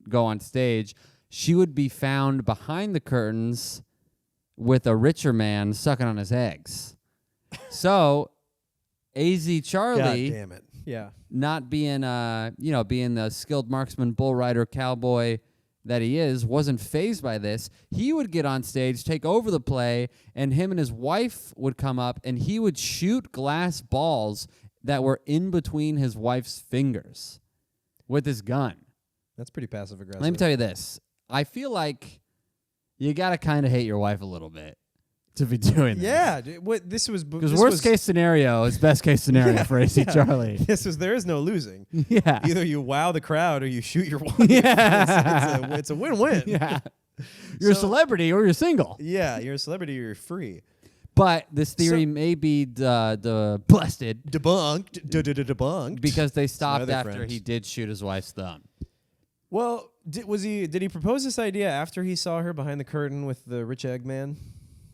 Speaker 2: go on stage. She would be found behind the curtains with a richer man sucking on his eggs. So AZ Charlie,
Speaker 1: God damn it. Yeah.
Speaker 2: not being being the skilled marksman, bull rider, cowboy that he is, wasn't fazed by this. He would get on stage, take over the play, and him and his wife would come up, and he would shoot glass balls that were in between his wife's fingers with his gun.
Speaker 1: That's pretty passive aggressive.
Speaker 2: Let me tell you this. I feel like you got to kind of hate your wife a little bit to be doing this.
Speaker 1: Yeah. This was
Speaker 2: Because worst case scenario is best case scenario for AC Charlie.
Speaker 1: There is no losing.
Speaker 2: Yeah.
Speaker 1: Either you wow the crowd or you shoot your wife.
Speaker 2: Yeah.
Speaker 1: It's a win-win.
Speaker 2: Yeah. You're a celebrity or you're single.
Speaker 1: Yeah, you're a celebrity or you're free.
Speaker 2: But this theory may be busted.
Speaker 1: Debunked.
Speaker 2: Because they stopped
Speaker 1: other
Speaker 2: after
Speaker 1: friend.
Speaker 2: he did shoot his wife's thumb.
Speaker 1: Well, did he propose this idea after he saw her behind the curtain with the rich egg man?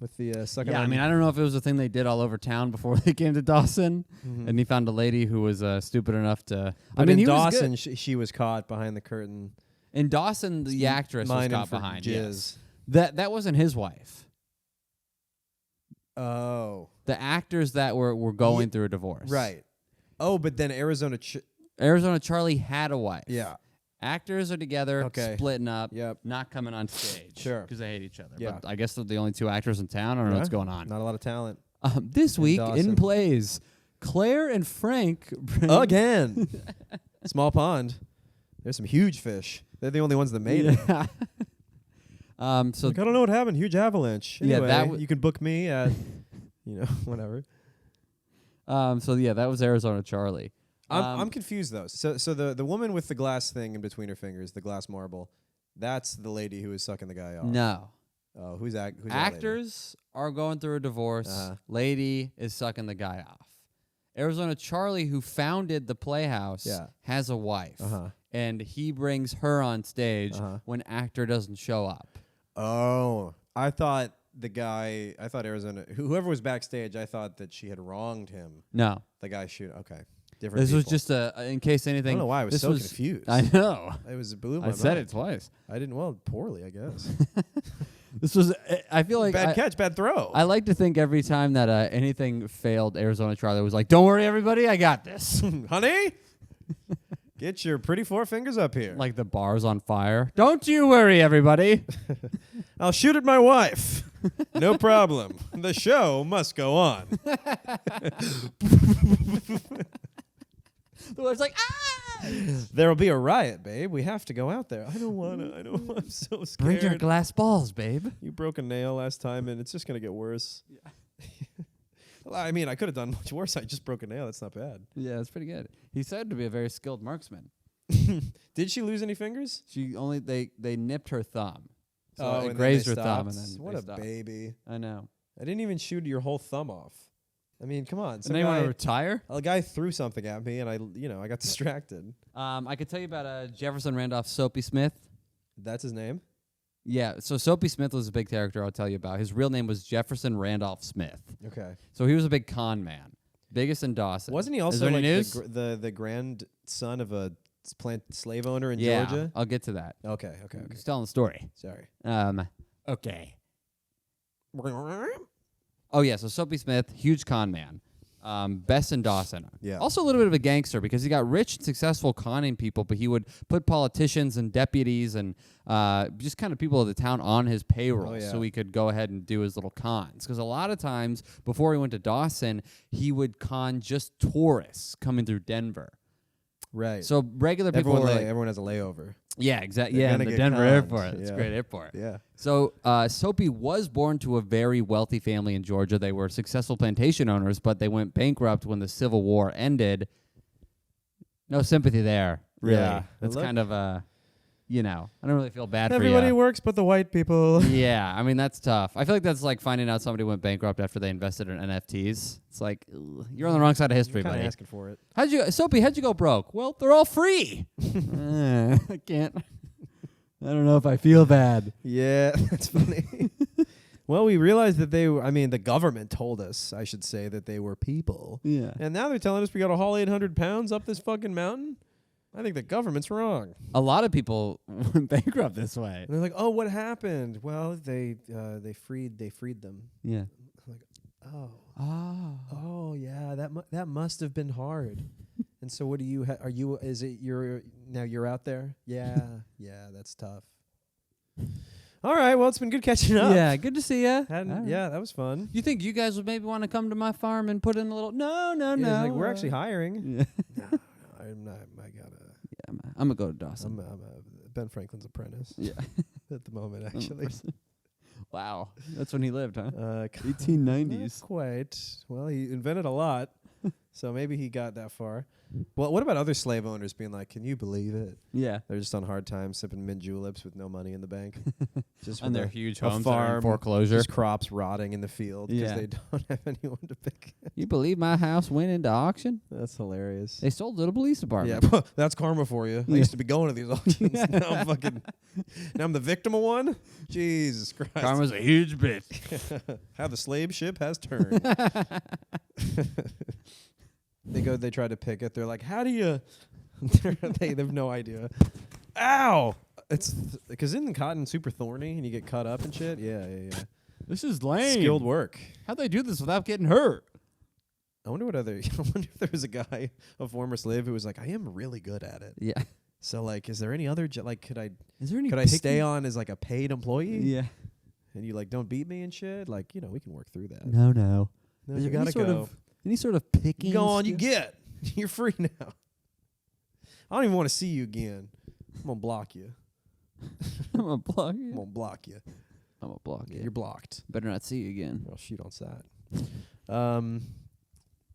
Speaker 1: With the sucking
Speaker 2: Yeah,
Speaker 1: on?
Speaker 2: I mean, I don't know if it was a thing they did all over town before they came to Dawson, and he found a lady who was stupid enough to.
Speaker 1: But
Speaker 2: I mean,
Speaker 1: in
Speaker 2: he
Speaker 1: Dawson,
Speaker 2: was good.
Speaker 1: she was caught behind the curtain.
Speaker 2: In Dawson, the actress was
Speaker 1: Mining
Speaker 2: caught
Speaker 1: for
Speaker 2: behind.
Speaker 1: jizz.
Speaker 2: Yes. That wasn't his wife.
Speaker 1: Oh.
Speaker 2: The actors that were going through a divorce.
Speaker 1: Right. Oh, but then Arizona
Speaker 2: Charlie had a wife.
Speaker 1: Yeah.
Speaker 2: Actors are together,
Speaker 1: Okay.
Speaker 2: splitting up,
Speaker 1: Yep.
Speaker 2: not coming on stage.
Speaker 1: Sure.
Speaker 2: Because they hate each other.
Speaker 1: Yeah.
Speaker 2: But I guess they're the only two actors in town. I don't know what's going on.
Speaker 1: Not a lot of talent.
Speaker 2: This week
Speaker 1: Dawson.
Speaker 2: in plays, Claire and Frank bring
Speaker 1: Again. Small pond. There's some huge fish. They're the only ones that made it.
Speaker 2: Yeah. So
Speaker 1: Like, I don't know what happened. Huge avalanche.
Speaker 2: Yeah,
Speaker 1: Anyway, you can book me at, whatever.
Speaker 2: that was Arizona Charlie.
Speaker 1: I'm confused though. So the woman with the glass thing in between her fingers, the glass marble, that's the lady who was sucking the guy off.
Speaker 2: No.
Speaker 1: Oh, who's that? Who's
Speaker 2: Actors are going through a divorce. Lady is sucking the guy off. Arizona Charlie, who founded the Playhouse, has a wife. And he brings her on stage when actor doesn't show up.
Speaker 1: Oh, I thought Arizona, whoever was backstage, I thought that she had wronged him.
Speaker 2: No.
Speaker 1: The guy shoot. Okay. Different
Speaker 2: This was
Speaker 1: people.
Speaker 2: just in case anything.
Speaker 1: I don't know why I was
Speaker 2: this
Speaker 1: so confused.
Speaker 2: I know.
Speaker 1: It blew my
Speaker 2: I
Speaker 1: mind.
Speaker 2: said it twice.
Speaker 1: I didn't, poorly, I guess.
Speaker 2: This was, I feel like.
Speaker 1: Bad catch, bad throw.
Speaker 2: I like to think every time that anything failed, Arizona Charlie was like, don't worry, everybody, I got this.
Speaker 1: Honey, get your pretty four fingers up here.
Speaker 2: Like the bar's on fire. Don't you worry, everybody.
Speaker 1: I'll shoot at my wife. No problem. The show must go on.
Speaker 2: The wife's like, ah!
Speaker 1: There'll be a riot, babe. We have to go out there. I don't want to. I'm so scared.
Speaker 2: Bring your glass balls, babe.
Speaker 1: You broke a nail last time, and it's just going to get worse. Yeah. Well, I mean, I could have done much worse. I just broke a nail. That's not bad.
Speaker 2: Yeah, that's pretty good. He's said to be a very skilled marksman.
Speaker 1: Did she lose any fingers?
Speaker 2: They nipped her thumb. So
Speaker 1: Oh,
Speaker 2: it
Speaker 1: and then
Speaker 2: grazed
Speaker 1: they
Speaker 2: her thumb, and
Speaker 1: stopped?
Speaker 2: then
Speaker 1: What
Speaker 2: they
Speaker 1: a
Speaker 2: stopped.
Speaker 1: baby.
Speaker 2: I know.
Speaker 1: I didn't even shoot your whole thumb off. I mean, come on.
Speaker 2: And then you want to retire?
Speaker 1: A guy threw something at me, and I got distracted.
Speaker 2: I could tell you about Jefferson Randolph Soapy Smith.
Speaker 1: That's his name?
Speaker 2: Yeah, so Soapy Smith was a big character I'll tell you about. His real name was Jefferson Randolph Smith.
Speaker 1: Okay.
Speaker 2: So he was a big con man, biggest in Dawson.
Speaker 1: Wasn't he also
Speaker 2: there any
Speaker 1: like
Speaker 2: news?
Speaker 1: the grandson of a slave owner in
Speaker 2: Yeah,
Speaker 1: Georgia?
Speaker 2: I'll get to that.
Speaker 1: Okay.
Speaker 2: He's telling the story.
Speaker 1: Sorry.
Speaker 2: Okay. Oh, yeah, so Soapy Smith, huge con man. Best in Dawson.
Speaker 1: Yeah.
Speaker 2: Also a little bit of a gangster because he got rich and successful conning people, but he would put politicians and deputies and just kind of people of the town on his payroll so he could go ahead and do his little cons. Because a lot of times before he went to Dawson, he would con just tourists coming through Denver.
Speaker 1: Right.
Speaker 2: So regular people were like,
Speaker 1: everyone has a layover.
Speaker 2: yeah, exactly.
Speaker 1: They're
Speaker 2: Yeah,
Speaker 1: gonna
Speaker 2: the
Speaker 1: get
Speaker 2: Denver
Speaker 1: conned.
Speaker 2: airport. It's a
Speaker 1: Yeah.
Speaker 2: great airport.
Speaker 1: Yeah.
Speaker 2: So Soapy was born to a very wealthy family in Georgia. They were successful plantation owners, but they went bankrupt when the Civil War ended. No sympathy there, really.
Speaker 1: Yeah.
Speaker 2: That's
Speaker 1: Look-
Speaker 2: kind of I don't really feel bad
Speaker 1: Everybody
Speaker 2: for you.
Speaker 1: works but the white people.
Speaker 2: Yeah, I mean, that's tough. I feel like that's like finding out somebody went bankrupt after they invested in NFTs. It's like, ugh, you're on the wrong side of history,
Speaker 1: Kind of
Speaker 2: buddy.
Speaker 1: asking for it.
Speaker 2: Soapy, how'd you go broke? Well, they're all free. I can't. I don't know if I feel bad.
Speaker 1: Yeah, that's funny. Well, we realized that the government told us, I should say, that they were people.
Speaker 2: Yeah.
Speaker 1: And now they're telling us we got to haul 800 pounds up this fucking mountain? I think the government's wrong.
Speaker 2: A lot of people went bankrupt this way.
Speaker 1: And they're like, "Oh, what happened?" Well, they freed them.
Speaker 2: Yeah.
Speaker 1: I'm like, "Oh.
Speaker 2: Oh.
Speaker 1: Oh, yeah, that must have been hard." And so what do you you're out there? Yeah. Yeah, that's tough. All right, well, it's been good catching up.
Speaker 2: Yeah, good to see you.
Speaker 1: Yeah, that was fun.
Speaker 2: You think you guys would maybe want to come to my farm and put in a little? No.
Speaker 1: Yeah, like, we're actually hiring.
Speaker 2: Yeah.
Speaker 1: No, I'm not. I gotta.
Speaker 2: Yeah, I'm gonna go to Dawson.
Speaker 1: I'm a Ben Franklin's apprentice.
Speaker 2: Yeah.
Speaker 1: At the moment, actually.
Speaker 2: Wow, that's when he lived, huh?
Speaker 1: 1890s. Not quite. Well, he invented a lot, so maybe he got that far. Well, what about other slave owners being like, "Can you believe it?
Speaker 2: Yeah.
Speaker 1: They're just on hard times, sipping mint juleps with no money in the bank, just
Speaker 2: And
Speaker 1: with
Speaker 2: their huge
Speaker 1: a
Speaker 2: homes that are in
Speaker 1: farm,
Speaker 2: foreclosure.
Speaker 1: just crops rotting in the field because
Speaker 2: Yeah.
Speaker 1: they don't have anyone to pick."
Speaker 2: You believe my house went into auction?
Speaker 1: That's hilarious.
Speaker 2: They sold it to the police department.
Speaker 1: Yeah, that's karma for you. I used to be going to these auctions. Now I'm the victim of one. Jesus Christ.
Speaker 2: Karma's a huge bitch.
Speaker 1: How the slave ship has turned. They try to pick it. They're like, "How do you?" They have no idea. Ow! It's because isn't cotton super thorny and you get cut up and shit? Yeah.
Speaker 2: This is lame.
Speaker 1: Skilled work.
Speaker 2: How'd they do this without getting hurt?
Speaker 1: I wonder if there was a guy, a former slave, who was like, "I am really good at it."
Speaker 2: Yeah.
Speaker 1: So like, is there any other could I
Speaker 2: Any
Speaker 1: stay on as like a paid employee?
Speaker 2: Yeah.
Speaker 1: And you like don't beat me and shit? Like, we can work through that.
Speaker 2: No.
Speaker 1: No,
Speaker 2: Is
Speaker 1: you
Speaker 2: there
Speaker 1: gotta
Speaker 2: any
Speaker 1: go.
Speaker 2: Any sort of picking?
Speaker 1: Go on, you get. You're free now. I don't even want to see you again. I'm gonna block you.
Speaker 2: I'm gonna block
Speaker 1: I'm
Speaker 2: you.
Speaker 1: gonna block you.
Speaker 2: I'm gonna block you.
Speaker 1: You're blocked.
Speaker 2: Better not see you again.
Speaker 1: I'll shoot on sight.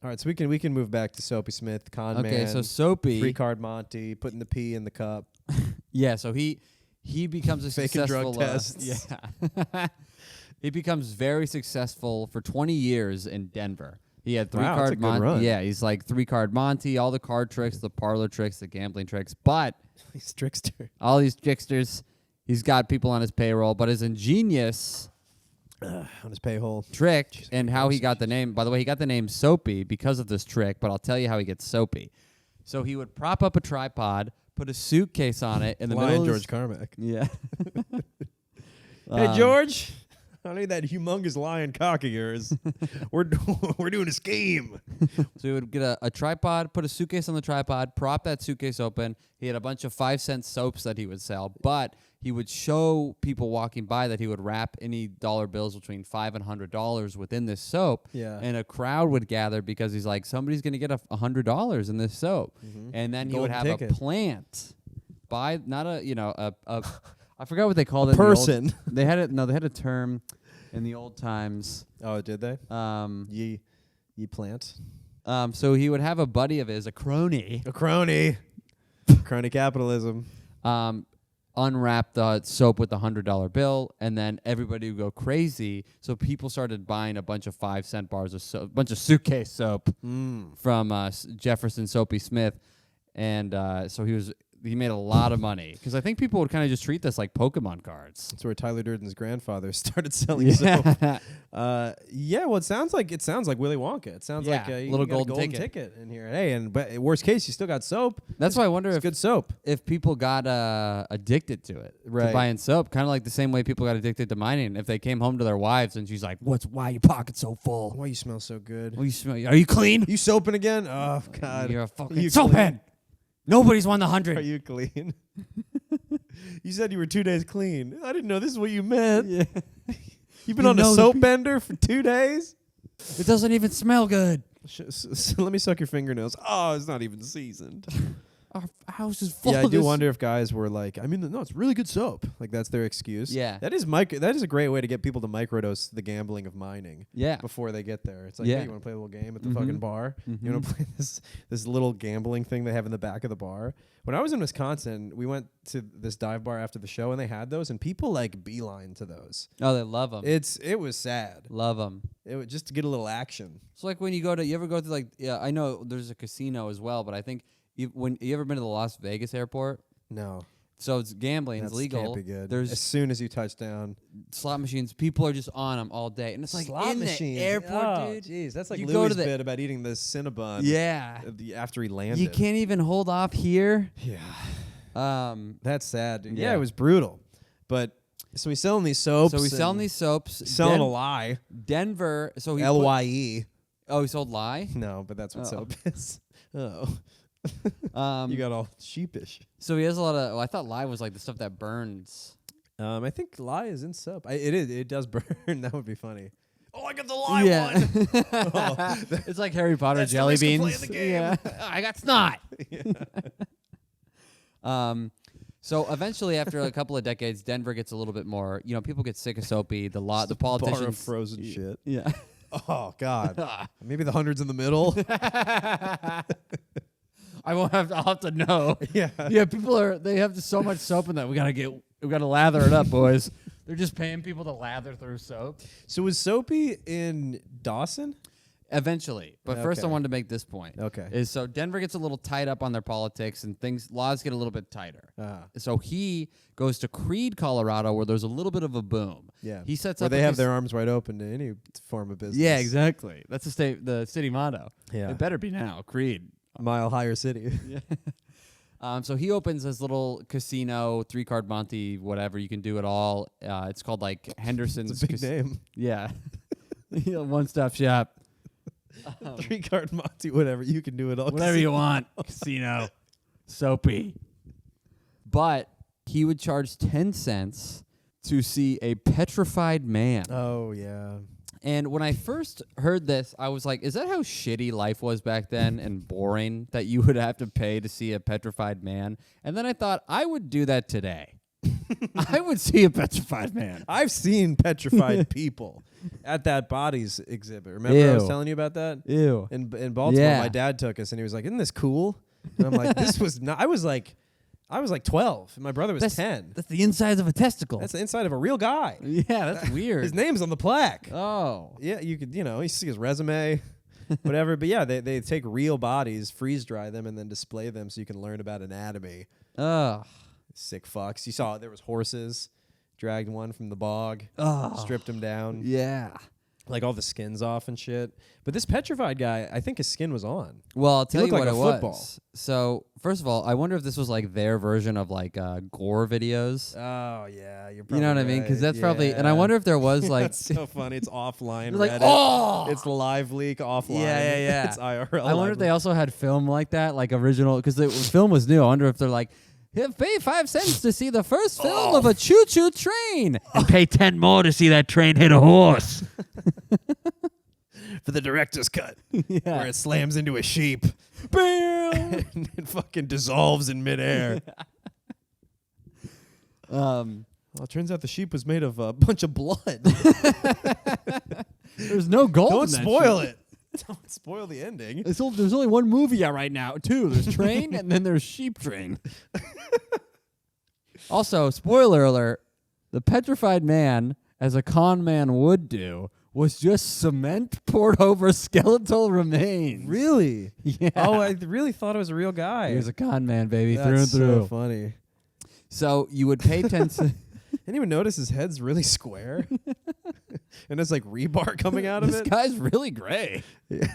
Speaker 1: All right, so we can move back to Soapy Smith, con man.
Speaker 2: Okay, so Soapy.
Speaker 1: Free card Monty, putting the pee in the cup.
Speaker 2: Yeah, so he becomes a
Speaker 1: Faking
Speaker 2: successful
Speaker 1: drug tests.
Speaker 2: Yeah. He becomes very successul for 20 years in Denver. He had
Speaker 1: Wow, that's a
Speaker 2: three-card
Speaker 1: good run.
Speaker 2: Monty. Yeah, he's like 3-card Monty, all the card tricks, the parlor tricks, the gambling tricks. But
Speaker 1: He's trickster.
Speaker 2: all these tricksters, he's got people on his payroll. But his ingenious
Speaker 1: On his pay hole.
Speaker 2: trick
Speaker 1: Jeez,
Speaker 2: and how he got the name. By the way, he got the name Soapy because of this trick, but I'll tell you how he gets Soapy. So he would prop up a tripod, put a suitcase on it in the middle of
Speaker 1: George
Speaker 2: his-
Speaker 1: Carmack.
Speaker 2: Yeah.
Speaker 1: Hey, George. I need that humongous lion cock of yours. we're doing a scheme.
Speaker 2: So he would get a tripod, put a suitcase on the tripod, prop that suitcase open. He had a bunch of 5-cent soaps that he would sell, but he would show people walking by that he would wrap any dollar bills between $5 and $100 within this soap.
Speaker 1: Yeah.
Speaker 2: And a crowd would gather because he's like, somebody's going to get $100 in this soap. And then he would
Speaker 1: Golden
Speaker 2: have
Speaker 1: ticket.
Speaker 2: a plant by, not a I forgot what they called it. in the old-
Speaker 1: Person.
Speaker 2: They had it. No, they had a term in the old times.
Speaker 1: Oh, did they? Ye plant.
Speaker 2: So he would have a buddy of his, a crony.
Speaker 1: A crony. Crony capitalism.
Speaker 2: Unwrap the soap with the $100 bill, and then everybody would go crazy. So people started buying a bunch of 5-cent bars of soap, a bunch of suitcase soap from Jefferson Soapy Smith, and so he made a lot of money because I think people would kind of just treat this like Pokemon cards.
Speaker 1: That's where Tyler Durden's grandfather started selling soap. Well, it sounds like Willy Wonka. It sounds like a
Speaker 2: little
Speaker 1: golden ticket in here. Hey, but worst case, you still got soap.
Speaker 2: That's why I wonder if
Speaker 1: good soap.
Speaker 2: If people got addicted to it, to buying soap, kind of like the same way people got addicted to mining. If they came home to their wives and she's like, why are your pockets so full?
Speaker 1: Why you smell so good?
Speaker 2: Why you smell? Are you clean?
Speaker 1: You soaping again? Oh God,
Speaker 2: you're a fucking soap head. Nobody's won the 100.
Speaker 1: Are you clean? You said you were 2 days clean. I didn't know this is what you meant. Yeah. You've been on a soap bender for 2 days?
Speaker 2: It doesn't even smell good.
Speaker 1: Let me suck your fingernails. Oh, it's not even seasoned.
Speaker 2: Our house is full
Speaker 1: of
Speaker 2: this.
Speaker 1: I do wonder if guys were like, no, it's really good soap. Like, that's their excuse.
Speaker 2: Yeah.
Speaker 1: That is a great way to get people to microdose the gambling of mining.
Speaker 2: Yeah.
Speaker 1: Before they get there. It's like, hey, you want to play a little game at the fucking bar? You want to play this little gambling thing they have in the back of the bar? When I was in Wisconsin, we went to this dive bar after the show, and they had those, and people, like, beeline to those.
Speaker 2: Oh, they love them.
Speaker 1: It was sad.
Speaker 2: Love them.
Speaker 1: It was just to get a little action.
Speaker 2: So, like, when you ever go to, like, I know there's a casino as well, but I think when you ever been to the Las Vegas airport?
Speaker 1: No.
Speaker 2: So it's gambling. It's legal.
Speaker 1: Can't be good.
Speaker 2: There's
Speaker 1: as soon as you touch down,
Speaker 2: slot machines. People are just on them all day, and it's like
Speaker 1: slot
Speaker 2: in
Speaker 1: machines.
Speaker 2: the airport, dude.
Speaker 1: Jeez, that's like
Speaker 2: you
Speaker 1: Louis' bit about eating the Cinnabon.
Speaker 2: Yeah.
Speaker 1: After he landed,
Speaker 2: you can't even hold off here.
Speaker 1: Yeah. That's sad. Dude. Yeah, it was brutal. But so he's selling these soaps. Selling a lie.
Speaker 2: Denver. So he
Speaker 1: LYE.
Speaker 2: He sold lie.
Speaker 1: No, but that's what soap is. Oh. You got all sheepish.
Speaker 2: So he has a lot of. I thought lye was like the stuff that burns.
Speaker 1: I think lye is in soap. It is. It does burn. That would be funny. Oh, I got the lye one.
Speaker 2: It's like Harry Potter jelly beans.
Speaker 1: Yeah.
Speaker 2: I got snot. So eventually, after a couple of decades, Denver gets a little bit more. People get sick of soapy. The politicians.
Speaker 1: Bar of frozen shit.
Speaker 2: Yeah.
Speaker 1: Oh God. Maybe the hundreds in the middle.
Speaker 2: I'll have to know.
Speaker 1: Yeah.
Speaker 2: Yeah, they have so much soap in that we gotta lather it up, boys. They're just paying people to lather through soap.
Speaker 1: So was Soapy in Dawson?
Speaker 2: Eventually. But first I wanted to make this point.
Speaker 1: Okay.
Speaker 2: So Denver gets a little tied up on their politics and laws get a little bit tighter. So he goes to Creede, Colorado, where there's a little bit of a boom.
Speaker 1: Yeah.
Speaker 2: He sets
Speaker 1: where
Speaker 2: up
Speaker 1: they have their arms wide open to any form of business.
Speaker 2: Yeah, exactly. That's the city motto.
Speaker 1: Yeah.
Speaker 2: It better be now. Creede.
Speaker 1: Mile higher city.
Speaker 2: Yeah. So he opens this little casino, 3-card Monte, whatever. You can do it all. It's called like Henderson's.
Speaker 1: It's a big name.
Speaker 2: Yeah. One-stop shop.
Speaker 1: 3-card Monte, whatever. You can do it all.
Speaker 2: Whatever you want. Casino. Soapy. But he would charge 10 cents to see a petrified man.
Speaker 1: Oh, yeah.
Speaker 2: And when I first heard this, I was like, is that how shitty life was back then and boring that you would have to pay to see a petrified man? And then I thought, I would do that today. I would see a petrified man.
Speaker 1: I've seen petrified people at that bodies exhibit. Remember I was telling you about that?
Speaker 2: Ew.
Speaker 1: In Baltimore, my dad took us, and he was like, isn't this cool? And I'm like, this was not... I was like 12, and my brother was 10.
Speaker 2: That's the insides of a testicle.
Speaker 1: That's the inside of a real guy.
Speaker 2: Yeah, that's weird.
Speaker 1: His name's on the plaque.
Speaker 2: Oh.
Speaker 1: Yeah, you could, you see his resume, whatever. But yeah, they take real bodies, freeze dry them, and then display them so you can learn about anatomy.
Speaker 2: Ugh.
Speaker 1: Sick fucks. You saw there was horses, dragged one from the bog, stripped him down.
Speaker 2: Yeah.
Speaker 1: Like all the skins off and shit. But this petrified guy, I think his skin was on.
Speaker 2: Well, I'll tell you what
Speaker 1: like
Speaker 2: it was. So, first of all, I wonder if this was like their version of like gore videos.
Speaker 1: Oh, yeah. You're probably
Speaker 2: you know what I mean? Because that's probably... And I wonder if there was like...
Speaker 1: That's so funny. It's offline.
Speaker 2: Like, oh!
Speaker 1: It's live leak offline.
Speaker 2: Yeah.
Speaker 1: It's IRL.
Speaker 2: I wonder if they also had film like that, like original... Because the film was new. I wonder if they're like... Pay 5 cents to see the first film of a choo-choo train. And pay 10 more to see that train hit a horse.
Speaker 1: For the director's cut. Where it slams into a sheep.
Speaker 2: Bam!
Speaker 1: And it fucking dissolves in midair. Well, it turns out the sheep was made of a bunch of blood.
Speaker 2: There's no gold.
Speaker 1: Don't spoil it. Don't spoil the ending.
Speaker 2: There's only one movie out right now, too. There's Train and then there's Sheep Train. Also, spoiler alert, the petrified man, as a con man would do, was just cement poured over skeletal remains.
Speaker 1: Really?
Speaker 2: Yeah.
Speaker 1: Oh, I really thought it was a real guy.
Speaker 2: He was a con man, baby,
Speaker 1: That's
Speaker 2: through and through.
Speaker 1: so funny.
Speaker 2: So you would pay 10 cents.
Speaker 1: Anyone notice his head's really square? And there's like rebar coming out of
Speaker 2: This
Speaker 1: it?
Speaker 2: guy's really gray.
Speaker 1: Yeah.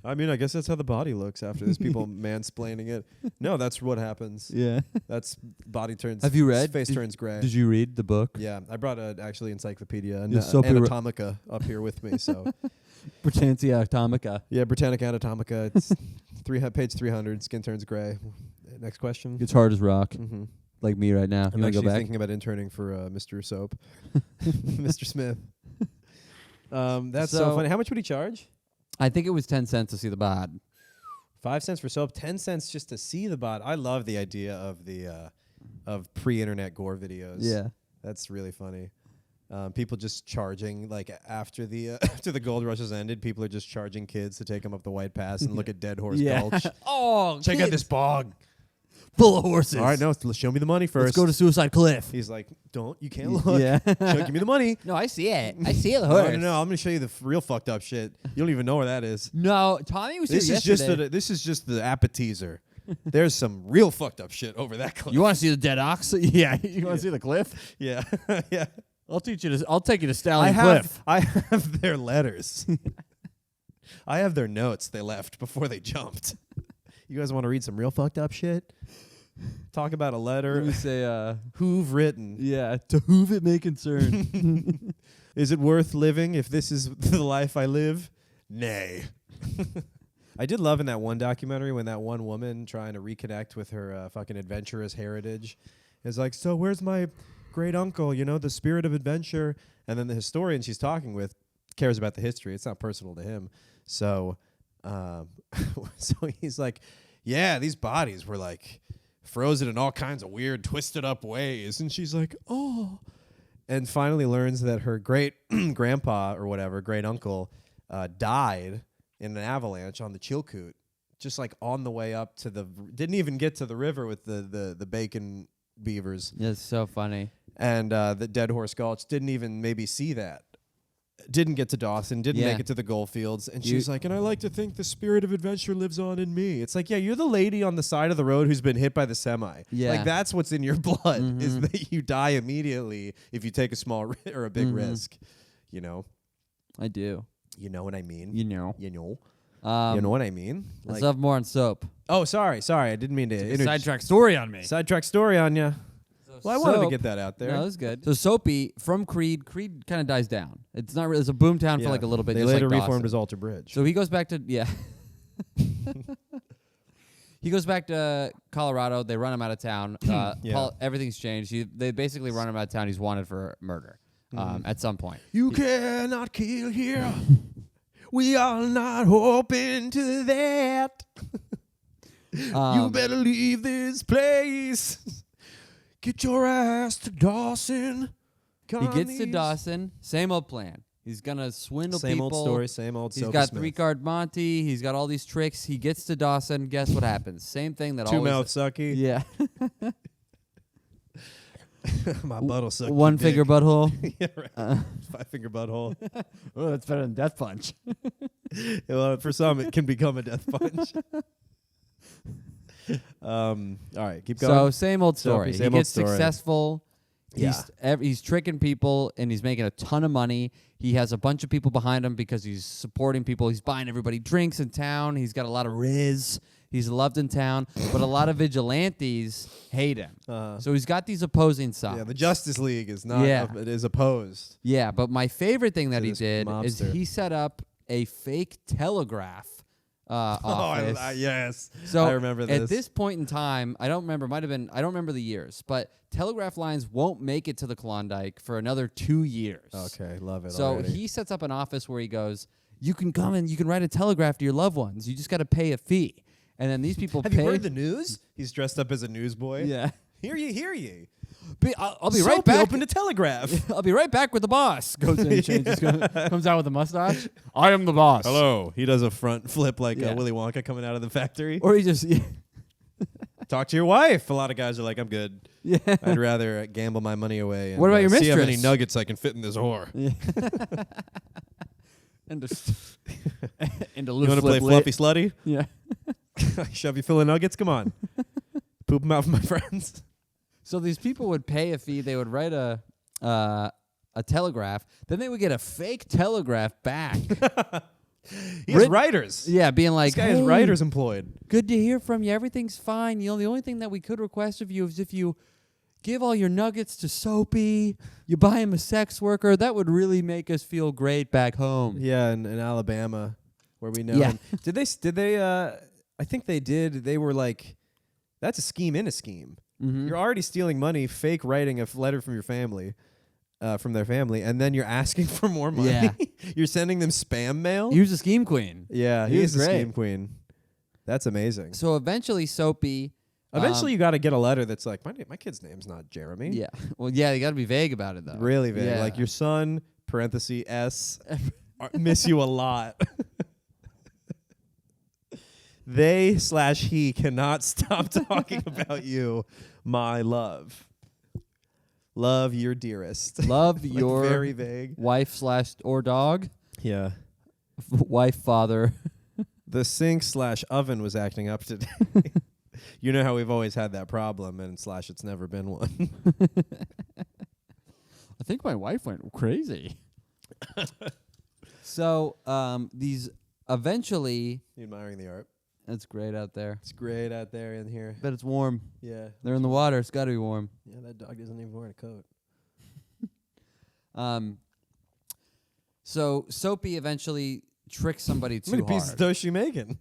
Speaker 1: I mean, I guess that's how the body looks after this. People mansplaining it. No, that's what happens.
Speaker 2: Yeah.
Speaker 1: That's body turns.
Speaker 2: Have you read?
Speaker 1: Face turns gray.
Speaker 2: Did you read the book?
Speaker 1: Yeah, I brought actually Encyclopedia and
Speaker 2: Yes, so
Speaker 1: Anatomica up here with me. So
Speaker 2: Britannia Atomica.
Speaker 1: yeah, Britannica Anatomica. It's page 300. Skin turns gray. Next question.
Speaker 2: It's hard as rock,
Speaker 1: Mm-hmm.
Speaker 2: like me right now.
Speaker 1: I'm
Speaker 2: You want to
Speaker 1: actually
Speaker 2: go back?
Speaker 1: thinking about interning for Mr. Soap, Mr. Smith. That's so funny. How much would he charge?
Speaker 2: I think it was 10 cents to see the bod.
Speaker 1: 5 cents for soap, 10 cents just to see the bot. I love the idea of the of pre-internet gore videos.
Speaker 2: Yeah.
Speaker 1: That's really funny. People just charging, like after the after the gold rush has ended, people are just charging kids to take them up the White Pass and look at Dead Horse Gulch.
Speaker 2: Oh,
Speaker 1: Check out this bog.
Speaker 2: full of horses.
Speaker 1: All right, no, show me the money first.
Speaker 2: Let's go to Suicide Cliff.
Speaker 1: He's like, you can't look.
Speaker 2: Yeah.
Speaker 1: Give me the money.
Speaker 2: No, I see it. I see the
Speaker 1: No,
Speaker 2: horse.
Speaker 1: no, I'm gonna show you the real fucked up shit. You don't even know where that is.
Speaker 2: No, Tommy was
Speaker 1: This
Speaker 2: here
Speaker 1: is
Speaker 2: yesterday.
Speaker 1: this is just the appetizer. There's some real fucked up shit over that cliff.
Speaker 2: You want to see the dead ox? Yeah. You want to see the cliff?
Speaker 1: Yeah, yeah.
Speaker 2: I'll take you to Stallion Cliff.
Speaker 1: I have their letters. I have their notes they left before they jumped. You guys want to read some real fucked up shit? Talk about a letter.
Speaker 2: Let me say,
Speaker 1: Who've written?
Speaker 2: yeah, to whom it may concern.
Speaker 1: Is it worth living if this is the life I live? Nay. I did love in that one documentary when that one woman trying to reconnect with her fucking adventurous heritage is like, so where's my great uncle, the spirit of adventure? And then the historian she's talking with cares about the history. It's not personal to him. So so he's like, yeah, these bodies were like frozen in all kinds of weird, twisted up ways. And she's like, oh. And finally learns that her great grandpa or whatever, great uncle, died in an avalanche on the Chilkoot, just like on the way up to didn't even get to the river with the bacon beavers.
Speaker 2: It's so funny.
Speaker 1: And the Dead Horse Gulch didn't even maybe see that. Didn't get to Dawson, didn't make it to the Goldfields. And she's like, and I like to think the spirit of adventure lives on in me. It's like, yeah, you're the lady on the side of the road who's been hit by the semi.
Speaker 2: Yeah.
Speaker 1: Like, that's what's in your blood, is that you die immediately if you take a small or a big risk.
Speaker 2: I do.
Speaker 1: You know what I mean?
Speaker 2: You know.
Speaker 1: You know
Speaker 2: What
Speaker 1: what I mean?
Speaker 2: Let's have more on soap.
Speaker 1: Oh, sorry. I didn't mean to
Speaker 2: Sidetrack story on me.
Speaker 1: Sidetrack story on you. Well, I wanted to get that out there.
Speaker 2: No, that's good. So Soapy from Creed kind of dies down. It's not really. It's a boomtown for like a little bit.
Speaker 1: They
Speaker 2: just
Speaker 1: later
Speaker 2: like
Speaker 1: reformed
Speaker 2: Dawson.
Speaker 1: as Alter Bridge.
Speaker 2: So he goes back to he goes back to Colorado. They run him out of town. Everything's changed. They basically run him out of town. He's wanted for murder at some point.
Speaker 1: You cannot kill here. We are not open to that. You better leave this place. Get your ass to Dawson.
Speaker 2: He gets to Dawson. Same old plan. He's gonna swindle people.
Speaker 1: Same old story. Same old.
Speaker 2: He's got 3-card Monty. He's got all these tricks. He gets to Dawson. Guess what happens? Same thing that always.
Speaker 1: 2-mouth sucky.
Speaker 2: Yeah.
Speaker 1: My butt'll suck.
Speaker 2: One finger butthole.
Speaker 1: Yeah, right. 5-finger butthole.
Speaker 2: Oh, that's better than Death Punch.
Speaker 1: Well, for some, it can become a death punch. All right, keep going.
Speaker 2: So same old story.
Speaker 1: Same
Speaker 2: he
Speaker 1: old
Speaker 2: gets
Speaker 1: story.
Speaker 2: successful.
Speaker 1: Yeah.
Speaker 2: He's tricking people and he's making a ton of money. He has a bunch of people behind him because he's supporting people. He's buying everybody drinks in town. He's got a lot of riz. He's loved in town, but a lot of vigilantes hate him. So he's got these opposing sides.
Speaker 1: Yeah, the Justice League is not. It is opposed.
Speaker 2: Yeah, but my favorite thing that he did is
Speaker 1: mobster.
Speaker 2: he set up a fake telegraph office.
Speaker 1: Yes.
Speaker 2: So
Speaker 1: I remember this.
Speaker 2: At this point in time, I don't remember. Might have been. I don't remember the years, but telegraph lines won't make it to the Klondike for another 2 years.
Speaker 1: Okay, love it.
Speaker 2: So
Speaker 1: already.
Speaker 2: he sets up an office where he goes, "You can come and you can write a telegraph to your loved ones. You just got to pay a fee." And then these people
Speaker 1: Have
Speaker 2: pay.
Speaker 1: you heard the news? He's dressed up as a newsboy.
Speaker 2: Yeah.
Speaker 1: Hear ye, hear ye.
Speaker 2: I'll be right
Speaker 1: Soapy
Speaker 2: back.
Speaker 1: opened a telegraph.
Speaker 2: I'll be right back with the boss. Goes in, changes, comes out with a mustache. I am the boss.
Speaker 1: Hello. He does a front flip like
Speaker 2: Yeah.
Speaker 1: Willy Wonka coming out of the factory.
Speaker 2: Or he just
Speaker 1: Talk to your wife. A lot of guys are like, I'm good.
Speaker 2: yeah.
Speaker 1: I'd rather gamble my money away. And,
Speaker 2: What about your
Speaker 1: see how many
Speaker 2: mistress?
Speaker 1: nuggets I can fit in this whore.
Speaker 2: Yeah. and just into
Speaker 1: You want to play fluffy slutty?
Speaker 2: Yeah.
Speaker 1: Shove you full of nuggets? Come on. Poop them out for my friends.
Speaker 2: So these people would pay a fee. They would write a telegraph. Then they would get a fake telegraph back.
Speaker 1: He has writers.
Speaker 2: Yeah, being like,
Speaker 1: This guy has
Speaker 2: "Hey,
Speaker 1: writers employed.
Speaker 2: good to hear from you. Everything's fine. You know, the only thing that we could request of you is if you give all your nuggets to Soapy, you buy him a sex worker. That would really make us feel great back home."
Speaker 1: Yeah, in Alabama, where we know
Speaker 2: Yeah.
Speaker 1: him. Did they? I think they did. They were like, that's a scheme in a scheme.
Speaker 2: Mm-hmm.
Speaker 1: You're already stealing money, fake writing a letter from your family, from their family, and then you're asking for more money.
Speaker 2: Yeah.
Speaker 1: You're sending them spam mail.
Speaker 2: He was a scheme queen.
Speaker 1: Yeah,
Speaker 2: He
Speaker 1: he
Speaker 2: was
Speaker 1: is a
Speaker 2: great.
Speaker 1: scheme queen. That's amazing.
Speaker 2: So eventually, Soapy.
Speaker 1: Eventually, you got to get a letter that's like, my kid's name's not Jeremy.
Speaker 2: Yeah. Well, yeah, you got to be vague about it, though.
Speaker 1: Really vague.
Speaker 2: Yeah.
Speaker 1: Like your son, parenthesis S, miss you a lot. They/he cannot stop talking about you, my love. Love your dearest.
Speaker 2: Love
Speaker 1: Like,
Speaker 2: your
Speaker 1: very vague.
Speaker 2: wife / or dog.
Speaker 1: Yeah.
Speaker 2: Wife, father.
Speaker 1: The sink/oven was acting up today. You know how we've always had that problem, and / it's never been one.
Speaker 2: I think my wife went crazy. So these eventually.
Speaker 1: You admiring the art?
Speaker 2: It's great out there.
Speaker 1: It's great out there in here.
Speaker 2: Bet it's warm.
Speaker 1: Yeah.
Speaker 2: They're in the water. It's got to be warm.
Speaker 1: Yeah, that dog isn't even wearing a coat.
Speaker 2: So Soapy eventually tricks somebody too
Speaker 1: How many pieces of
Speaker 2: hard.
Speaker 1: toast you making?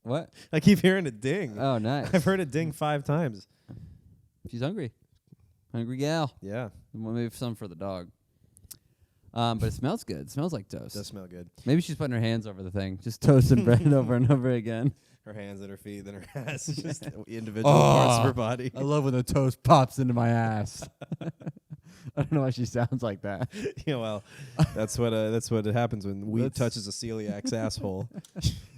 Speaker 2: What?
Speaker 1: I keep hearing it ding.
Speaker 2: Oh, nice.
Speaker 1: I've heard it ding 5 times.
Speaker 2: She's hungry. Hungry gal.
Speaker 1: Yeah,
Speaker 2: Well, maybe some for the dog. But it smells good. It smells like toast.
Speaker 1: does smell good.
Speaker 2: Maybe she's putting her hands over the thing, just toasting bread over and over again.
Speaker 1: Her hands and her feet, then her ass, just individual parts of her body.
Speaker 2: I love when the toast pops into my ass. I don't know why she sounds like that.
Speaker 1: Yeah, well, that's what happens when weed
Speaker 2: That's-
Speaker 1: touches a celiac's asshole.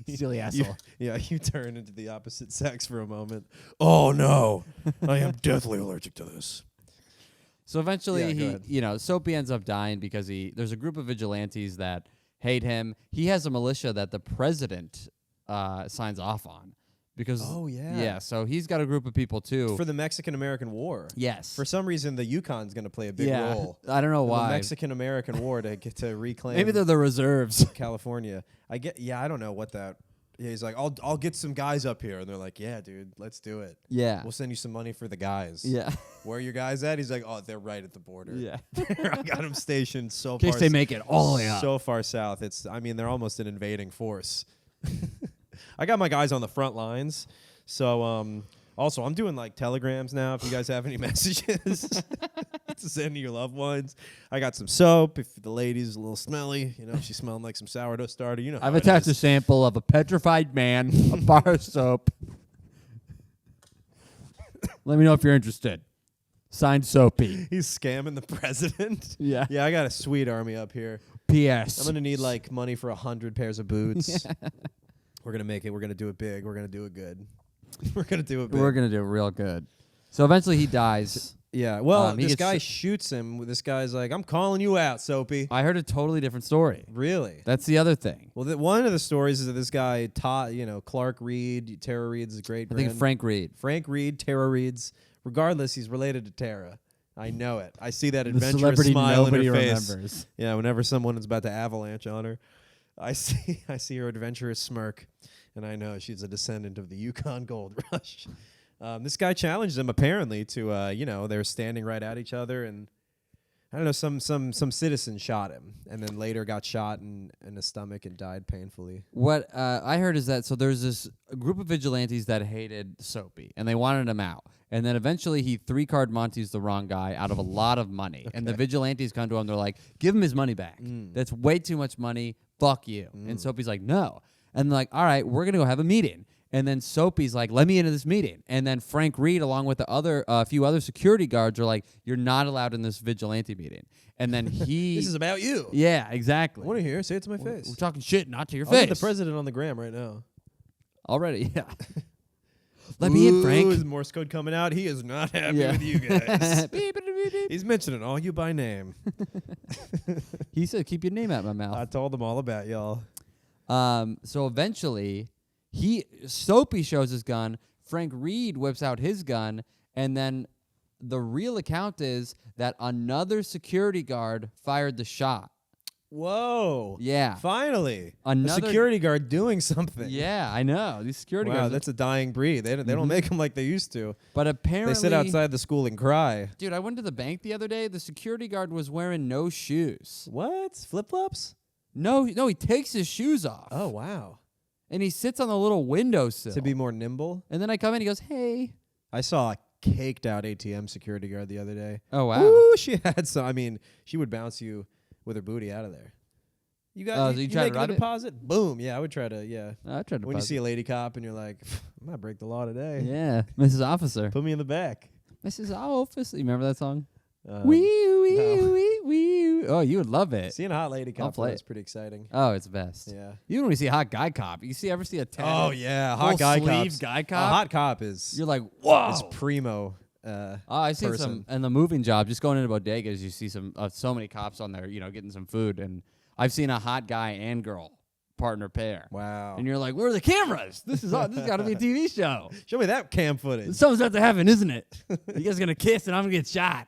Speaker 2: Silly
Speaker 1: You,
Speaker 2: asshole.
Speaker 1: you turn into the opposite sex for a moment. Oh no, I am deathly allergic to this.
Speaker 2: So eventually,
Speaker 1: Yeah, go ahead.
Speaker 2: Soapy ends up dying because there's a group of vigilantes that hate him. He has a militia that the president signs off on. Because
Speaker 1: Oh, yeah.
Speaker 2: yeah, so he's got a group of people too.
Speaker 1: For the Mexican-American War.
Speaker 2: Yes.
Speaker 1: For some reason, the Yukon's going to play a big
Speaker 2: yeah.
Speaker 1: role.
Speaker 2: I don't know
Speaker 1: in
Speaker 2: why.
Speaker 1: The Mexican-American War to get to reclaim.
Speaker 2: Maybe they're the reserves.
Speaker 1: California. I don't know what that. Yeah, he's like, I'll get some guys up here, and they're like, yeah, dude, let's do it.
Speaker 2: Yeah.
Speaker 1: We'll send you some money for the guys.
Speaker 2: Yeah.
Speaker 1: Where are your guys at? He's like, oh, they're right at the border.
Speaker 2: Yeah.
Speaker 1: I got them stationed so
Speaker 2: In case
Speaker 1: far.
Speaker 2: they make it all the way up.
Speaker 1: So far south. They're almost an invading force. I got my guys on the front lines. So, also, I'm doing like telegrams now. If you guys have any messages to send to your loved ones, I got some soap. If the lady's a little smelly, she's smelling like some sourdough starter.
Speaker 2: I've
Speaker 1: how it
Speaker 2: attached
Speaker 1: is.
Speaker 2: a sample of a petrified man, a bar of soap. Let me know if you're interested. Signed, Soapy.
Speaker 1: He's scamming the president.
Speaker 2: Yeah.
Speaker 1: Yeah, I got a sweet army up here.
Speaker 2: P.S.
Speaker 1: I'm gonna need like money for 100 pairs of boots. We're gonna make it. We're gonna do it big. We're gonna do it good. We're gonna do it big.
Speaker 2: We're going to do it real good. So eventually he dies.
Speaker 1: Yeah. Well,
Speaker 2: He
Speaker 1: this
Speaker 2: gets
Speaker 1: guy shoots him. This guy's like, "I'm calling you out, Soapy."
Speaker 2: I heard a totally different story.
Speaker 1: Really?
Speaker 2: That's the other thing.
Speaker 1: Well, one of the stories is that this guy taught, Clark Reed, Tara Reed's great.
Speaker 2: I think Frank Reed.
Speaker 1: Frank Reed, Tara Reed's. Regardless, he's related to Tara. I know it. I see that
Speaker 2: The
Speaker 1: adventurous
Speaker 2: celebrity
Speaker 1: smile in
Speaker 2: nobody
Speaker 1: her face.
Speaker 2: remembers.
Speaker 1: Yeah, whenever someone is about to avalanche on her, I see her adventurous smirk, and I know she's a descendant of the Yukon Gold Rush. This guy challenged him apparently to, they were standing right at each other, and I don't know, some citizen shot him, and then later got shot in the stomach and died painfully.
Speaker 2: What I heard is that there's this group of vigilantes that hated Soapy, and they wanted him out. And then eventually he 3-card Monty's the wrong guy out of a lot of money. Okay. And the vigilantes come to him, they're like, give him his money back. That's way too much money. Fuck you. And Soapy's like, no. And they're like, all right, we're going to go have a meeting. And then Soapy's like, let me into this meeting. And then Frank Reed, along with a few other security guards, are like, you're not allowed in this vigilante meeting. And then he...
Speaker 1: This is about you.
Speaker 2: Yeah, exactly.
Speaker 1: I want to hear. Say it to my face.
Speaker 2: We're talking shit, not to your
Speaker 1: I'll
Speaker 2: face.
Speaker 1: get the president on the gram right now.
Speaker 2: Already, yeah. Let me in, Frank.
Speaker 1: Is Morse code coming out? He is not happy with you guys. He's mentioning all you by name.
Speaker 2: He said, keep your name out of my mouth.
Speaker 1: I told them all about y'all.
Speaker 2: So eventually... Soapy shows his gun, Frank Reed whips out his gun, and then the real account is that another security guard fired the shot.
Speaker 1: Whoa.
Speaker 2: Yeah.
Speaker 1: Finally.
Speaker 2: A
Speaker 1: security guard doing something.
Speaker 2: Yeah, I know. These security guards.
Speaker 1: Wow, that's a dying breed. They don't make them like they used to.
Speaker 2: But apparently...
Speaker 1: They sit outside the school and cry.
Speaker 2: Dude, I went to the bank the other day. The security guard was wearing no shoes.
Speaker 1: What? Flip-flops?
Speaker 2: No, he takes his shoes off.
Speaker 1: Oh, wow.
Speaker 2: And he sits on the little windowsill.
Speaker 1: To be more nimble?
Speaker 2: And then I come in, he goes, hey.
Speaker 1: I saw a caked-out ATM security guard the other day.
Speaker 2: Oh, wow.
Speaker 1: Ooh, she had some. I mean, she would bounce you with her booty out of there. You got you
Speaker 2: tried to
Speaker 1: make
Speaker 2: rob
Speaker 1: a
Speaker 2: it?
Speaker 1: Boom. Boom. Yeah, I would try to, yeah.
Speaker 2: I tried to
Speaker 1: When you see a lady cop and you're like, I'm going to break the law today.
Speaker 2: Yeah, Mrs. Officer.
Speaker 1: Put me in the back.
Speaker 2: Mrs. Officer. You remember that song?
Speaker 1: No.
Speaker 2: Oh, you would love it.
Speaker 1: Seeing a hot lady
Speaker 2: I'll
Speaker 1: cop
Speaker 2: play
Speaker 1: is pretty exciting.
Speaker 2: Oh, it's best.
Speaker 1: Yeah.
Speaker 2: Even when you see a hot guy cop, ever see a tatted
Speaker 1: Oh, yeah.
Speaker 2: full
Speaker 1: Hot guy
Speaker 2: sleeve
Speaker 1: cops.
Speaker 2: guy
Speaker 1: A
Speaker 2: cop?
Speaker 1: hot cop is...
Speaker 2: You're like, whoa.
Speaker 1: Is primo
Speaker 2: I see
Speaker 1: person.
Speaker 2: some in the moving job. Just going into bodegas, you see so many cops on there, getting some food, and I've seen a hot guy and girl partner pair.
Speaker 1: Wow.
Speaker 2: And you're like, where are the cameras? This has got to be a TV show.
Speaker 1: Show me that cam footage.
Speaker 2: Something's about to happen, isn't it? You guys are gonna kiss, and I'm gonna get shot.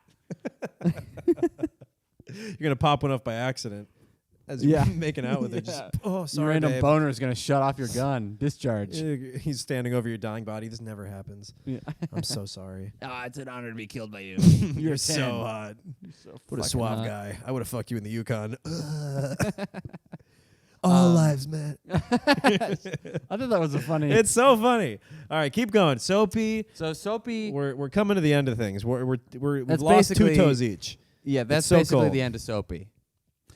Speaker 1: You're going to pop one off by accident as you're making out with her. Just, oh,
Speaker 2: Your
Speaker 1: sorry,
Speaker 2: random
Speaker 1: babe.
Speaker 2: boner is gonna shut off your gun. Discharge.
Speaker 1: He's standing over your dying body. This never happens.
Speaker 2: Yeah.
Speaker 1: I'm so sorry.
Speaker 2: It's an honor to be killed by you.
Speaker 1: You're so hot.
Speaker 2: You're so
Speaker 1: What a
Speaker 2: fucking
Speaker 1: suave
Speaker 2: hot.
Speaker 1: guy. I would have fucked you in the Yukon. All lives matter.
Speaker 2: I thought that was a funny.
Speaker 1: It's so funny. All right, keep going. Soapy.
Speaker 2: So Soapy.
Speaker 1: We're coming to the end of things. We've
Speaker 2: That's
Speaker 1: lost 2
Speaker 2: basically-
Speaker 1: toes each.
Speaker 2: Yeah, that's
Speaker 1: so
Speaker 2: basically
Speaker 1: cool.
Speaker 2: the end of Soapy.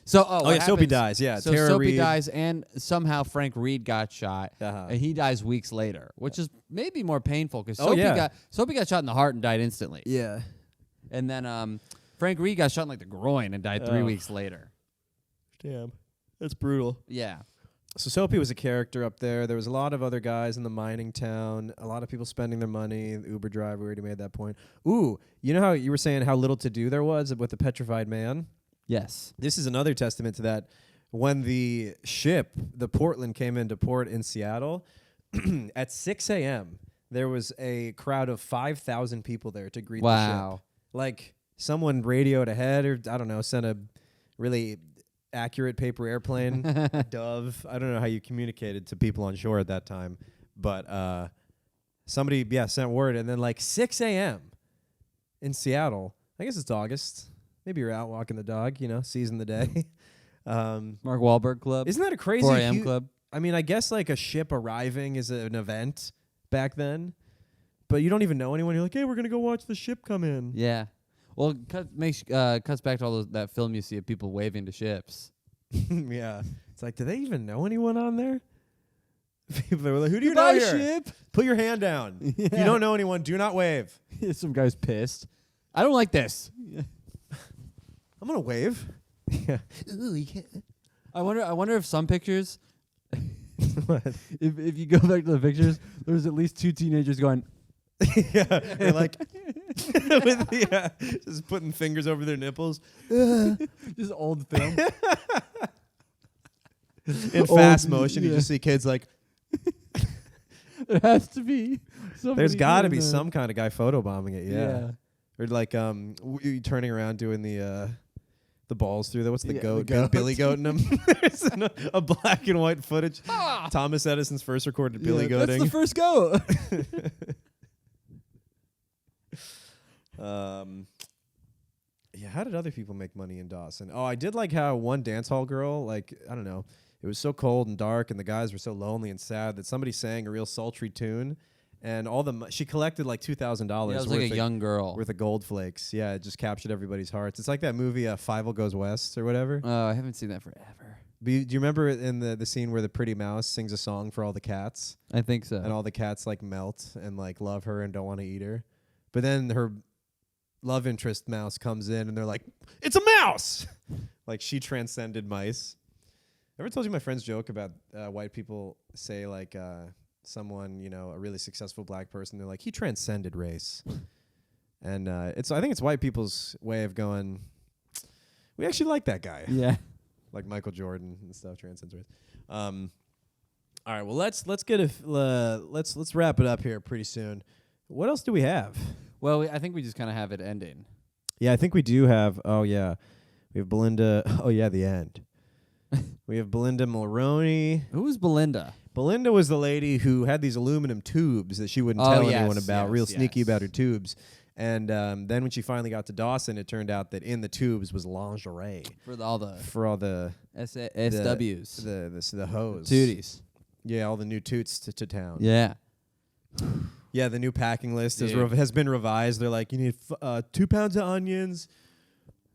Speaker 2: So what
Speaker 1: Soapy
Speaker 2: happens-
Speaker 1: dies. Yeah,
Speaker 2: So
Speaker 1: Tara
Speaker 2: Soapy
Speaker 1: Reid.
Speaker 2: dies, and somehow Frank Reed got shot,
Speaker 1: Uh-huh.
Speaker 2: and he dies weeks later, which is maybe more painful because
Speaker 1: Oh, yeah.
Speaker 2: Soapy got shot in the heart and died instantly,
Speaker 1: Yeah.
Speaker 2: and then Frank Reed got shot in like the groin and died 3 weeks later.
Speaker 1: Damn. That's brutal.
Speaker 2: Yeah.
Speaker 1: So Soapy was a character up there. There was a lot of other guys in the mining town. A lot of people spending their money. The Uber driver, we already made that point. Ooh, you know how you were saying how little to do there was with the petrified man?
Speaker 2: Yes.
Speaker 1: This is another testament to that. When the ship, the Portland, came into port in Seattle, at 6 a.m., there was a crowd of 5,000 people there to greet the ship. Like, someone radioed ahead or, I don't know, sent a really accurate paper airplane, Dove. I don't know how you communicated to people on shore at that time. But somebody, sent word. And then, like, 6 a.m. in Seattle, I guess it's August. Maybe you're out walking the dog, seizing the day.
Speaker 2: Mark Wahlberg Club.
Speaker 1: Isn't that a crazy
Speaker 2: 4 a.m. club.
Speaker 1: I mean, I guess like a ship arriving is an event back then, but you don't even know anyone. You're like, hey, we're gonna go watch the ship come in.
Speaker 2: Yeah. Well, cuts back to all that film you see of people waving to ships.
Speaker 1: Yeah, it's like, do they even know anyone on there? People were like, who do you
Speaker 2: Goodbye,
Speaker 1: know here?
Speaker 2: ship.
Speaker 1: Put your hand down.
Speaker 2: Yeah.
Speaker 1: If you don't know anyone, do not wave.
Speaker 2: Some guy's pissed. I don't like this.
Speaker 1: I'm gonna wave. Yeah. Ooh, you can't.
Speaker 2: I wonder if some pictures,
Speaker 1: What?
Speaker 2: if you go back to the pictures, there's at least 2 teenagers going.
Speaker 1: Yeah, they're like, just putting fingers over their nipples.
Speaker 2: Just old film.
Speaker 1: In fast motion, you just see kids like.
Speaker 2: There has to be.
Speaker 1: There's got to be
Speaker 2: doing that.
Speaker 1: some kind of guy photobombing it,
Speaker 2: Yeah.
Speaker 1: Or like you turning around doing the balls through there. What's the
Speaker 2: Yeah,
Speaker 1: goat?
Speaker 2: the goat.
Speaker 1: Billy goating them. There's a black and white footage. Thomas Edison's first recorded Billy
Speaker 2: That's
Speaker 1: goating.
Speaker 2: the first go.
Speaker 1: Yeah, how did other people make money in Dawson? Oh, I did like how one dance hall girl, like, I don't know, it was so cold and dark and the guys were so lonely and sad that somebody sang a real sultry tune and she collected like $2,000
Speaker 2: Yeah, it was like a young girl.
Speaker 1: worth of gold flakes. Yeah, it just captured everybody's hearts. It's like that movie Five Goes West or whatever.
Speaker 2: Oh, I haven't seen that forever.
Speaker 1: Do you remember in the scene where the pretty mouse sings a song for all the cats?
Speaker 2: I think so.
Speaker 1: And all the cats like melt and like love her and don't want to eat her. But then her love interest mouse comes in and they're like, it's a mouse! Like she transcended mice. Ever told you my friend's joke about white people say like someone, you know, a really successful black person, they're like, he transcended race. And I think it's white people's way of going, we actually like that guy.
Speaker 2: Yeah.
Speaker 1: Like Michael Jordan and stuff, transcends race. All right, well let's wrap it up here pretty soon. What else do we have?
Speaker 2: Well, I think we just kind of have it ending.
Speaker 1: Yeah, I think we do have. Oh yeah, we have Belinda. Oh yeah, the end. We have Belinda Mulroney.
Speaker 2: Who was Belinda?
Speaker 1: Belinda was the lady who had these aluminum tubes that she wouldn't tell anyone about. Real sneaky about her tubes. And then when she finally got to Dawson, it turned out that in the tubes was lingerie
Speaker 2: For all the
Speaker 1: SWs, the hoes,
Speaker 2: tooties.
Speaker 1: Yeah, all the new toots to town.
Speaker 2: Yeah.
Speaker 1: Yeah, the new packing list has been revised. They're like, you need 2 pounds of onions,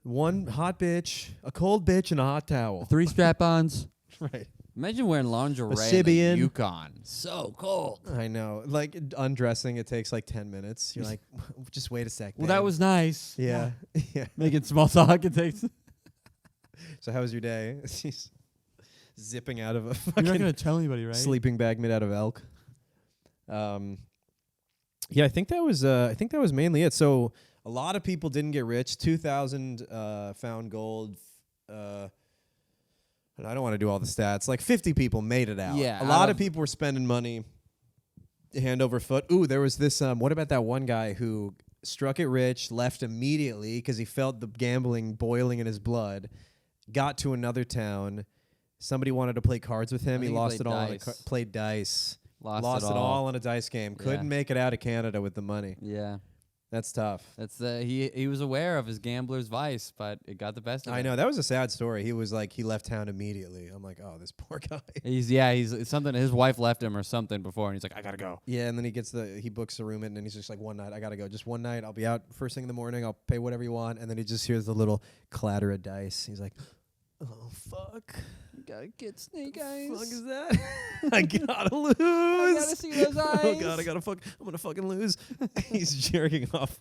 Speaker 1: 1 hot bitch, a cold bitch, and a hot towel.
Speaker 2: 3 strap-ons.
Speaker 1: Right.
Speaker 2: Imagine wearing lingerie in the Yukon. So cold.
Speaker 1: I know. Like undressing, it takes like 10 minutes. You're like, just wait a sec.
Speaker 2: Well, that was nice.
Speaker 1: Yeah. Yeah.
Speaker 2: Making small talk. It takes.
Speaker 1: So how was your day? She's zipping out of a
Speaker 2: You're not going to tell anybody, right?
Speaker 1: sleeping bag made out of elk. Yeah, I think that was mainly it. So a lot of people didn't get rich. 2,000 found gold. And I don't want to do all the stats. Like 50 people made it out.
Speaker 2: Yeah,
Speaker 1: a lot of people were spending money hand over foot. Ooh, there was this. What about that one guy who struck it rich, left immediately because he felt the gambling boiling in his blood, got to another town. Somebody wanted to play cards with him. He lost it all. Played dice. Lost it all in a dice game. Couldn't make it out of Canada with the money.
Speaker 2: Yeah.
Speaker 1: That's tough.
Speaker 2: That's he was aware of his gambler's vice, but it got the best of him.
Speaker 1: I know. That was a sad story. He was like, he left town immediately. I'm like, oh, this poor guy.
Speaker 2: He's something. His wife left him or something before, and he's like, I gotta go.
Speaker 1: Yeah, and then he books a room in, and he's just like, one night, I gotta go. Just one night. I'll be out first thing in the morning. I'll pay whatever you want. And then he just hears the little clatter of dice. He's like, oh, fuck.
Speaker 2: Gotta get snake eyes.
Speaker 1: What the fuck is that? I gotta lose.
Speaker 2: I gotta see those eyes.
Speaker 1: Oh god, I'm gonna fucking lose. He's jerking off.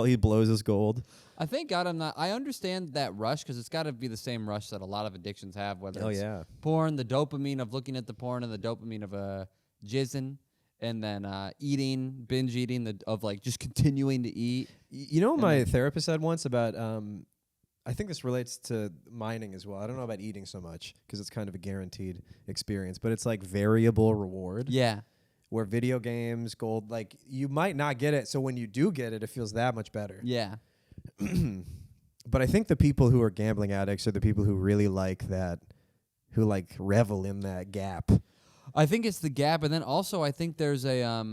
Speaker 1: He blows his gold.
Speaker 2: I thank God I'm not. I understand that rush because it's got to be the same rush that a lot of addictions have. Whether it's porn, the dopamine of looking at the porn, and the dopamine of jizzing, and then eating, binge eating, of like just continuing to eat.
Speaker 1: You know, my therapist said once about. I think this relates to mining as well. I don't know about eating so much because it's kind of a guaranteed experience, but it's like variable reward.
Speaker 2: Yeah.
Speaker 1: Where video games, gold, like you might not get it. So when you do get it, it feels that much better.
Speaker 2: Yeah.
Speaker 1: But I think the people who are gambling addicts are the people who really like that, who like revel in that gap.
Speaker 2: I think it's the gap. And then also I think there's a, oh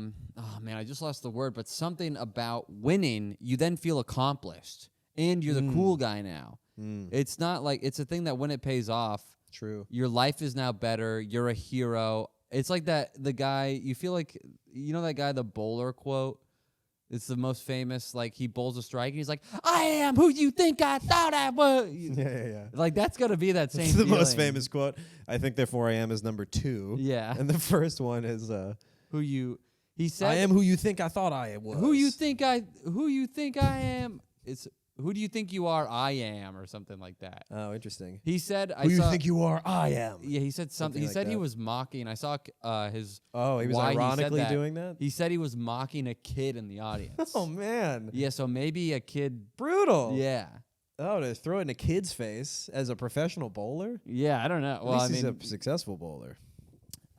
Speaker 2: man, I just lost the word, but something about winning, you then feel accomplished. And you're the cool guy now. It's not like it's a thing that when it pays off,
Speaker 1: true.
Speaker 2: Your life is now better. You're a hero. It's like that the guy you feel like you know that guy the bowler quote. It's the most famous. Like he bowls a strike and he's like, "I am who you think I thought I was."
Speaker 1: Yeah.
Speaker 2: Like that's gotta be that same.
Speaker 1: It's the
Speaker 2: feeling.
Speaker 1: most famous quote. I think therefore I am is number 2.
Speaker 2: Yeah.
Speaker 1: And the first one is
Speaker 2: who you. He said,
Speaker 1: "I am who you think I thought I was."
Speaker 2: Who you think I am? It's. Who do you think you are? I am, or something like that.
Speaker 1: Oh, interesting.
Speaker 2: He said,
Speaker 1: "Who you think you are? I am."
Speaker 2: Yeah, he said something. He
Speaker 1: like
Speaker 2: said
Speaker 1: that.
Speaker 2: he was mocking. I saw his.
Speaker 1: Oh, he was ironically doing that.
Speaker 2: He said he was mocking a kid in the audience.
Speaker 1: Oh man.
Speaker 2: Yeah, so maybe a kid.
Speaker 1: Brutal.
Speaker 2: Yeah.
Speaker 1: Oh, to throw it in a kid's face as a professional bowler?
Speaker 2: Yeah, I don't know.
Speaker 1: Well, I mean, he's a successful bowler.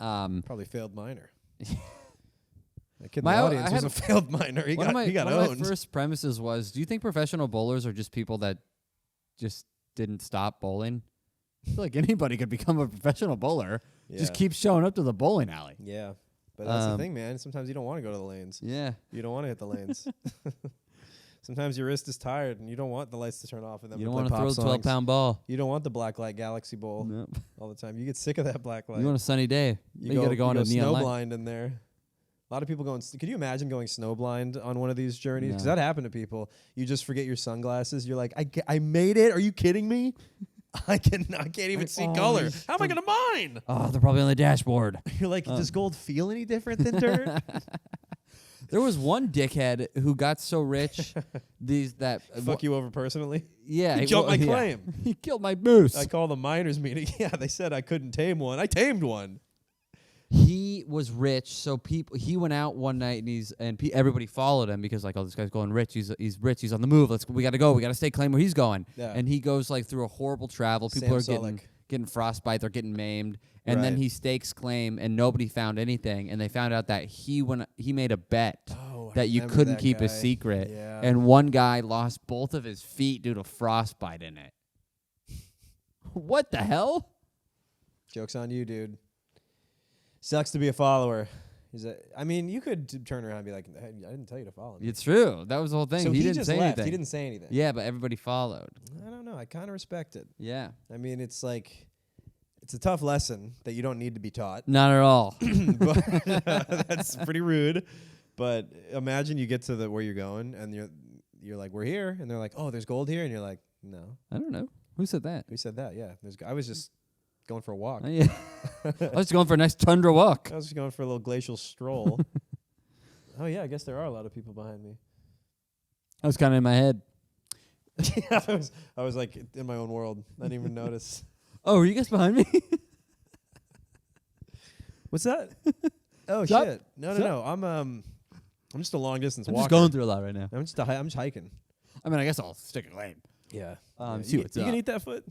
Speaker 1: Probably failed minor. That kid in the audience was a failed minor. He got owned.
Speaker 2: One of my first premises was, do you think professional bowlers are just people that just didn't stop bowling? I feel like anybody could become a professional bowler. Yeah. Just keep showing up to the bowling alley.
Speaker 1: Yeah. But that's the thing, man. Sometimes you don't want to go to the lanes.
Speaker 2: Yeah.
Speaker 1: You don't want to hit the lanes. Sometimes your wrist is tired and you don't want the lights to turn off. And then
Speaker 2: you don't want to throw a 12-pound ball.
Speaker 1: You don't want the black light Galaxy Bowl all the time. You get sick of that black light.
Speaker 2: You want a sunny day. You got to go on a neon light.
Speaker 1: Snowblind in there. A lot of people going. Could you imagine going snowblind on one of these journeys? Because that happened to people. You just forget your sunglasses. You're like, I made it. Are you kidding me? I can't even see color. How am I gonna mine?
Speaker 2: Oh, they're probably on the dashboard.
Speaker 1: You're like, does gold feel any different than dirt?
Speaker 2: There was one dickhead who got so rich,
Speaker 1: Fuck you over personally.
Speaker 2: Yeah,
Speaker 1: he jumped my claim.
Speaker 2: He killed my moose.
Speaker 1: I called the miners meeting. Yeah, they said I couldn't tame one. I tamed one.
Speaker 2: He was rich, so he went out one night and everybody followed him because like, oh, this guy's going rich. He's rich. He's on the move. We got to go. We got to stay claim where he's going.
Speaker 1: Yeah.
Speaker 2: And he goes like through a horrible travel. People
Speaker 1: Sam
Speaker 2: are
Speaker 1: Sulek.
Speaker 2: getting frostbite. They're getting maimed. And then he stakes claim, and nobody found anything. And they found out that he made a bet that you couldn't keep a secret.
Speaker 1: Yeah.
Speaker 2: And one guy lost both of his feet due to frostbite in it. What the hell?
Speaker 1: Joke's on you, dude. Sucks to be a follower. I mean, you could turn around and be like, hey, I didn't tell you to follow me.
Speaker 2: It's true. That was the whole thing.
Speaker 1: So
Speaker 2: he didn't
Speaker 1: just
Speaker 2: say
Speaker 1: left.
Speaker 2: anything.
Speaker 1: He didn't say anything.
Speaker 2: Yeah, but everybody followed.
Speaker 1: I don't know. I kind of respect it.
Speaker 2: Yeah.
Speaker 1: I mean, it's like, it's a tough lesson that you don't need to be taught.
Speaker 2: Not at all.
Speaker 1: But that's pretty rude. But imagine you get to where you're going, and you're like, we're here, and they're like, oh, there's gold here, and you're like, no.
Speaker 2: I don't know. Who said that?
Speaker 1: Who said that? Yeah, I was just going for a walk.
Speaker 2: Oh, yeah. I was going for a nice tundra walk.
Speaker 1: I was just going for a little glacial stroll. Oh yeah, I guess there are a lot of people behind me.
Speaker 2: I was kind of in my head.
Speaker 1: Yeah, I was like in my own world. I didn't even notice.
Speaker 2: Oh, were you guys behind me?
Speaker 1: What's that? Oh
Speaker 2: Sup?
Speaker 1: shit! No. I'm just a long distance
Speaker 2: I'm
Speaker 1: walker.
Speaker 2: just going through a lot right now.
Speaker 1: I'm just hiking.
Speaker 2: I mean, I guess I'll stick a claim.
Speaker 1: Yeah.
Speaker 2: See
Speaker 1: you
Speaker 2: what's
Speaker 1: you
Speaker 2: up.
Speaker 1: can eat that foot.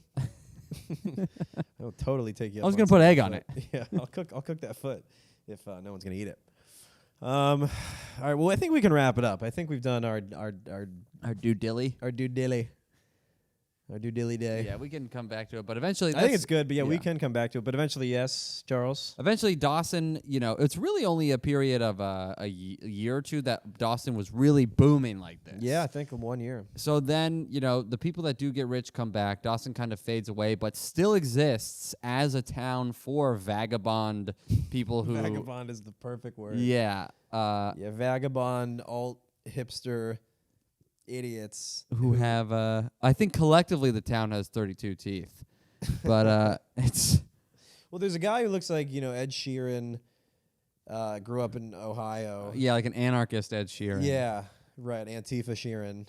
Speaker 1: I'll totally take you.
Speaker 2: I was gonna put egg on it.
Speaker 1: Yeah, I'll cook that foot if no one's gonna eat it. All right. Well, I think we can wrap it up. I think we've done our
Speaker 2: Due dilly.
Speaker 1: Our do dilly day.
Speaker 2: Yeah, we can come back to it, but eventually
Speaker 1: I think it's good, but yeah, we can come back to it. But eventually, yes, Charles.
Speaker 2: Eventually, Dawson, it's really only a period of a year or two that Dawson was really booming like this.
Speaker 1: Yeah, I think 1 year.
Speaker 2: So then, the people that do get rich come back. Dawson kind of fades away, but still exists as a town for vagabond people who...
Speaker 1: Vagabond is the perfect word.
Speaker 2: Yeah.
Speaker 1: Yeah, vagabond, alt, hipster, idiots.
Speaker 2: Who have... I think collectively the town has 32 teeth. But it's...
Speaker 1: Well, there's a guy who looks like, Ed Sheeran, grew up in Ohio.
Speaker 2: Yeah, like an anarchist Ed Sheeran.
Speaker 1: Yeah, right, Antifa Sheeran.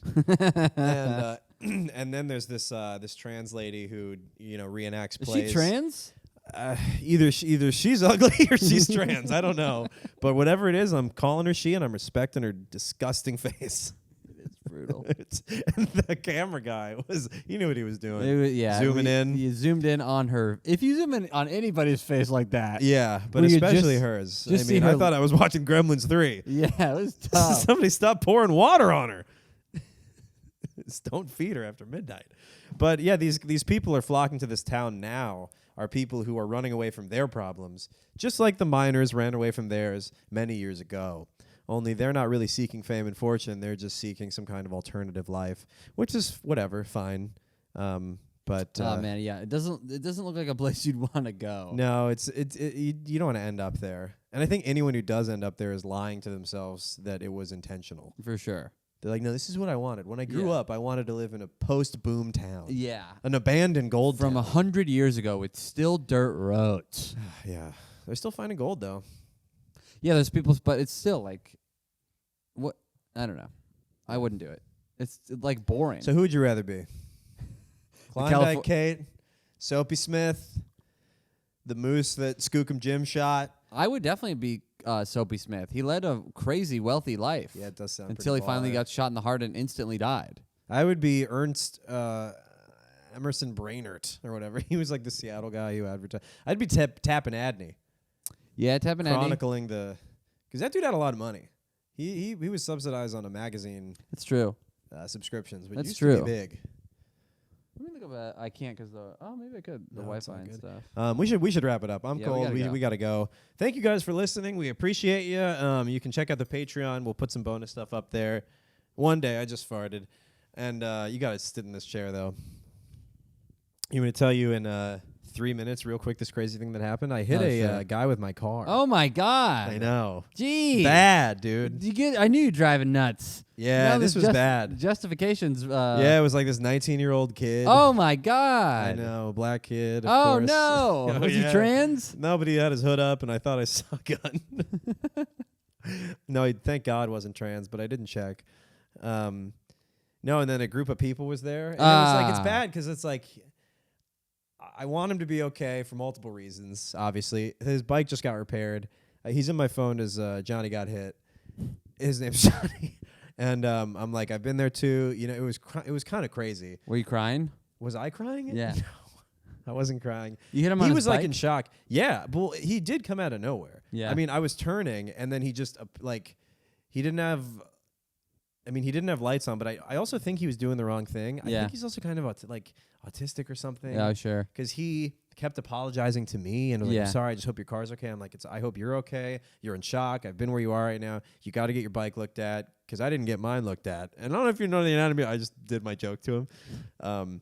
Speaker 1: And then there's this trans lady who, reenacts plays.
Speaker 2: Is she trans?
Speaker 1: Either she's ugly or she's trans. I don't know. But whatever it is, I'm calling her she, and I'm respecting her disgusting face.
Speaker 2: It's brutal.
Speaker 1: The camera guy he knew what he was doing. Zooming in.
Speaker 2: You zoomed in on her. If you zoom in on anybody's face like that.
Speaker 1: Yeah, but especially hers. I mean, I thought I was watching Gremlins 3.
Speaker 2: Yeah, it was tough.
Speaker 1: Somebody stop pouring water on her. Just don't feed her after midnight. But yeah, these people are flocking to this town now, are people who are running away from their problems, just like the miners ran away from theirs many years ago. Only they're not really seeking fame and fortune. They're just seeking some kind of alternative life, which is whatever, fine. But
Speaker 2: oh man, yeah, it doesn't look like a place you'd want to go.
Speaker 1: No, you don't want to end up there. And I think anyone who does end up there is lying to themselves that it was intentional.
Speaker 2: For sure.
Speaker 1: They're like, no, this is what I wanted. When I grew up, I wanted to live in a post-boom town.
Speaker 2: Yeah.
Speaker 1: An abandoned gold
Speaker 2: From
Speaker 1: town.
Speaker 2: 100 years ago, it's still dirt roads.
Speaker 1: Yeah. They're still finding gold, though.
Speaker 2: Yeah, there's people, but it's still like, what? I don't know. I wouldn't do it. It's like boring.
Speaker 1: So who would you rather be? Klondike Kate, Soapy Smith, the moose that Skookum Jim shot?
Speaker 2: I would definitely be Soapy Smith. He led a crazy, wealthy life.
Speaker 1: Yeah, it does sound
Speaker 2: until he
Speaker 1: pretty
Speaker 2: finally
Speaker 1: baller.
Speaker 2: got shot in the heart and instantly died.
Speaker 1: I would be Emerson Brainert or whatever. He was like the Seattle guy who advertised. I'd be Tappin' Adney.
Speaker 2: Yeah, Tappin' Adney.
Speaker 1: Chronicling because that dude had a lot of money. He was subsidized on a magazine.
Speaker 2: It's true.
Speaker 1: Subscriptions, but
Speaker 2: That's
Speaker 1: used
Speaker 2: true.
Speaker 1: to be big.
Speaker 2: Let me look up. I can't because maybe I could. The Wi-Fi and
Speaker 1: stuff. We should wrap it up. I'm cold. We gotta go. Thank you guys for listening. We appreciate you. You can check out the Patreon. We'll put some bonus stuff up there. One day I just farted, and you gotta sit in this chair though. You want me to tell you in 3 minutes real quick. This crazy thing that happened. I hit a guy with my car.
Speaker 2: Oh my God.
Speaker 1: I know.
Speaker 2: Gee.
Speaker 1: Bad, dude.
Speaker 2: I knew you driving nuts.
Speaker 1: Yeah, this was bad.
Speaker 2: Justifications.
Speaker 1: Yeah, it was like this 19-year-old kid.
Speaker 2: Oh my God.
Speaker 1: I know, black kid. Of
Speaker 2: Oh
Speaker 1: course.
Speaker 2: no. Was he trans?
Speaker 1: No, but he had his hood up, and I thought I saw a gun. No, thank God wasn't trans, but I didn't check. No, and then a group of people was there. And it was like, it's bad because it's like, I want him to be okay for multiple reasons, obviously. His bike just got repaired. He's in my phone as Johnny got hit. His name's Johnny. And I'm like, I've been there too. You know, it was kind of crazy.
Speaker 2: Were you crying?
Speaker 1: Was I crying?
Speaker 2: Yeah.
Speaker 1: No, I wasn't crying.
Speaker 2: You hit him on
Speaker 1: He
Speaker 2: his
Speaker 1: was
Speaker 2: bike?
Speaker 1: like in shock. Yeah, but he did come out of nowhere.
Speaker 2: Yeah.
Speaker 1: I mean, I was turning, and then he just he didn't have. I mean, he didn't have lights on, but I also think he was doing the wrong thing. I think he's also kind of autistic or something.
Speaker 2: Yeah, sure.
Speaker 1: Because he kept apologizing to me and was like, I'm sorry, I just hope your car's okay. I'm like, I hope you're okay. You're in shock. I've been where you are right now. You got to get your bike looked at because I didn't get mine looked at. And I don't know if you know the anatomy. I just did my joke to him.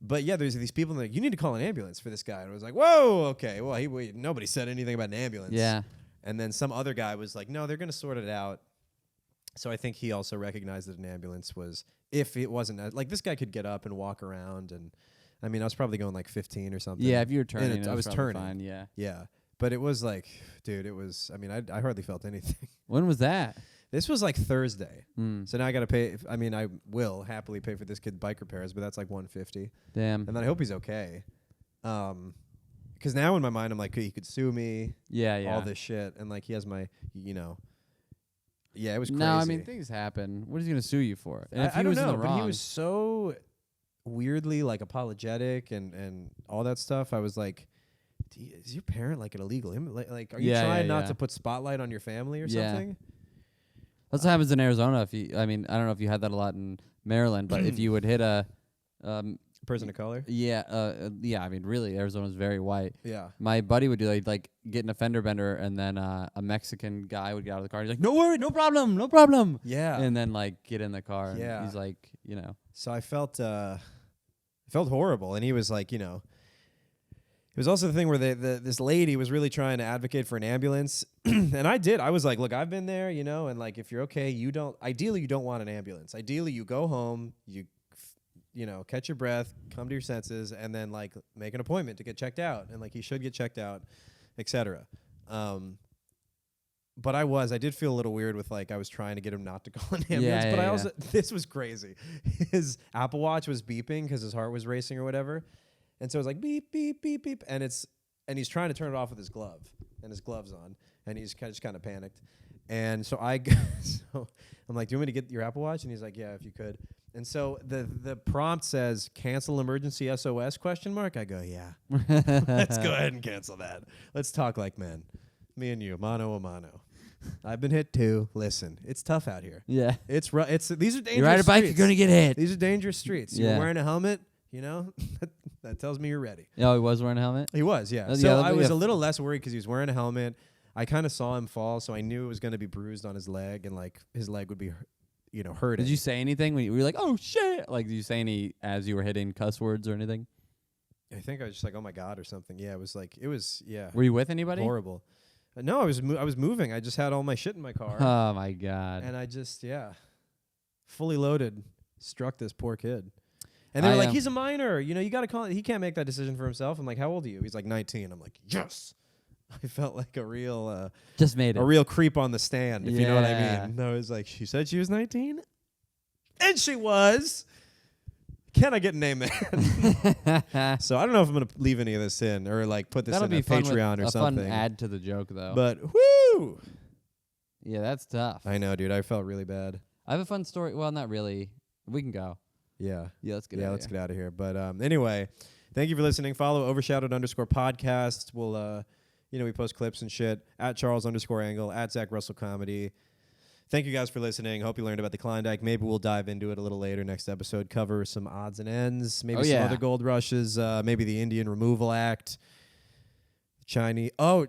Speaker 1: But yeah, there's these people like, you need to call an ambulance for this guy. And I was like, whoa, okay. Well, nobody said anything about an ambulance.
Speaker 2: Yeah.
Speaker 1: And then some other guy was like, no, they're going to sort it out. So I think he also recognized that an ambulance was, if it wasn't, like this guy could get up and walk around. And I mean, I was probably going like 15 or something.
Speaker 2: Yeah, if you were turning,
Speaker 1: I was turning.
Speaker 2: Fine, yeah.
Speaker 1: Yeah. But it was like, dude, I mean, I hardly felt anything.
Speaker 2: When was that?
Speaker 1: This was like Thursday. So now I got to pay. I mean, I will happily pay for this kid's bike repairs, but that's like $150.
Speaker 2: Damn.
Speaker 1: And then I hope he's okay. Because now in my mind, I'm like, he could sue me.
Speaker 2: Yeah.
Speaker 1: All this shit. And like, he has my, yeah, it was crazy.
Speaker 2: No, I mean, things happen. What is he going to sue you for? And if
Speaker 1: I
Speaker 2: he
Speaker 1: don't
Speaker 2: was
Speaker 1: know,
Speaker 2: in the
Speaker 1: but
Speaker 2: wrong,
Speaker 1: he was so weirdly like apologetic and all that stuff. I was like, is your parent like an illegal like are you trying not to put spotlight on your family or something?
Speaker 2: That's what happens in Arizona. I mean, I don't know if you had that a lot in Maryland, but if you would hit a
Speaker 1: person of color.
Speaker 2: Yeah. I mean, really, Arizona's very white.
Speaker 1: Yeah.
Speaker 2: My buddy would do like get in a fender bender, and then a Mexican guy would get out of the car. He's like, "No worry, no problem."
Speaker 1: Yeah.
Speaker 2: And then like get in the car.
Speaker 1: Yeah.
Speaker 2: And he's like,
Speaker 1: So I felt horrible, and he was like, it was also the thing where this lady was really trying to advocate for an ambulance, and I did. I was like, look, I've been there, and like if you're okay, ideally you don't want an ambulance. Ideally you go home, catch your breath, come to your senses, and then like make an appointment to get checked out, and like he should get checked out, etc. But I did feel a little weird with like I was trying to get him not to call an ambulance, but I also this was crazy. His Apple Watch was beeping because his heart was racing or whatever. And so it was like beep, beep, beep, beep. And he's trying to turn it off with his glove. And his glove's on. And he's just kind of panicked. And so I'm like, do you want me to get your Apple Watch? And he's like, yeah, if you could. And so the prompt says, cancel emergency SOS ? I go, yeah. Let's go ahead and cancel that. Let's talk like men. Me and you, mano a mano. I've been hit too. Listen, it's tough out here.
Speaker 2: Yeah.
Speaker 1: These are dangerous
Speaker 2: You ride a bike,
Speaker 1: streets.
Speaker 2: you're going to get hit.
Speaker 1: These are dangerous streets.
Speaker 2: Yeah.
Speaker 1: You're wearing a helmet. That tells me you're ready.
Speaker 2: Oh, he was wearing a helmet?
Speaker 1: He was, yeah. So I was a little less worried because he was wearing a helmet. I kind of saw him fall, so I knew it was going to be bruised on his leg, and like his leg would be, hurting.
Speaker 2: Did you say anything when you were like, oh shit? Like, did you say any as you were hitting cuss words or anything?
Speaker 1: I think I was just like, oh my God, or something. Yeah, yeah.
Speaker 2: Were you with anybody?
Speaker 1: Horrible. No, I was moving. I just had all my shit in my car.
Speaker 2: Oh my God.
Speaker 1: And I just, fully loaded, struck this poor kid. And they're like, he's a minor. You got to call it. He can't make that decision for himself. I'm like, how old are you? He's like 19. I'm like, yes. I felt like a real
Speaker 2: just made it.
Speaker 1: A real creep on the stand, if you know what I mean. And I was like, she said she was 19? And she was. Can I get a name there? So I don't know if I'm going to leave any of this in or like put this in a Patreon or something.
Speaker 2: A fun add to the joke, though.
Speaker 1: But whoo!
Speaker 2: Yeah, that's tough.
Speaker 1: I know, dude. I felt really bad.
Speaker 2: I have a fun story. Well, not really. We can go.
Speaker 1: Yeah.
Speaker 2: Yeah, let's get out
Speaker 1: of here. But anyway, thank you for listening. Follow Overshadowed_podcast. We'll, we post clips and shit at Charles_Angle, at Zach Russell Comedy. Thank you guys for listening. Hope you learned about the Klondike. Maybe we'll dive into it a little later next episode, cover some odds and ends, maybe some other gold rushes, maybe the Indian Removal Act. Chinese. Oh,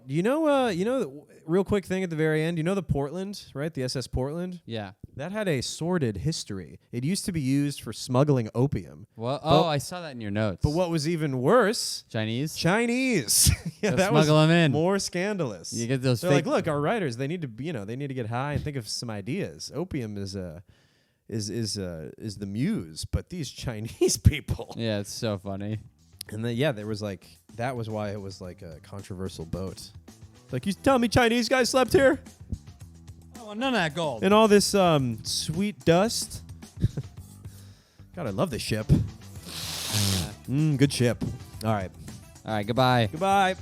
Speaker 1: real quick thing at the very end. You know the Portland, right? The SS Portland.
Speaker 2: Yeah.
Speaker 1: That had a sordid history. It used to be used for smuggling opium.
Speaker 2: Well, I saw that in your notes.
Speaker 1: But what was even worse?
Speaker 2: Chinese.
Speaker 1: Yeah,
Speaker 2: Go
Speaker 1: that was
Speaker 2: smuggle 'em in.
Speaker 1: more scandalous.
Speaker 2: You get those.
Speaker 1: They're
Speaker 2: fake
Speaker 1: like, look, our writers, they need to get high and think of some ideas. Opium is the muse, but these Chinese people.
Speaker 2: Yeah, it's so funny.
Speaker 1: And then there was like that was why it was like a controversial boat. Like, you tell me Chinese guys slept here?
Speaker 3: Oh, none of that gold.
Speaker 1: And all this sweet dust. God, I love this ship. Good ship. All right.
Speaker 2: All right, goodbye.
Speaker 1: Goodbye.